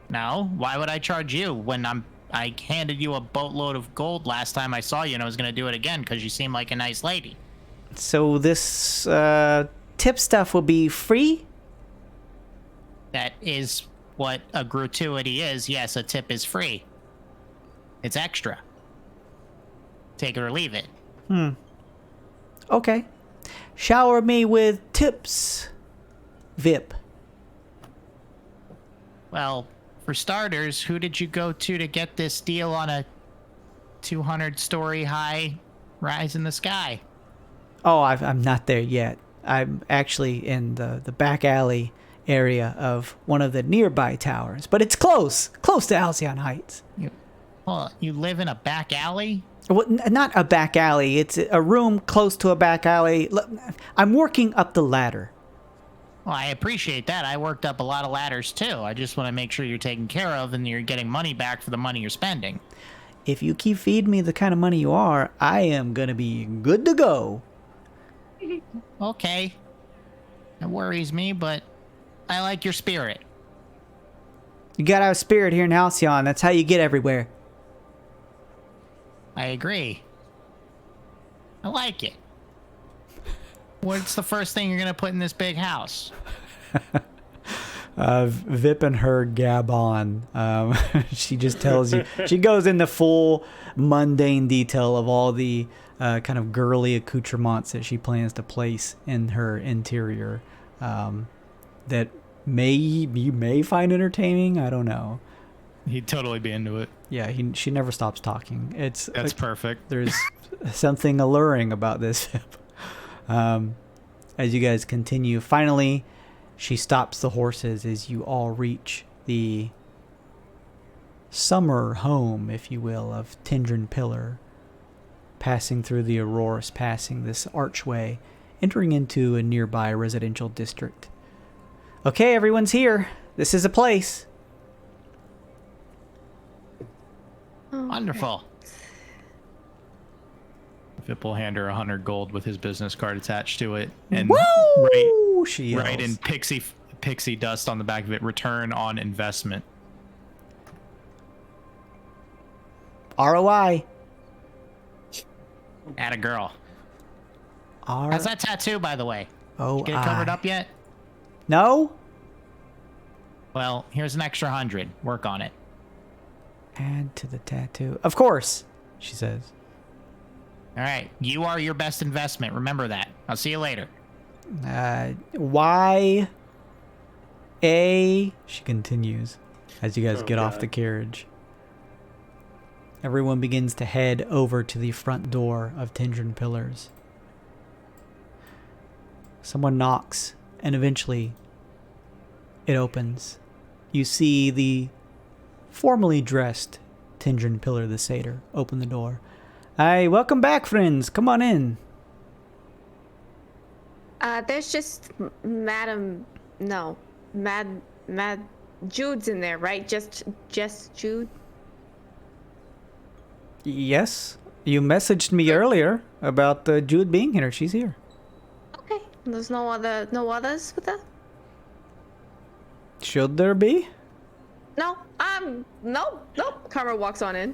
No. Why would I charge you when I handed you a boatload of gold last time I saw you, and I was going to do it again because you seem like a nice lady. So this tip stuff will be free? That is what a gratuity is. Yes, a tip is free. It's extra. Take it or leave it. Okay. Shower me with tips, VIP. Well, for starters, who did you go to get this deal on a 200-story high rise in the sky? Oh, I'm not there yet. I'm actually in the back alley area of one of the nearby towers, but it's close to Halcyon Heights. You live in a back alley? Well, not a back alley. It's a room close to a back alley. Look, I'm working up the ladder. Well, I appreciate that. I worked up a lot of ladders too. I just want to make sure you're taken care of and you're getting money back for the money you're spending. If you keep feeding me the kind of money you are, I am gonna be good to go. Okay. That worries me, but I like your spirit. You gotta have spirit here in Halcyon. That's how you get everywhere. I agree. I like it. What's the first thing you're gonna put in this big house? Vip and her gab on. She just tells you. She goes into full mundane detail of all the kind of girly accoutrements that she plans to place in her interior that you may find entertaining. I don't know. He'd totally be into it. Yeah, she never stops talking. That's perfect. There's something alluring about this Vip. As you guys continue, finally, she stops the horses as you all reach the summer home, if you will, of Tindrin Pillar, passing through the Auroras, passing this archway, entering into a nearby residential district. Okay, everyone's here. This is a place. Wonderful. Vip will hand her 100 gold with his business card attached to it, and Woo! She yells. right in pixie dust on the back of it. Return on investment. ROI. Atta girl. How's that tattoo, by the way? Oh, get it covered up yet? No. Well, here's an extra 100. Work on it. Add to the tattoo. Of course, she says. All right, you are your best investment. Remember that. I'll see you later. YA, she continues as you guys get off the carriage. Everyone begins to head over to the front door of Tindrin Pillars. Someone knocks, and eventually it opens. You see the formally dressed Tindrin Pillar the Satyr open the door. Hi, welcome back, friends. Come on in. There's just Mad Jude's in there, right? Just Jude? Yes. You messaged me earlier about Jude being here. She's here. Okay. There's no others with her? Should there be? Nope. Karma walks on in.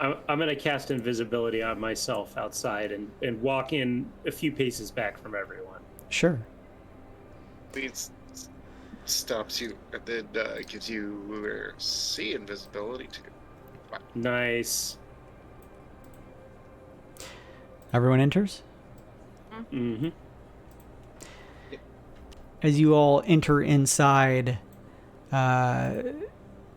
I'm gonna cast invisibility on myself outside and walk in a few paces back from everyone. Sure. It stops you and then gives you see invisibility too. Wow. Nice. Everyone enters? Mm-hmm. As you all enter inside,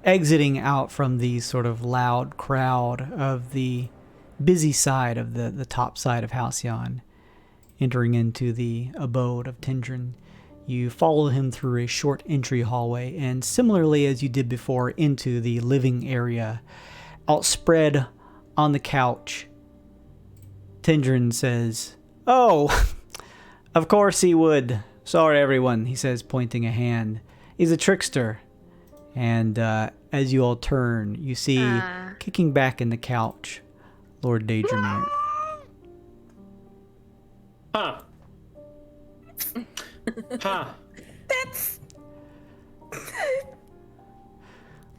exiting out from the sort of loud crowd of the busy side of the top side of Halcyon, entering into the abode of Tindrin, you follow him through a short entry hallway, and similarly as you did before, into the living area. Outspread on the couch, Tindrin says, "Oh, of course he would. Sorry, everyone," he says, pointing a hand. "He's a trickster." And as you all turn, you see, kicking back in the couch, Lord Daedramir. Huh. Huh. That's...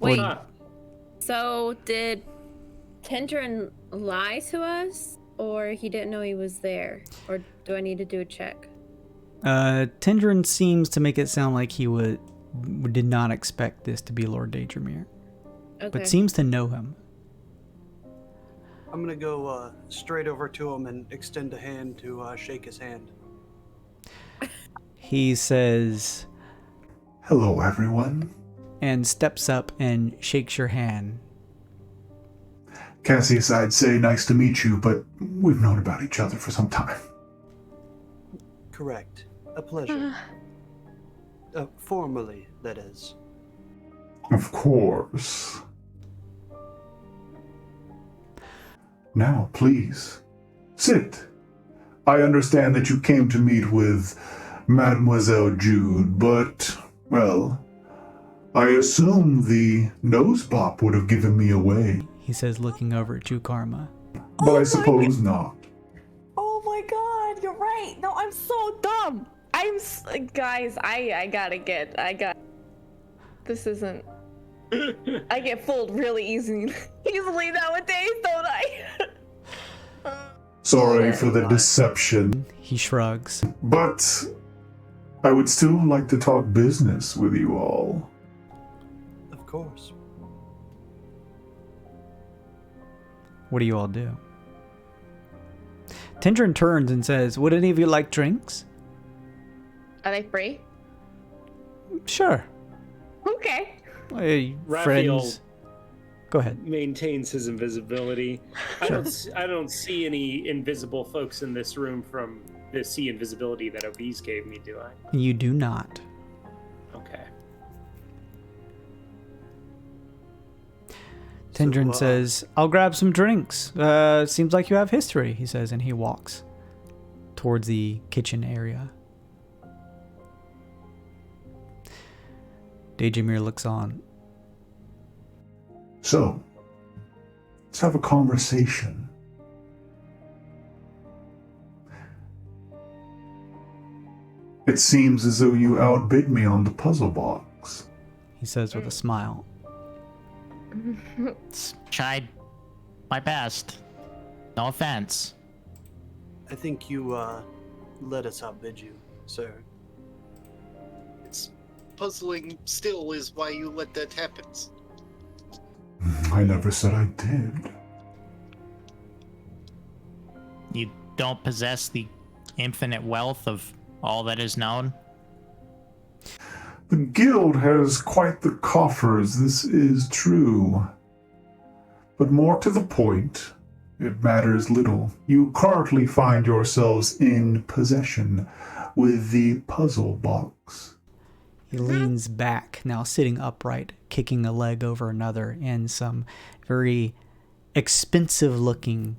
Wait, Huh. so did Tindrin lie to us, or he didn't know he was there? Or do I need to do a check? Tindrin seems to make it sound like he did not expect this to be Lord Daedramir, Okay. but seems to know him. I'm gonna go straight over to him and extend a hand to shake his hand. He says, Hello, everyone. and steps up and shakes your hand. Cassius, I'd say nice to meet you, but we've known about each other for some time. Correct. A pleasure. Formally, that is. Of course. Now, please, sit. I understand that you came to meet with Mademoiselle Jude, but, well, I assume the nose bop would have given me away. He says, looking over at you, Karma. But I suppose not. Oh my god, you're right. No, I'm so dumb. Guys, I got... This isn't... I get fooled really easily nowadays, don't I? Sorry for the deception, He shrugs. but I would still like to talk business with you all. Of course. What do you all do? Tindrin turns and says, would any of you like drinks? Are they free? Sure. Okay. Hey, Raphael friends. Go ahead. maintains his invisibility. I don't see any invisible folks in this room from the sea invisibility that Obeez gave me, do I? You do not. Okay. Tindrin So, says, I'll grab some drinks. Seems like you have history, he says, and he walks towards the kitchen area. Daedramir looks on. So, let's have a conversation. It seems as though you outbid me on the puzzle box. He says with a smile. Tried my best. No offense. I think you let us outbid you, sir. It's puzzling still is why you let that happen. I never said I did. You don't possess the infinite wealth of all that is known? The guild has quite the coffers, this is true. But more to the point, it matters little. You currently find yourselves in possession with the puzzle box. He leans back, now sitting upright, kicking a leg over another in some very expensive-looking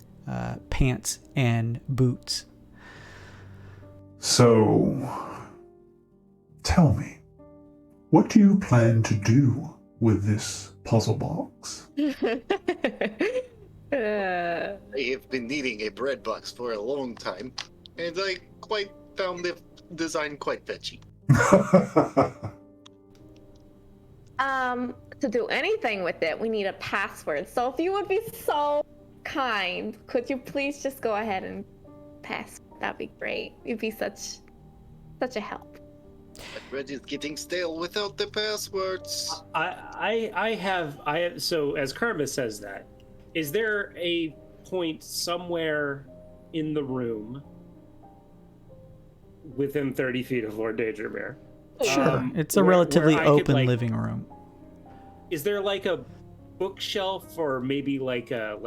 pants and boots. So, tell me, what do you plan to do with this puzzle box? I have been needing a bread box for a long time, and I quite found the design quite fetchy. to do anything with it, we need a password. So if you would be so kind, could you please just go ahead and pass? That'd be great. You'd be such a help. Reddit's getting stale without the passwords. I have. So as Karma says that, is there a point somewhere in the room within 30 feet of Lord Daedramir? Sure. It's a relatively where I could, open living room. Is there like a bookshelf or maybe like a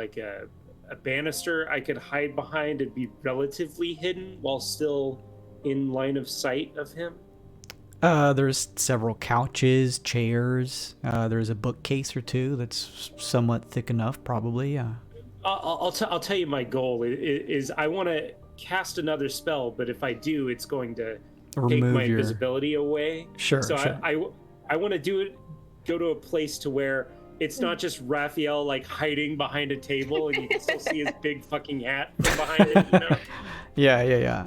banister I could hide behind and be relatively hidden while still in line of sight of him? There's several couches, chairs. There's a bookcase or two that's somewhat thick enough, probably. I'll tell you my goal is I want to cast another spell, but if I do, it's going to take my invisibility away. Sure. So sure. I want to go to a place to where it's not just Raphael like hiding behind a table and you can still see his big fucking hat from behind it. You know? Yeah.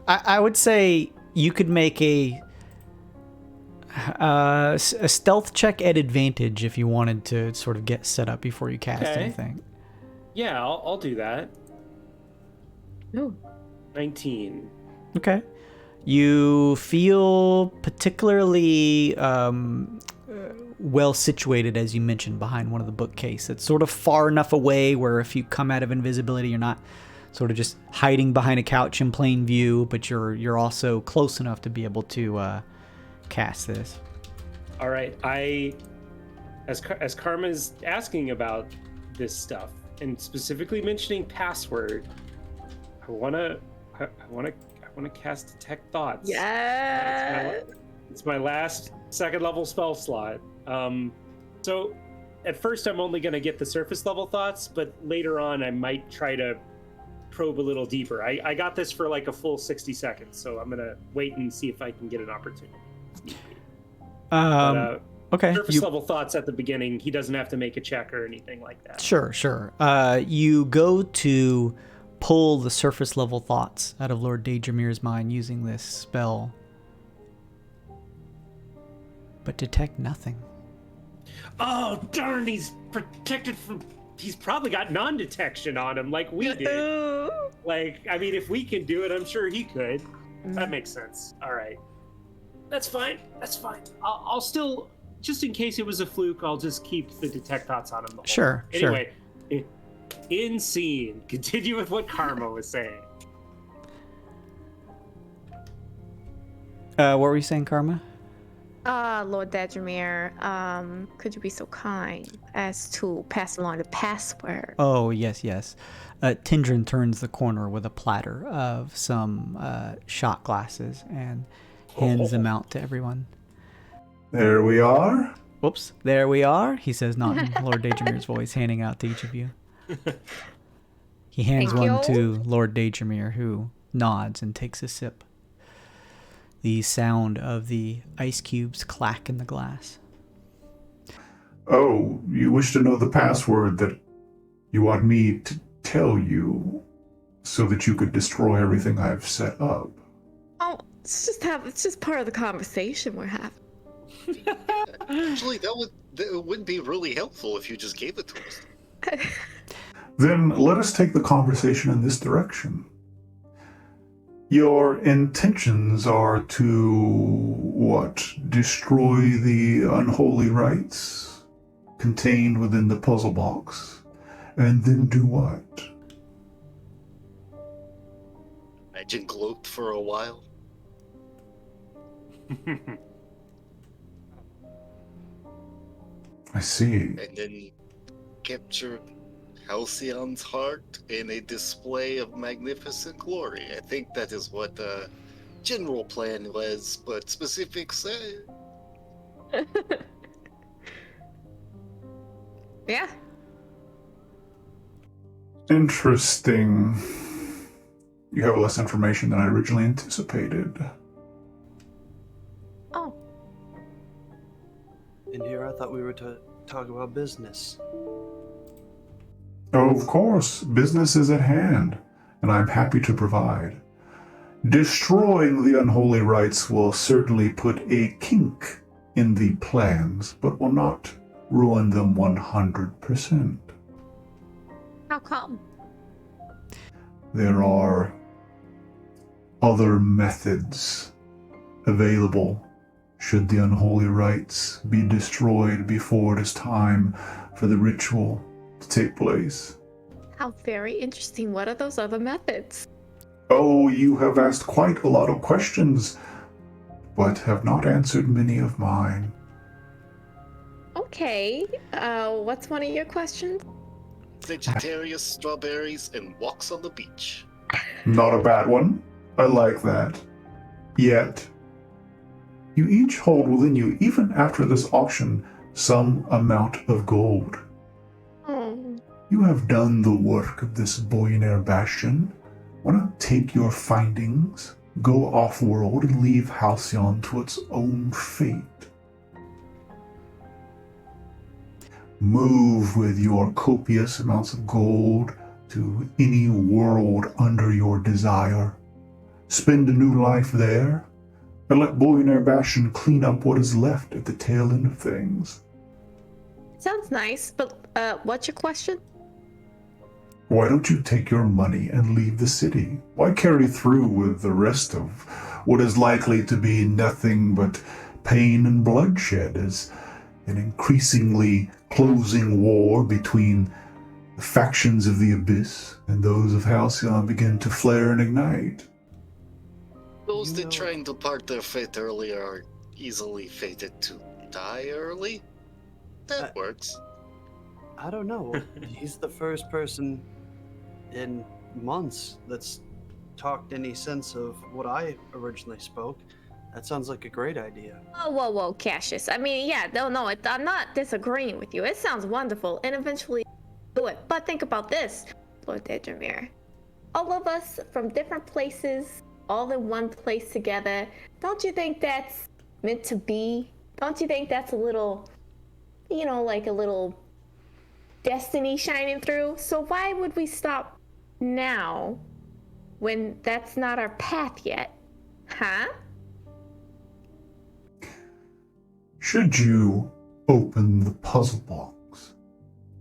I would say you could make a stealth check at advantage if you wanted to sort of get set up before you cast anything. Yeah, I'll do that. Ooh. 19. Okay. You feel particularly well situated, as you mentioned, behind one of the bookcase. It's sort of far enough away where if you come out of invisibility, you're not sort of just hiding behind a couch in plain view, but you're also close enough to be able to cast this. All right, as Karma's asking about this stuff and specifically mentioning password, I wanna cast Detect Thoughts. Yeah. It's my last second level spell slot. So at first I'm only gonna get the surface level thoughts, but later on I might try to probe a little deeper. I got this for like a full 60 seconds, so I'm gonna wait and see if I can get an opportunity. Okay. Surface level thoughts at the beginning. He doesn't have to make a check or anything like that. Sure. You go to pull the surface level thoughts out of Lord Daedramir's mind using this spell, but detect nothing. Oh darn! He's protected from. He's probably got non-detection on him, like we did. Like, I mean, if we can do it, I'm sure he could. That makes sense. All right, that's fine. I'll still, just in case it was a fluke, I'll just keep the detect thoughts on him. The whole Sure. Anyway, in scene. Continue with what Karma was saying. What were you saying, Karma? Lord Daedramir, could you be so kind as to pass along the password? Oh, yes. Tindrin turns the corner with a platter of some shot glasses and hands them out to everyone. There we are. Whoops, there we are, he says, not in Lord Daedramir's voice, handing out to each of you. He hands one to Lord Daedramir, who nods and takes a sip. The sound of the ice cubes clack in the glass. Oh, you wish to know the password that you want me to tell you so that you could destroy everything I've set up? Oh, it's just part of the conversation we're having. Actually, that would be really helpful if you just gave it to us. Then let us take the conversation in this direction. Your intentions are to, destroy the unholy rites contained within the puzzle box, and then do what? Imagine gloat for a while. I see. And then capture Halcyon's heart in a display of magnificent glory. I think that is what the general plan was, but specifics. Yeah. Interesting. You have less information than I originally anticipated. Oh. And here I thought we were to talk about business. Oh, of course, business is at hand, and I'm happy to provide. Destroying the unholy rites will certainly put a kink in the plans, but will not ruin them 100%. How come? There are other methods available should the Unholy Rites be destroyed before it is time for the ritual to take place. How very interesting. What are those other methods? Oh, you have asked quite a lot of questions, but have not answered many of mine. Okay. What's one of your questions? Sagittarius, strawberries, and walks on the beach. Not a bad one. I like that. Yet, you each hold within you, even after this auction, some amount of gold. Oh. You have done the work of this billionaire bastion. Why not take your findings, go off-world, and leave Halcyon to its own fate? Move with your copious amounts of gold to any world under your desire. Spend a new life there, and let Billionaire Bastion clean up what is left at the tail end of things. Sounds nice, but what's your question? Why don't you take your money and leave the city? Why carry through with the rest of what is likely to be nothing but pain and bloodshed as an increasingly closing war between the factions of the Abyss and those of Halcyon begin to flare and ignite? Those that trying to part their fate early are easily fated to die early. That works. I don't know. He's the first person in months that's talked any sense of what I originally spoke. That sounds like a great idea. Oh, whoa, Cassius. I mean, yeah, no, I'm not disagreeing with you. It sounds wonderful, and eventually do it. But think about this, Lord Dedramir. All of us from different places, all in one place together. Don't you think that's meant to be? Don't you think that's a little, like a little destiny shining through? So why would we stop now when that's not our path yet? Huh? Should you open the puzzle box,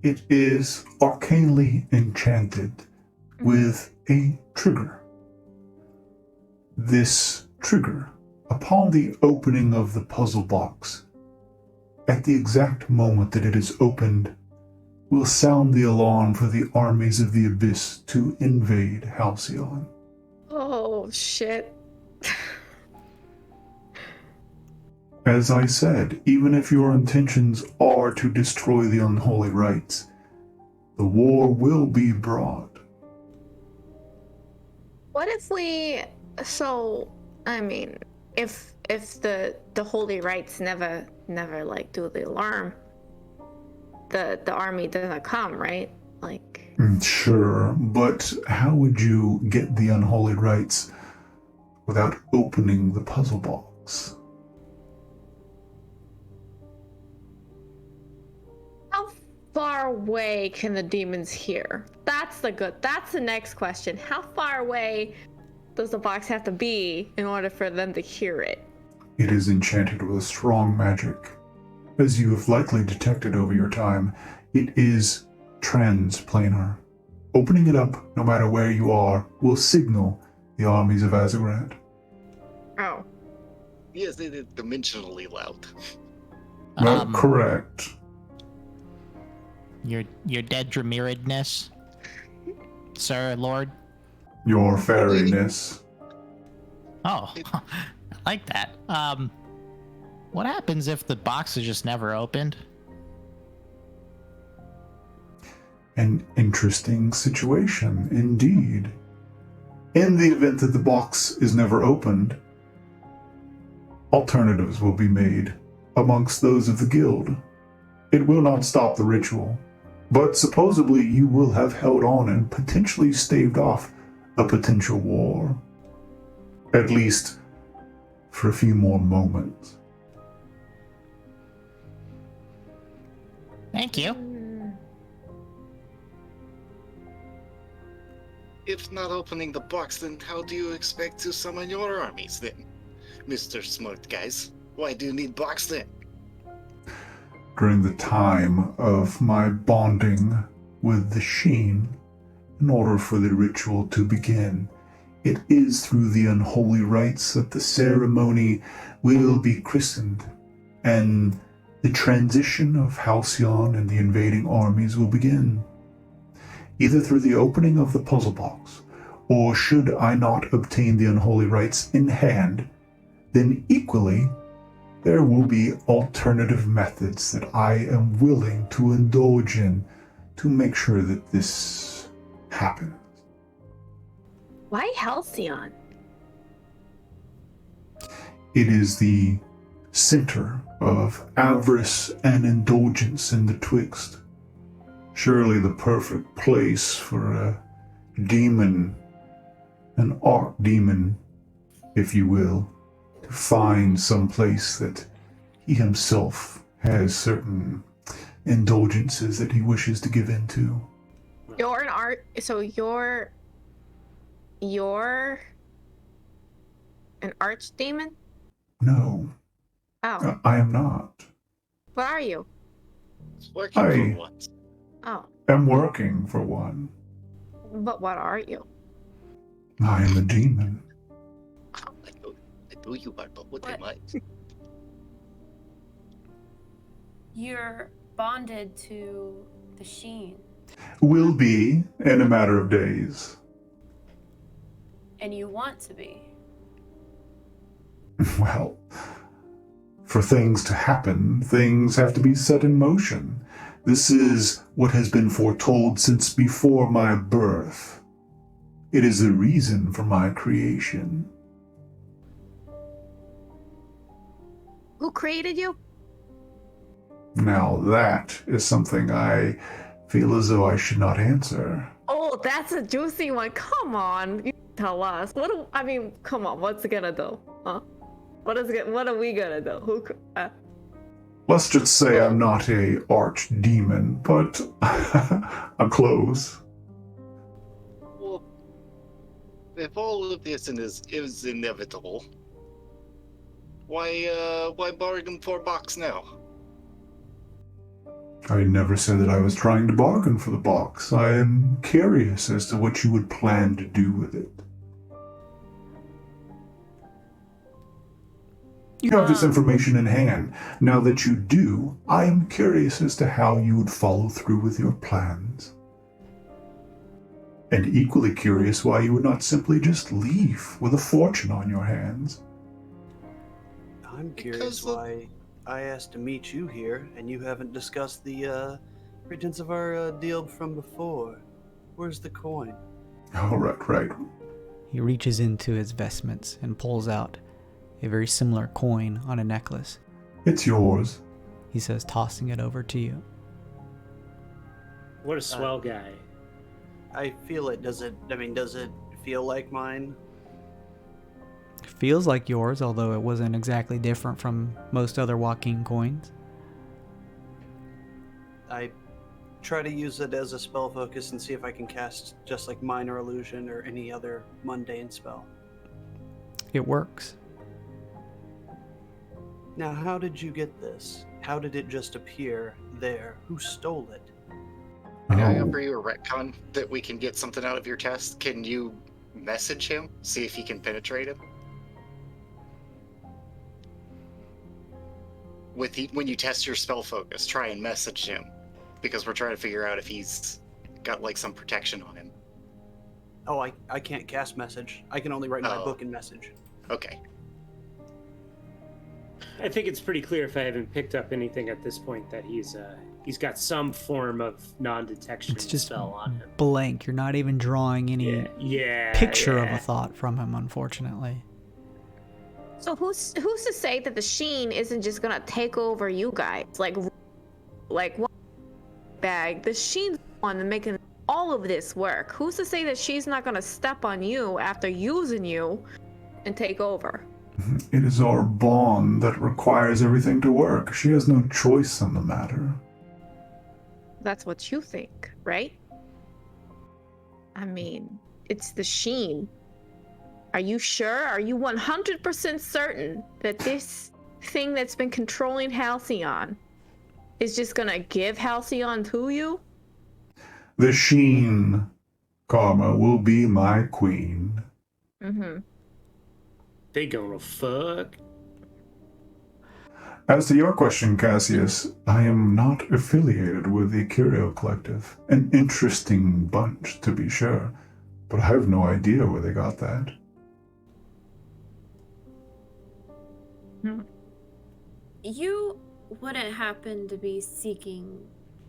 it is arcanely enchanted with a trigger. This trigger, upon the opening of the puzzle box, at the exact moment that it is opened, will sound the alarm for the armies of the Abyss to invade Halcyon. Oh, shit. As I said, even if your intentions are to destroy the Unholy Rites, the war will be brought. What if we... So, I mean, if the Holy Rites never like do the alarm, the army doesn't come, right? Like... Sure, but how would you get the Unholy Rites without opening the puzzle box? How far away can the demons hear? That's the next question. How far away does the box have to be in order for them to hear it? It is enchanted with a strong magic. As you have likely detected over your time, it is transplanar. Opening it up, no matter where you are, will signal the armies of Azagrat. Oh. Yes, it is dimensionally loud. Correct. Your Dedramiridness, Sir Lord. Your fairiness. Oh, I like that. What happens if the box is just never opened? An interesting situation, indeed. In the event that the box is never opened, alternatives will be made amongst those of the guild. It will not stop the ritual, but supposedly you will have held on and potentially staved off a potential war. At least for a few more moments. Thank you. If not opening the box, then how do you expect to summon your armies then? Mr. Smart Guys, why do you need box then? during the time of my bonding with the Sheen in order for the ritual to begin. It is through the Unholy Rites that the ceremony will be christened, and the transition of Halcyon and the invading armies will begin. Either through the opening of the puzzle box, or should I not obtain the Unholy Rites in hand, then equally there will be alternative methods that I am willing to indulge in to make sure that this happens. Why Halcyon? It is the center of avarice and indulgence in the Twixt. Surely the perfect place for a demon, an archdemon, if you will, to find some place that he himself has certain indulgences that he wishes to give into. You're an art. So you're an archdemon? No, Oh, I am not. what are you? It's working for once. Oh, I'm working for one. but what are you? I am a demon. I know you are, but what am I? You're bonded to the Sheen, Will be in a matter of days. and you want to be. Well, for things to happen, things have to be set in motion. This is what has been foretold since before my birth. It is the reason for my creation. Who created you? Now that is something I feel as though I should not answer. Oh, that's a juicy one. Come on, you tell us. Come on. What's it gonna do? Huh? What are we gonna do? Let's just say I'm not a archdemon, but I'm close. Well, if all of this is inevitable, why bargain for a box now? I never said that I was trying to bargain for the box. I am curious as to what you would plan to do with it. You have this information in hand. Now that you do, I am curious as to how you would follow through with your plans. And equally curious why you would not simply just leave with a fortune on your hands. I'm curious why I asked to meet you here, and you haven't discussed the pretense of our deal from before. Where's the coin? Oh, right. He reaches into his vestments and pulls out a very similar coin on a necklace. It's yours. He says, tossing it over to you. What a swell guy. I feel it. Does it feel like mine? Feels like yours, although it wasn't exactly different from most other Joaquin coins. I try to use it as a spell focus and see if I can cast just like minor illusion or any other mundane spell. It works. Now, how did you get this? How did it just appear there? Who stole it? Can I offer you a retcon that we can get something out of your test? Can you message him? See if he can penetrate him? When you test your spell focus, try and message him. Because we're trying to figure out if he's got like some protection on him. Oh, I can't cast message. I can only write my book in message. Okay. I think it's pretty clear if I haven't picked up anything at this point that he's got some form of non-detection It's just spell on him. blank. You're not even drawing any picture of a thought from him, unfortunately. So who's to say that the Sheen isn't just gonna take over you guys? Like what bag? The Sheen's the one making all of this work. Who's to say that she's not gonna step on you after using you and take over? It is our bond that requires everything to work. She has no choice in the matter. That's what you think, right? I mean, it's the Sheen. Are you sure? Are you 100% certain that this thing that's been controlling Halcyon is just gonna give Halcyon to you? The Sheen Karma will be my queen. Mm-hmm. They gonna fuck. As to your question, Cassius, I am not affiliated with the Curio Collective. An interesting bunch, to be sure, but I have no idea where they got that. You wouldn't happen to be seeking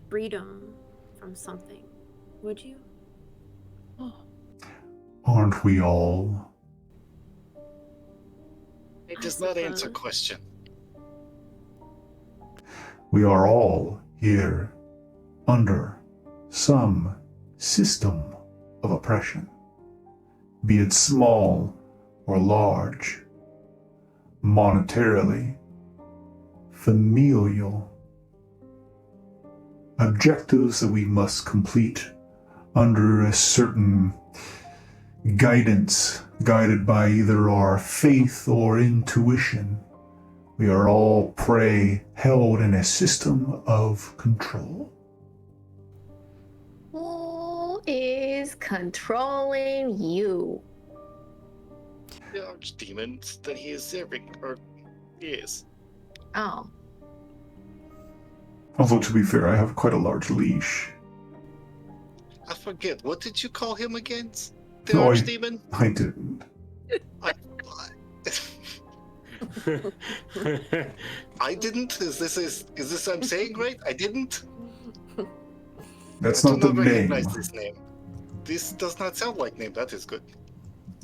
freedom from something, would you? Aren't we all? It does not answer question. We are all here under some system of oppression, be it small or large, monetarily, familial, objectives that we must complete under a certain guidance, guided by either our faith or intuition. We are all prey held in a system of control. Who is controlling you? The archdemon that he is serving, or he is. Oh. Although, to be fair, I have quite a large leash. I forget, what did you call him again? The No, archdemon? I didn't. I didn't? Is this I'm saying right? I didn't? That's I not do the not name. recognize this name. This does not sound like name. That is good.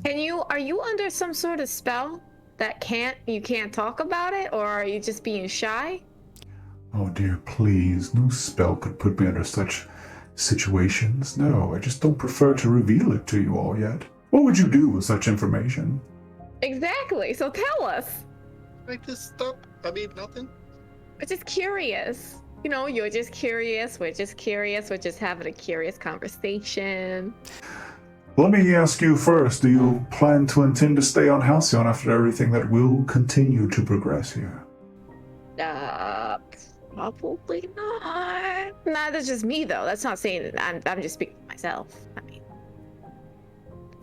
Are you under some sort of spell that you can't talk about it, or are you just being shy? Oh dear, please. No spell could put me under such situations. No, I just don't prefer to reveal it to you all yet. What would you do with such information? Exactly, so tell us. Like this stop? I mean, nothing. We're just curious. You know, you're just curious, we're just curious, we're just having a curious conversation. Let me ask you first, do you plan to intend to stay on Halcyon after everything that will continue to progress here? Probably not. Nah, that's just me though. That's not saying that I'm just speaking for myself. I mean,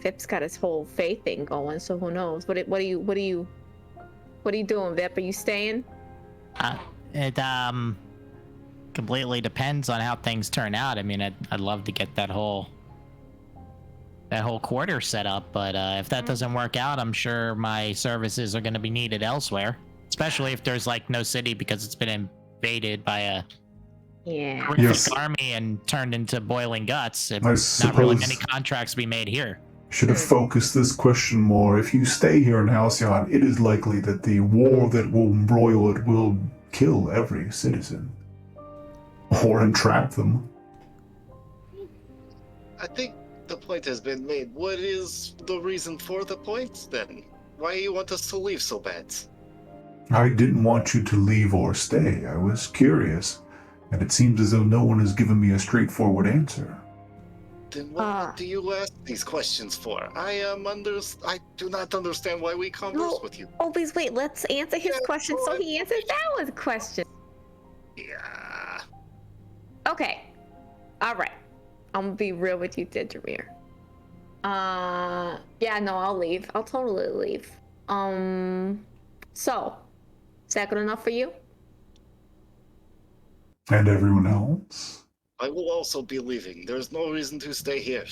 Vip's got his whole faith thing going, so who knows? What are you doing, Vip? Are you staying? It completely depends on how things turn out. I mean, I'd love to get that whole quarter set up, but if that doesn't work out, I'm sure my services are going to be needed elsewhere. Especially if there's like no city because it's been invaded by a horrific army and turned into boiling guts. Not really many contracts to be made here. Should have focused this question more. If you stay here in Halcyon, it is likely that the war that will embroil it will kill every citizen. Or entrap them. I think the point has been made. What is the reason for the point, then? Why you want us to leave so bad? I didn't want you to leave or stay. I was curious, and it seems as though no one has given me a straightforward answer. Then what do you ask these questions for? I do not understand why we converse with you. Obeez, wait, let's answer his question so he answers that question. Yeah. Okay. Alright. I'm gonna be real with you, Didramir. Yeah, no, I'll leave. I'll totally leave. So, is that good enough for you? And everyone else? I will also be leaving. There's no reason to stay here.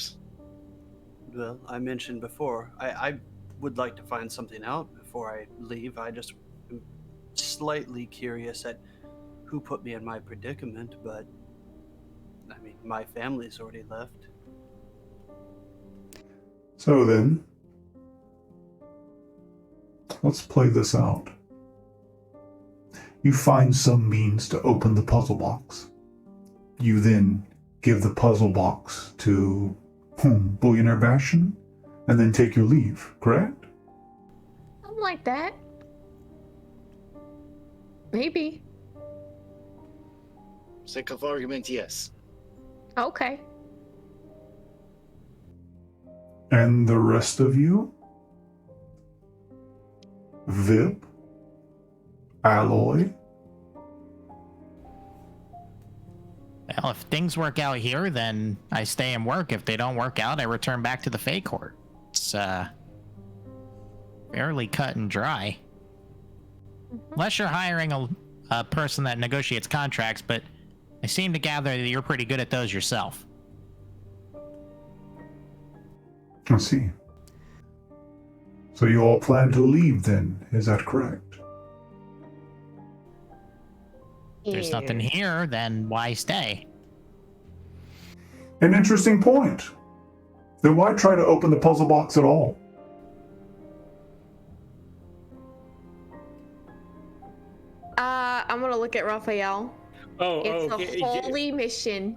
Well, I mentioned before, I would like to find something out before I leave. I just am slightly curious at who put me in my predicament, but I mean, my family's already left. So then, let's play this out. You find some means to open the puzzle box. You then give the puzzle box to Billionaire Bastion, and then take your leave, correct? Something like that. Maybe. Sake of argument, yes. Okay. And the rest of you? Vip? Alloy? Well, if things work out here, then I stay and work. If they don't work out, I return back to the Fey Court. It's fairly cut and dry. Unless you're hiring a person that negotiates contracts, but I seem to gather that you're pretty good at those yourself. I see. So you all plan to leave then, is that correct? If there's nothing here, then why stay? An interesting point. Then why try to open the puzzle box at all? I'm gonna look at Raphael. It's a holy mission.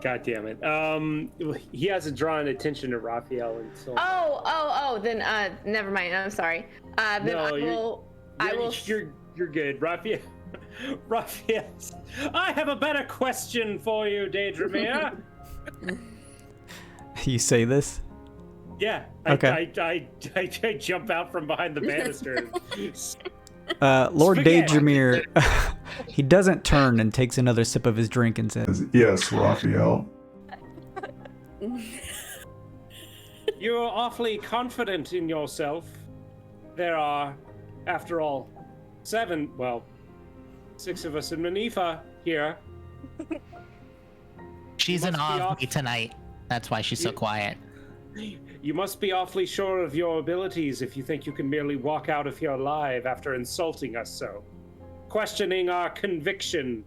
God damn it. He hasn't drawn attention to Raphael until. Then never mind. I'm sorry. Then no, I will. You're good, Raphael. Raphael, I have a better question for you, Daedramir. You say this? Yeah. Okay. I jump out from behind the banister. Lord Spaghetti. Daedramir, he doesn't turn and takes another sip of his drink and says, Yes, Raphael. You're awfully confident in yourself. There are, after all, 6 of us in Manifa here. She's in awe of me tonight. That's why she's so quiet. You must be awfully sure of your abilities if you think you can merely walk out of here alive after insulting us so. Questioning our conviction.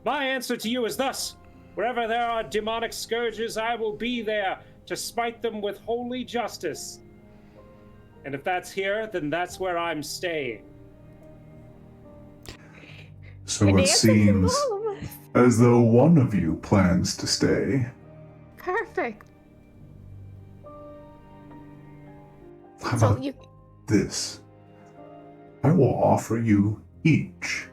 My answer to you is thus. Wherever there are demonic scourges, I will be there to smite them with holy justice. And if that's here, then that's where I'm staying. So it seems as though one of you plans to stay. Perfect. How about this? I will offer you each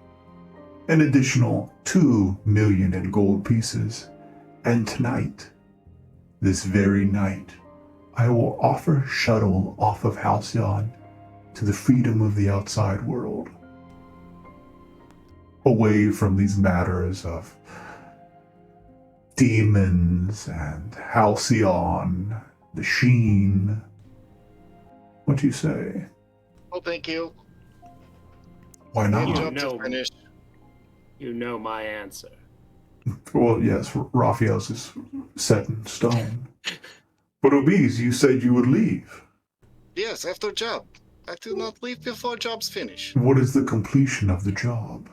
an additional 2 million in gold pieces. And tonight, this very night, I will offer shuttle off of Halcyon to the freedom of the outside world. Away from these matters of demons and Halcyon, the Sheen. What do you say? Oh, thank you. Why not? You know my answer. Well, yes, Raphael's is set in stone. But Obeez, you said you would leave. Yes, after job. I do not leave before job's finished. What is the completion of the job?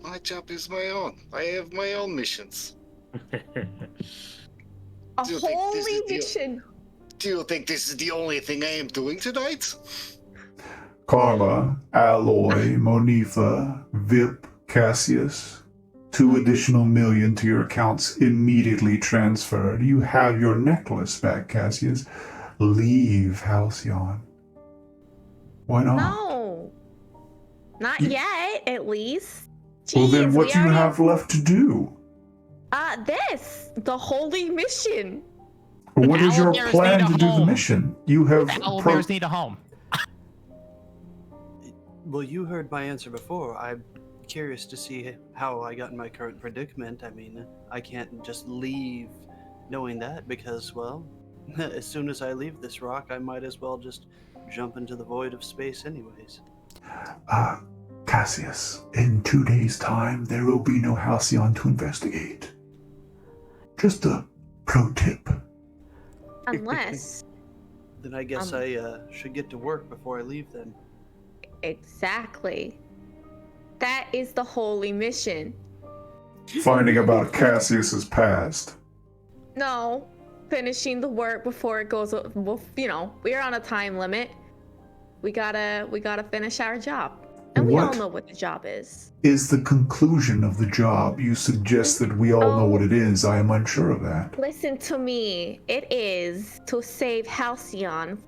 My job is my own. I have my own missions. A holy mission. Do you think this is the only thing I am doing tonight? Karma, Alloy, Monifa, Vip, Cassius. 2 additional million to your accounts immediately transferred. You have your necklace back, Cassius. Leave Halcyon. Why not? No. Not yet, at least. Jeez, well, then what do you have left to do? The holy mission. What is your plan to do the mission? You have... The owlbears need a home. Well, you heard my answer before. I'm curious to see how I got in my current predicament. I mean, I can't just leave knowing that because, well, as soon as I leave this rock, I might as well just jump into the void of space anyways. Cassius, in 2 days' time, there will be no Halcyon to investigate. Just a pro tip. Unless... Then I guess I should get to work before I leave then. Exactly. That is the holy mission. Finding about Cassius's past. No. Finishing the work before it goes... You know, we're on a time limit. We gotta finish our job. And we all know what the job is. Is the conclusion of the job? You suggest that we all know what it is. I am unsure of that. Listen to me. It is to save Halcyon from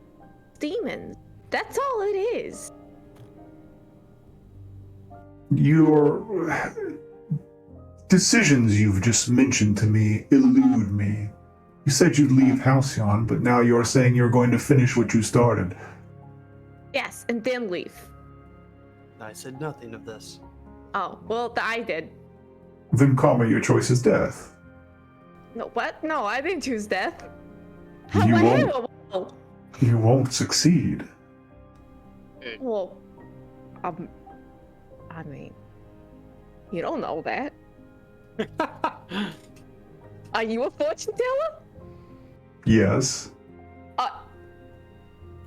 demons. That's all it is. Your decisions you've just mentioned to me elude me. You said you'd leave Halcyon, but now you're saying you're going to finish what you started. Yes, and then leave. I said nothing of this. Oh, well, I did. Then, comma, your choice is death. No, what? No, I didn't choose death. You won't. Whoa. You won't succeed. Well, I mean, you don't know that. Are you a fortune teller? Yes.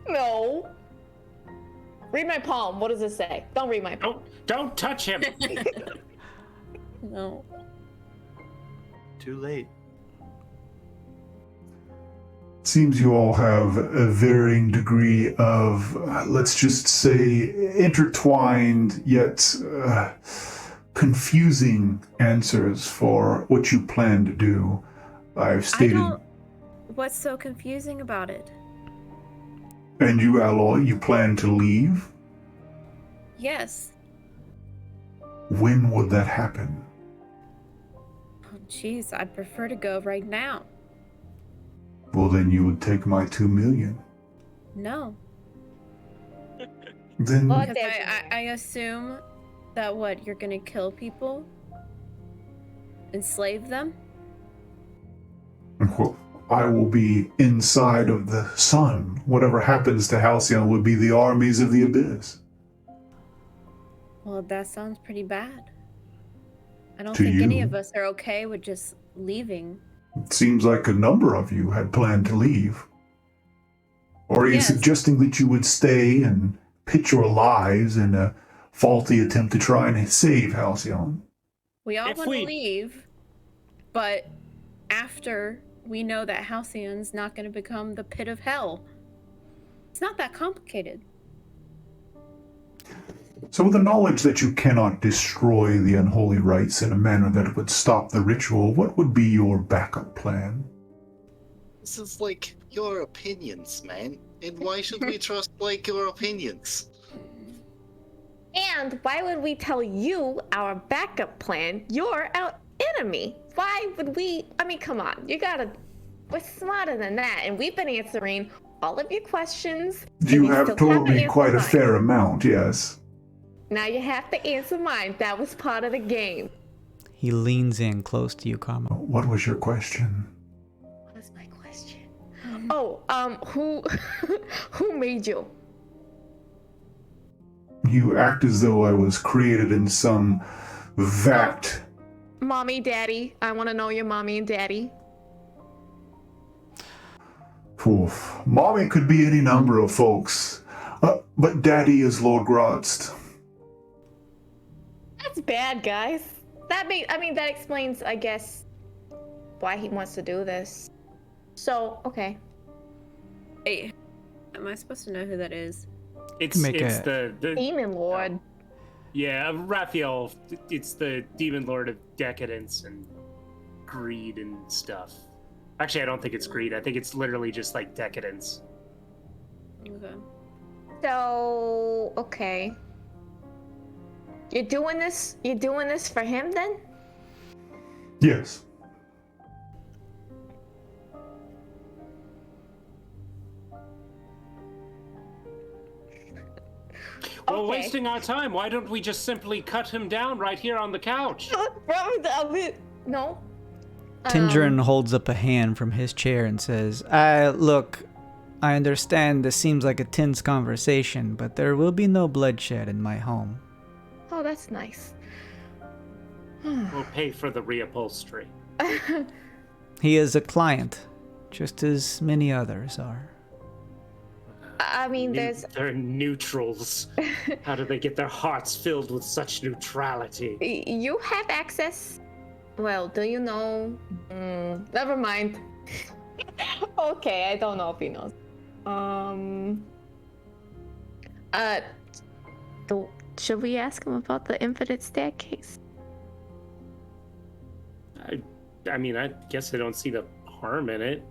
No. Read my palm. What does it say? Don't read my palm. Don't touch him. No. Too late. Seems you all have a varying degree of, let's just say, intertwined yet confusing answers for what you plan to do. I've stated. What's so confusing about it? And you, Alloy, you plan to leave? Yes. When would that happen? Oh, jeez, I'd prefer to go right now. Well, then you would take my 2 million. No. Then Because I assume that you're gonna kill people? Enslave them? well, I will be inside of the sun. Whatever happens to Halcyon would be the armies of the abyss. Well, that sounds pretty bad. I don't To think any you. of us are okay with just leaving. It seems like a number of you had planned to leave. Or are you Yes. suggesting that you would stay and pitch your lives in a faulty attempt to try and save Halcyon? We all If want to we- leave, but after we know that Halcyon's not going to become the pit of hell. It's not that complicated. So with the knowledge that you cannot destroy the Unholy Rites in a manner that would stop the ritual, what would be your backup plan? This is like your opinions, man. And why should we trust like your opinions? And why would we tell you our backup plan? You're our enemy. Why would we? I mean, come on. We're smarter than that. And we've been answering all of your questions. and You you have still told haven't me answered quite a mine. fair amount, yes. Now you have to answer mine. That was part of the game. He leans in close to you, Kama. What was your question? What is my question? Oh, who made you? You act as though I was created in some vat. Mommy, daddy. I want to know your mommy and daddy. Oof. Mommy could be any number of folks. But Daddy is Lord Grodst. That's bad, guys. That explains, I guess, why he wants to do this. So, okay. Hey, am I supposed to know who that is? It's Make the Demon Lord. yeah, Raphael. It's the demon lord of decadence and greed and stuff. Actually, I don't think it's greed. I think it's literally just like decadence. Okay. So, okay. You're doing this for him then? Yes. Well, Okay. wasting our time. Why don't we just simply cut him down right here on the couch? No. Tindrin holds up a hand from his chair and says, Look, I understand this seems like a tense conversation, but there will be no bloodshed in my home. Oh, that's nice. We'll pay for the reupholstery. He is a client, just as many others are. I mean, They're neutrals. How do they get their hearts filled with such neutrality? you have access. Well, do you know? Never mind. Okay, I don't know if he knows. Should we ask him about the infinite staircase? I mean, I guess I don't see the harm in it.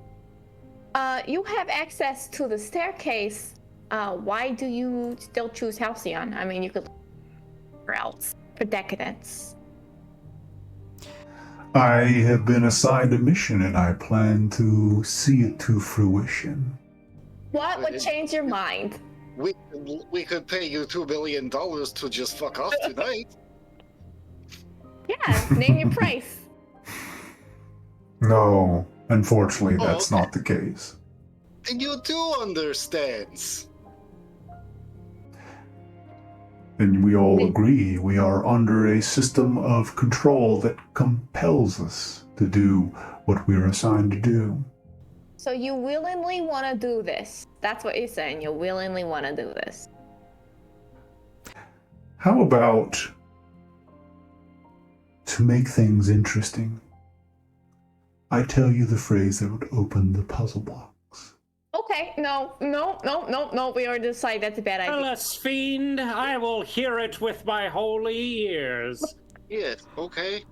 You have access to the staircase. Why do you still choose Halcyon? I mean, you could for else for decadence. I have been assigned a mission and I plan to see it to fruition. What would change your mind? We could pay you $2 million to just fuck off tonight. Yeah, name your price. No, unfortunately, Oh, that's okay. not the case. And you do understand. And we all agree we are under a system of control that compels us to do what we're assigned to do. So you willingly want to do this. That's what you're saying. You willingly want to do this. How about, to make things interesting, I tell you the phrase that would open the puzzle box? Okay, no. We already decided that's a bad idea. Tell us, fiend. I will hear it with my holy ears. Yes, okay.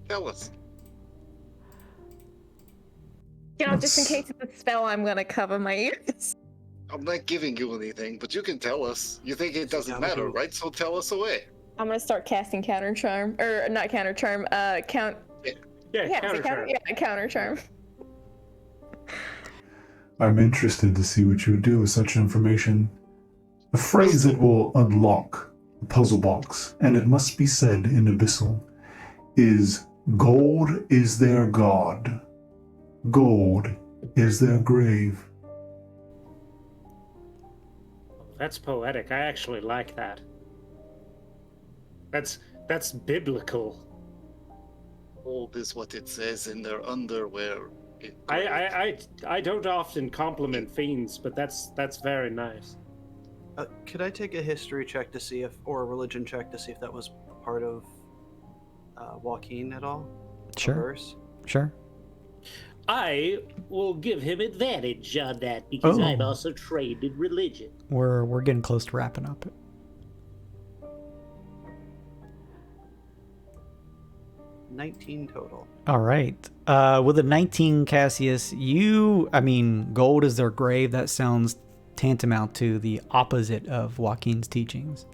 Tell us. You know, just in case it's a spell, I'm gonna cover my ears. I'm not giving you anything, but you can tell us. You think it doesn't matter, right? So tell us away. I'm gonna start casting counter charm, or not counter charm. Counter charm. I'm interested to see what you would do with such information. A phrase that will unlock the puzzle box, and it must be said in Abyssal, is gold is their god. Gold is their grave. That's poetic. I actually like that. That's biblical. Gold is what it says in their underwear. I don't often compliment fiends, but that's very nice. Could I take a history check to see if, or a religion check to see if that was part of Joaquin at all? Sure. Sure. I will give him advantage on that because Oh. I'm also trained in religion. We're getting close to wrapping up. 19 total. All right. With a 19, Cassius, gold is their grave. That sounds tantamount to the opposite of Joaquin's teachings.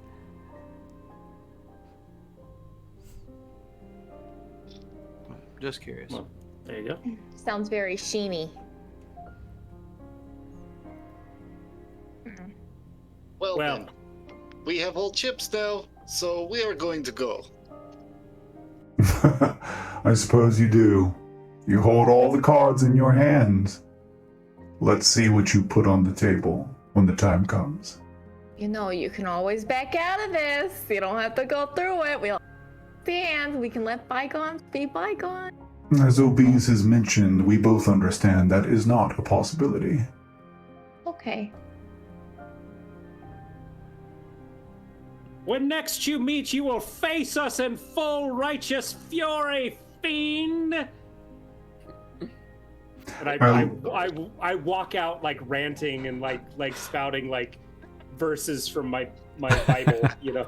Just curious. Well, there you go. Sounds very sheeny. Well, then, we have all chips now, so we are going to go. I suppose you do. You hold all the cards in your hands. Let's see what you put on the table when the time comes. You know, you can always back out of this. You don't have to go through it. We'll stand. We can let bygones be bygones. As Obeez has mentioned, we both understand that is not a possibility. Okay. When next you meet, you will face us in full righteous fury, fiend. And I walk out like ranting and like spouting like verses from my Bible, you know.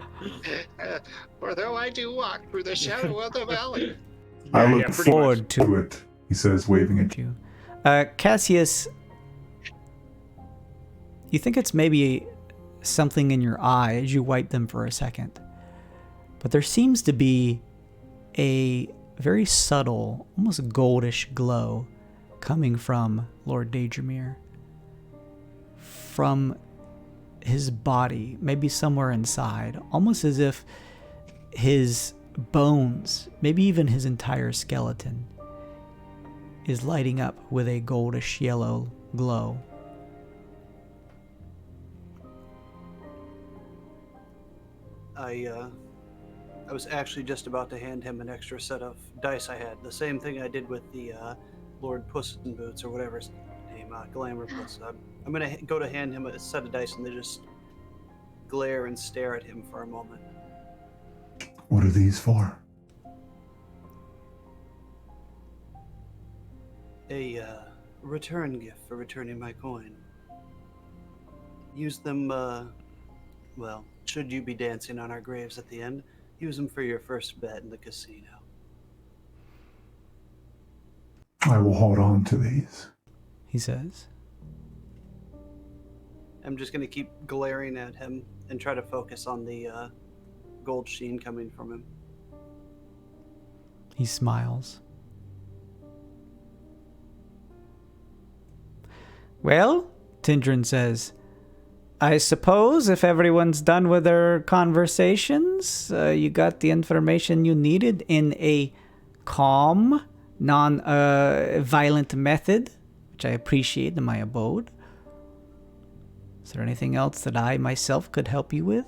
For though I do walk through the shadow of the valley. I look forward to it, he says, waving at you. Cassius, you think it's maybe something in your eye as you wipe them for a second. But there seems to be a very subtle, almost goldish glow coming from Lord Daedramir. From his body, maybe somewhere inside, almost as if his bones, maybe even his entire skeleton, is lighting up with a goldish yellow glow. I was actually just about to hand him an extra set of dice I had. The same thing I did with the Lord Puss in Boots or whatever his name, Glamour Puss. I'm going to go to hand him a set of dice and they just glare and stare at him for a moment. What are these for? A return gift for returning my coin. Use them, well, should you be dancing on our graves at the end, use them for your first bet in the casino. I will hold on to these, he says. I'm just going to keep glaring at him and try to focus on the gold sheen coming from him. He smiles. Well, Tindrin says, I suppose if everyone's done with their conversations, you got the information you needed in a calm, non-violent method, which I appreciate in my abode. Is there anything else that I myself could help you with?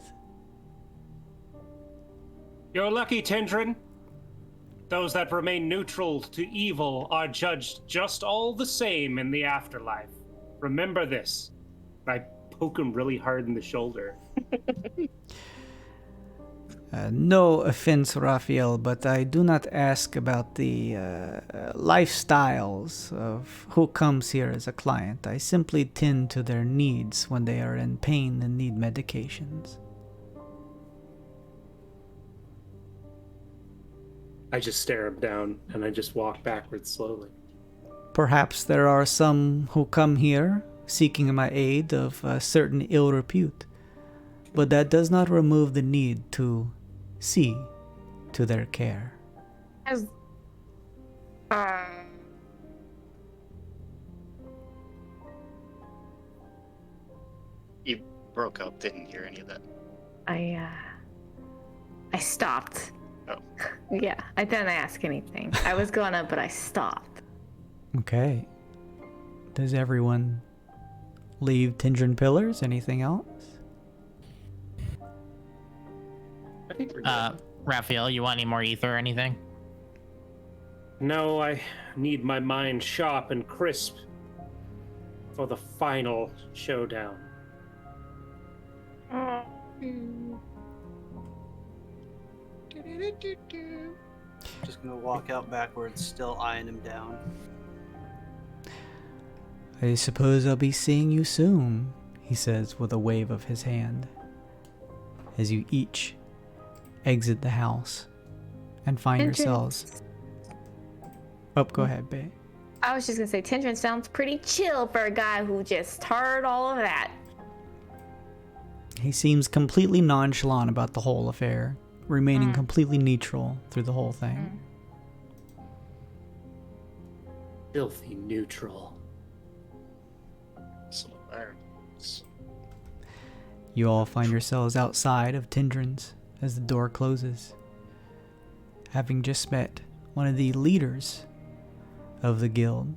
You're lucky, Tendrin. Those that remain neutral to evil are judged just all the same in the afterlife. Remember this. I poke him really hard in the shoulder. No offense, Raphael, but I do not ask about the lifestyles of who comes here as a client. I simply tend to their needs when they are in pain and need medications. I just stare him down, and I just walk backwards slowly. Perhaps there are some who come here seeking my aid of a certain ill repute, but that does not remove the need to see to their care. You broke up, didn't hear any of that. I stopped. Oh. Yeah, I didn't ask anything. I was gonna, but I stopped. Okay. Does everyone leave Tendrin Pillars? Anything else? I think we're good. Raphael, you want any more ether or anything? No, I need my mind sharp and crisp for the final showdown. Just gonna walk out backwards, still eyeing him down. I suppose I'll be seeing you soon, he says with a wave of his hand, as you each exit the house and find yourselves. Oh, go ahead, babe. I was just gonna say, Tendrin sounds pretty chill for a guy who just heard all of that. He seems completely nonchalant about the whole affair, remaining completely neutral through the whole thing. Filthy neutral. So there. You all find yourselves outside of Tendrin's as the door closes, having just met one of the leaders of the guild,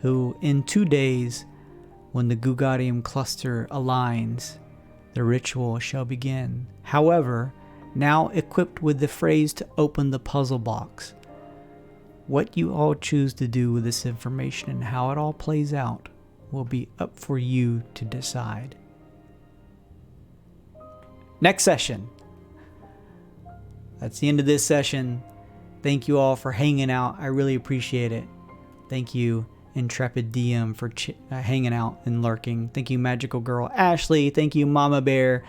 who in 2 days, when the Gugadium cluster aligns, the ritual shall begin. However, now equipped with the phrase to open the puzzle box. What you all choose to do with this information and how it all plays out will be up for you to decide. Next session. That's the end of this session. Thank you all for hanging out. I really appreciate it. Thank you, Intrepid DM, for hanging out and lurking. Thank you, Magical Girl Ashley. Thank you, Mama Bear.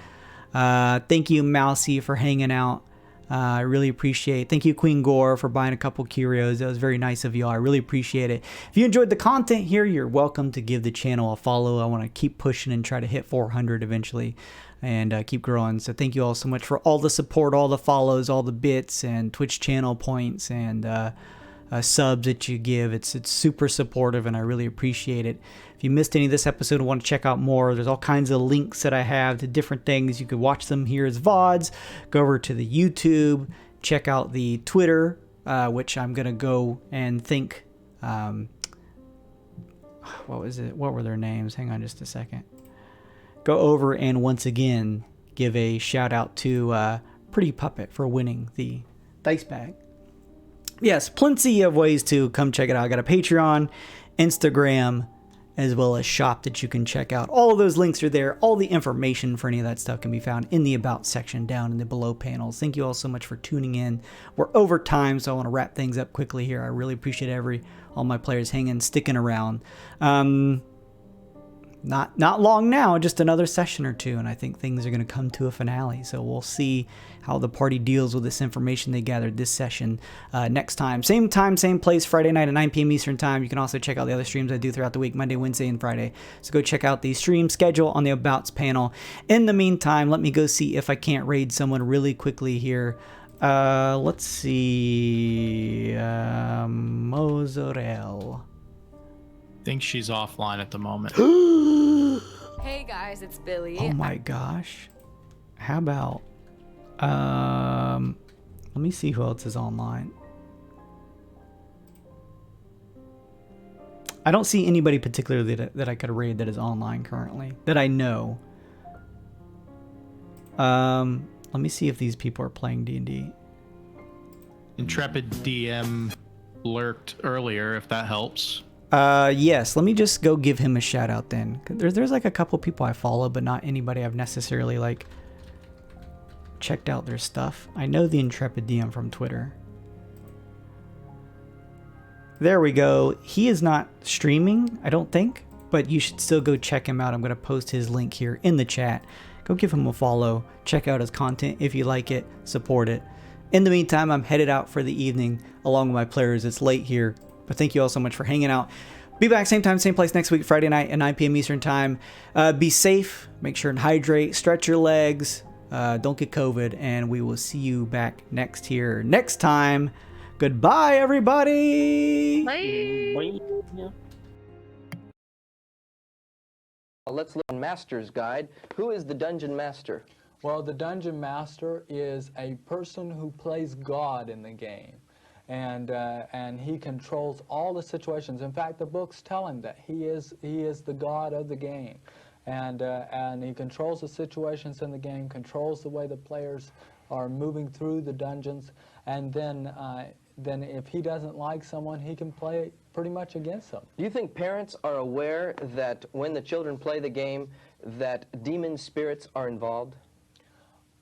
Thank you, Mousy, for hanging out. I really appreciate it. Thank you, Queen Gore, for buying a couple curios. That was very nice of y'all. I really appreciate it. If you enjoyed the content here, you're welcome to give the channel a follow. I want to keep pushing and try to hit 400 eventually and keep growing. So thank you all so much for all the support, all the follows, all the bits and Twitch channel points and subs that you give. It's super supportive and I really appreciate it. If you missed any of this episode and want to check out more, there's all kinds of links that I have to different things. You could watch them here as VODs. Go over to the YouTube, check out the Twitter, which I'm going to go and think, what was it? What were their names? Hang on just a second. Go over and once again give a shout out to Pretty Puppet for winning the dice bag. Yes, plenty of ways to come check it out. I got a Patreon, Instagram, as well as shop that you can check out. All of those links are there. All the information for any of that stuff can be found in the About section down in the below panels. Thank you all so much for tuning in. We're over time, so I want to wrap things up quickly here. I really appreciate all my players hanging, sticking around. Not long now, just another session or two, and I think things are going to come to a finale. So we'll see how the party deals with this information they gathered this session next time. Same place, Friday night at 9 p.m. Eastern Time. You can also check out the other streams I do throughout the week, Monday, Wednesday, and Friday. So go check out the stream schedule on the Abouts panel. In the meantime, let me go see if I can't raid someone really quickly here. Let's see. Mozorel. I think she's offline at the moment. Hey guys, it's Billy. Oh my gosh. How about let me see who else is online. I don't see anybody particularly that I could raid that is online currently that I know. Let me see if these people are playing D&D. Intrepid DM lurked earlier, if that helps. Yes, let me just go give him a shout out then. There's like a couple people I follow, but not anybody I've necessarily like checked out their stuff. I know the Intrepid DM from Twitter. There we go. He is not streaming, I don't think, but you should still go check him out. I'm going to post his link here in the chat. Go give him a follow. Check out his content. If you like it, support it. In the meantime, I'm headed out for the evening along with my players. It's late here, but thank you all so much for hanging out. Be back same time, same place next week, Friday night at 9 p.m. Eastern time. Be safe. Make sure and hydrate. Stretch your legs. Don't get COVID. And we will see you back next time. Goodbye, everybody. Bye. Let's look at Master's Guide. Who is the Dungeon Master? Well, the Dungeon Master is a person who plays God in the game. And he controls all the situations. In fact, the books tell him that he is the god of the game. And he controls the situations in the game, controls the way the players are moving through the dungeons, and then if he doesn't like someone, he can play pretty much against them. Do you think parents are aware that when the children play the game, that demon spirits are involved?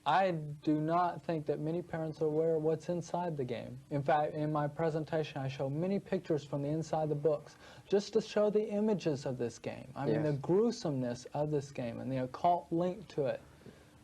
I do not think that many parents are aware of what's inside the game. In fact, in my presentation, I show many pictures from the inside of the books just to show the images of this game. I mean, the gruesomeness of this game and the occult link to it.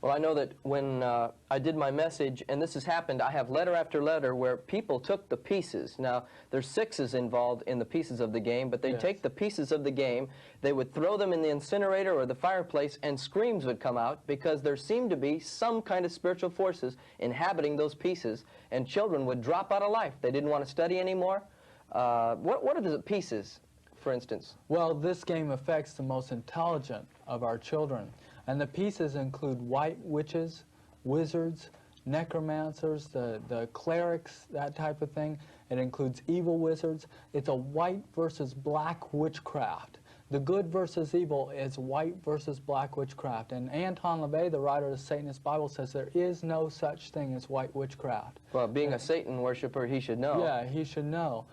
Well, I know that when I did my message, and this has happened, I have letter after letter where people took the pieces. Now, there's sixes involved in the pieces of the game, but they'd take the pieces of the game, they would throw them in the incinerator or the fireplace, and screams would come out because there seemed to be some kind of spiritual forces inhabiting those pieces, and children would drop out of life. They didn't want to study anymore. What are the pieces, for instance? Well, this game affects the most intelligent of our children. And the pieces include white witches, wizards, necromancers, the clerics, that type of thing. It includes evil wizards. It's a white versus black witchcraft. The good versus evil is white versus black witchcraft. And Anton LaVey, the writer of the Satanist Bible, says there is no such thing as white witchcraft. Well, being a Satan worshiper, he should know. Yeah, he should know.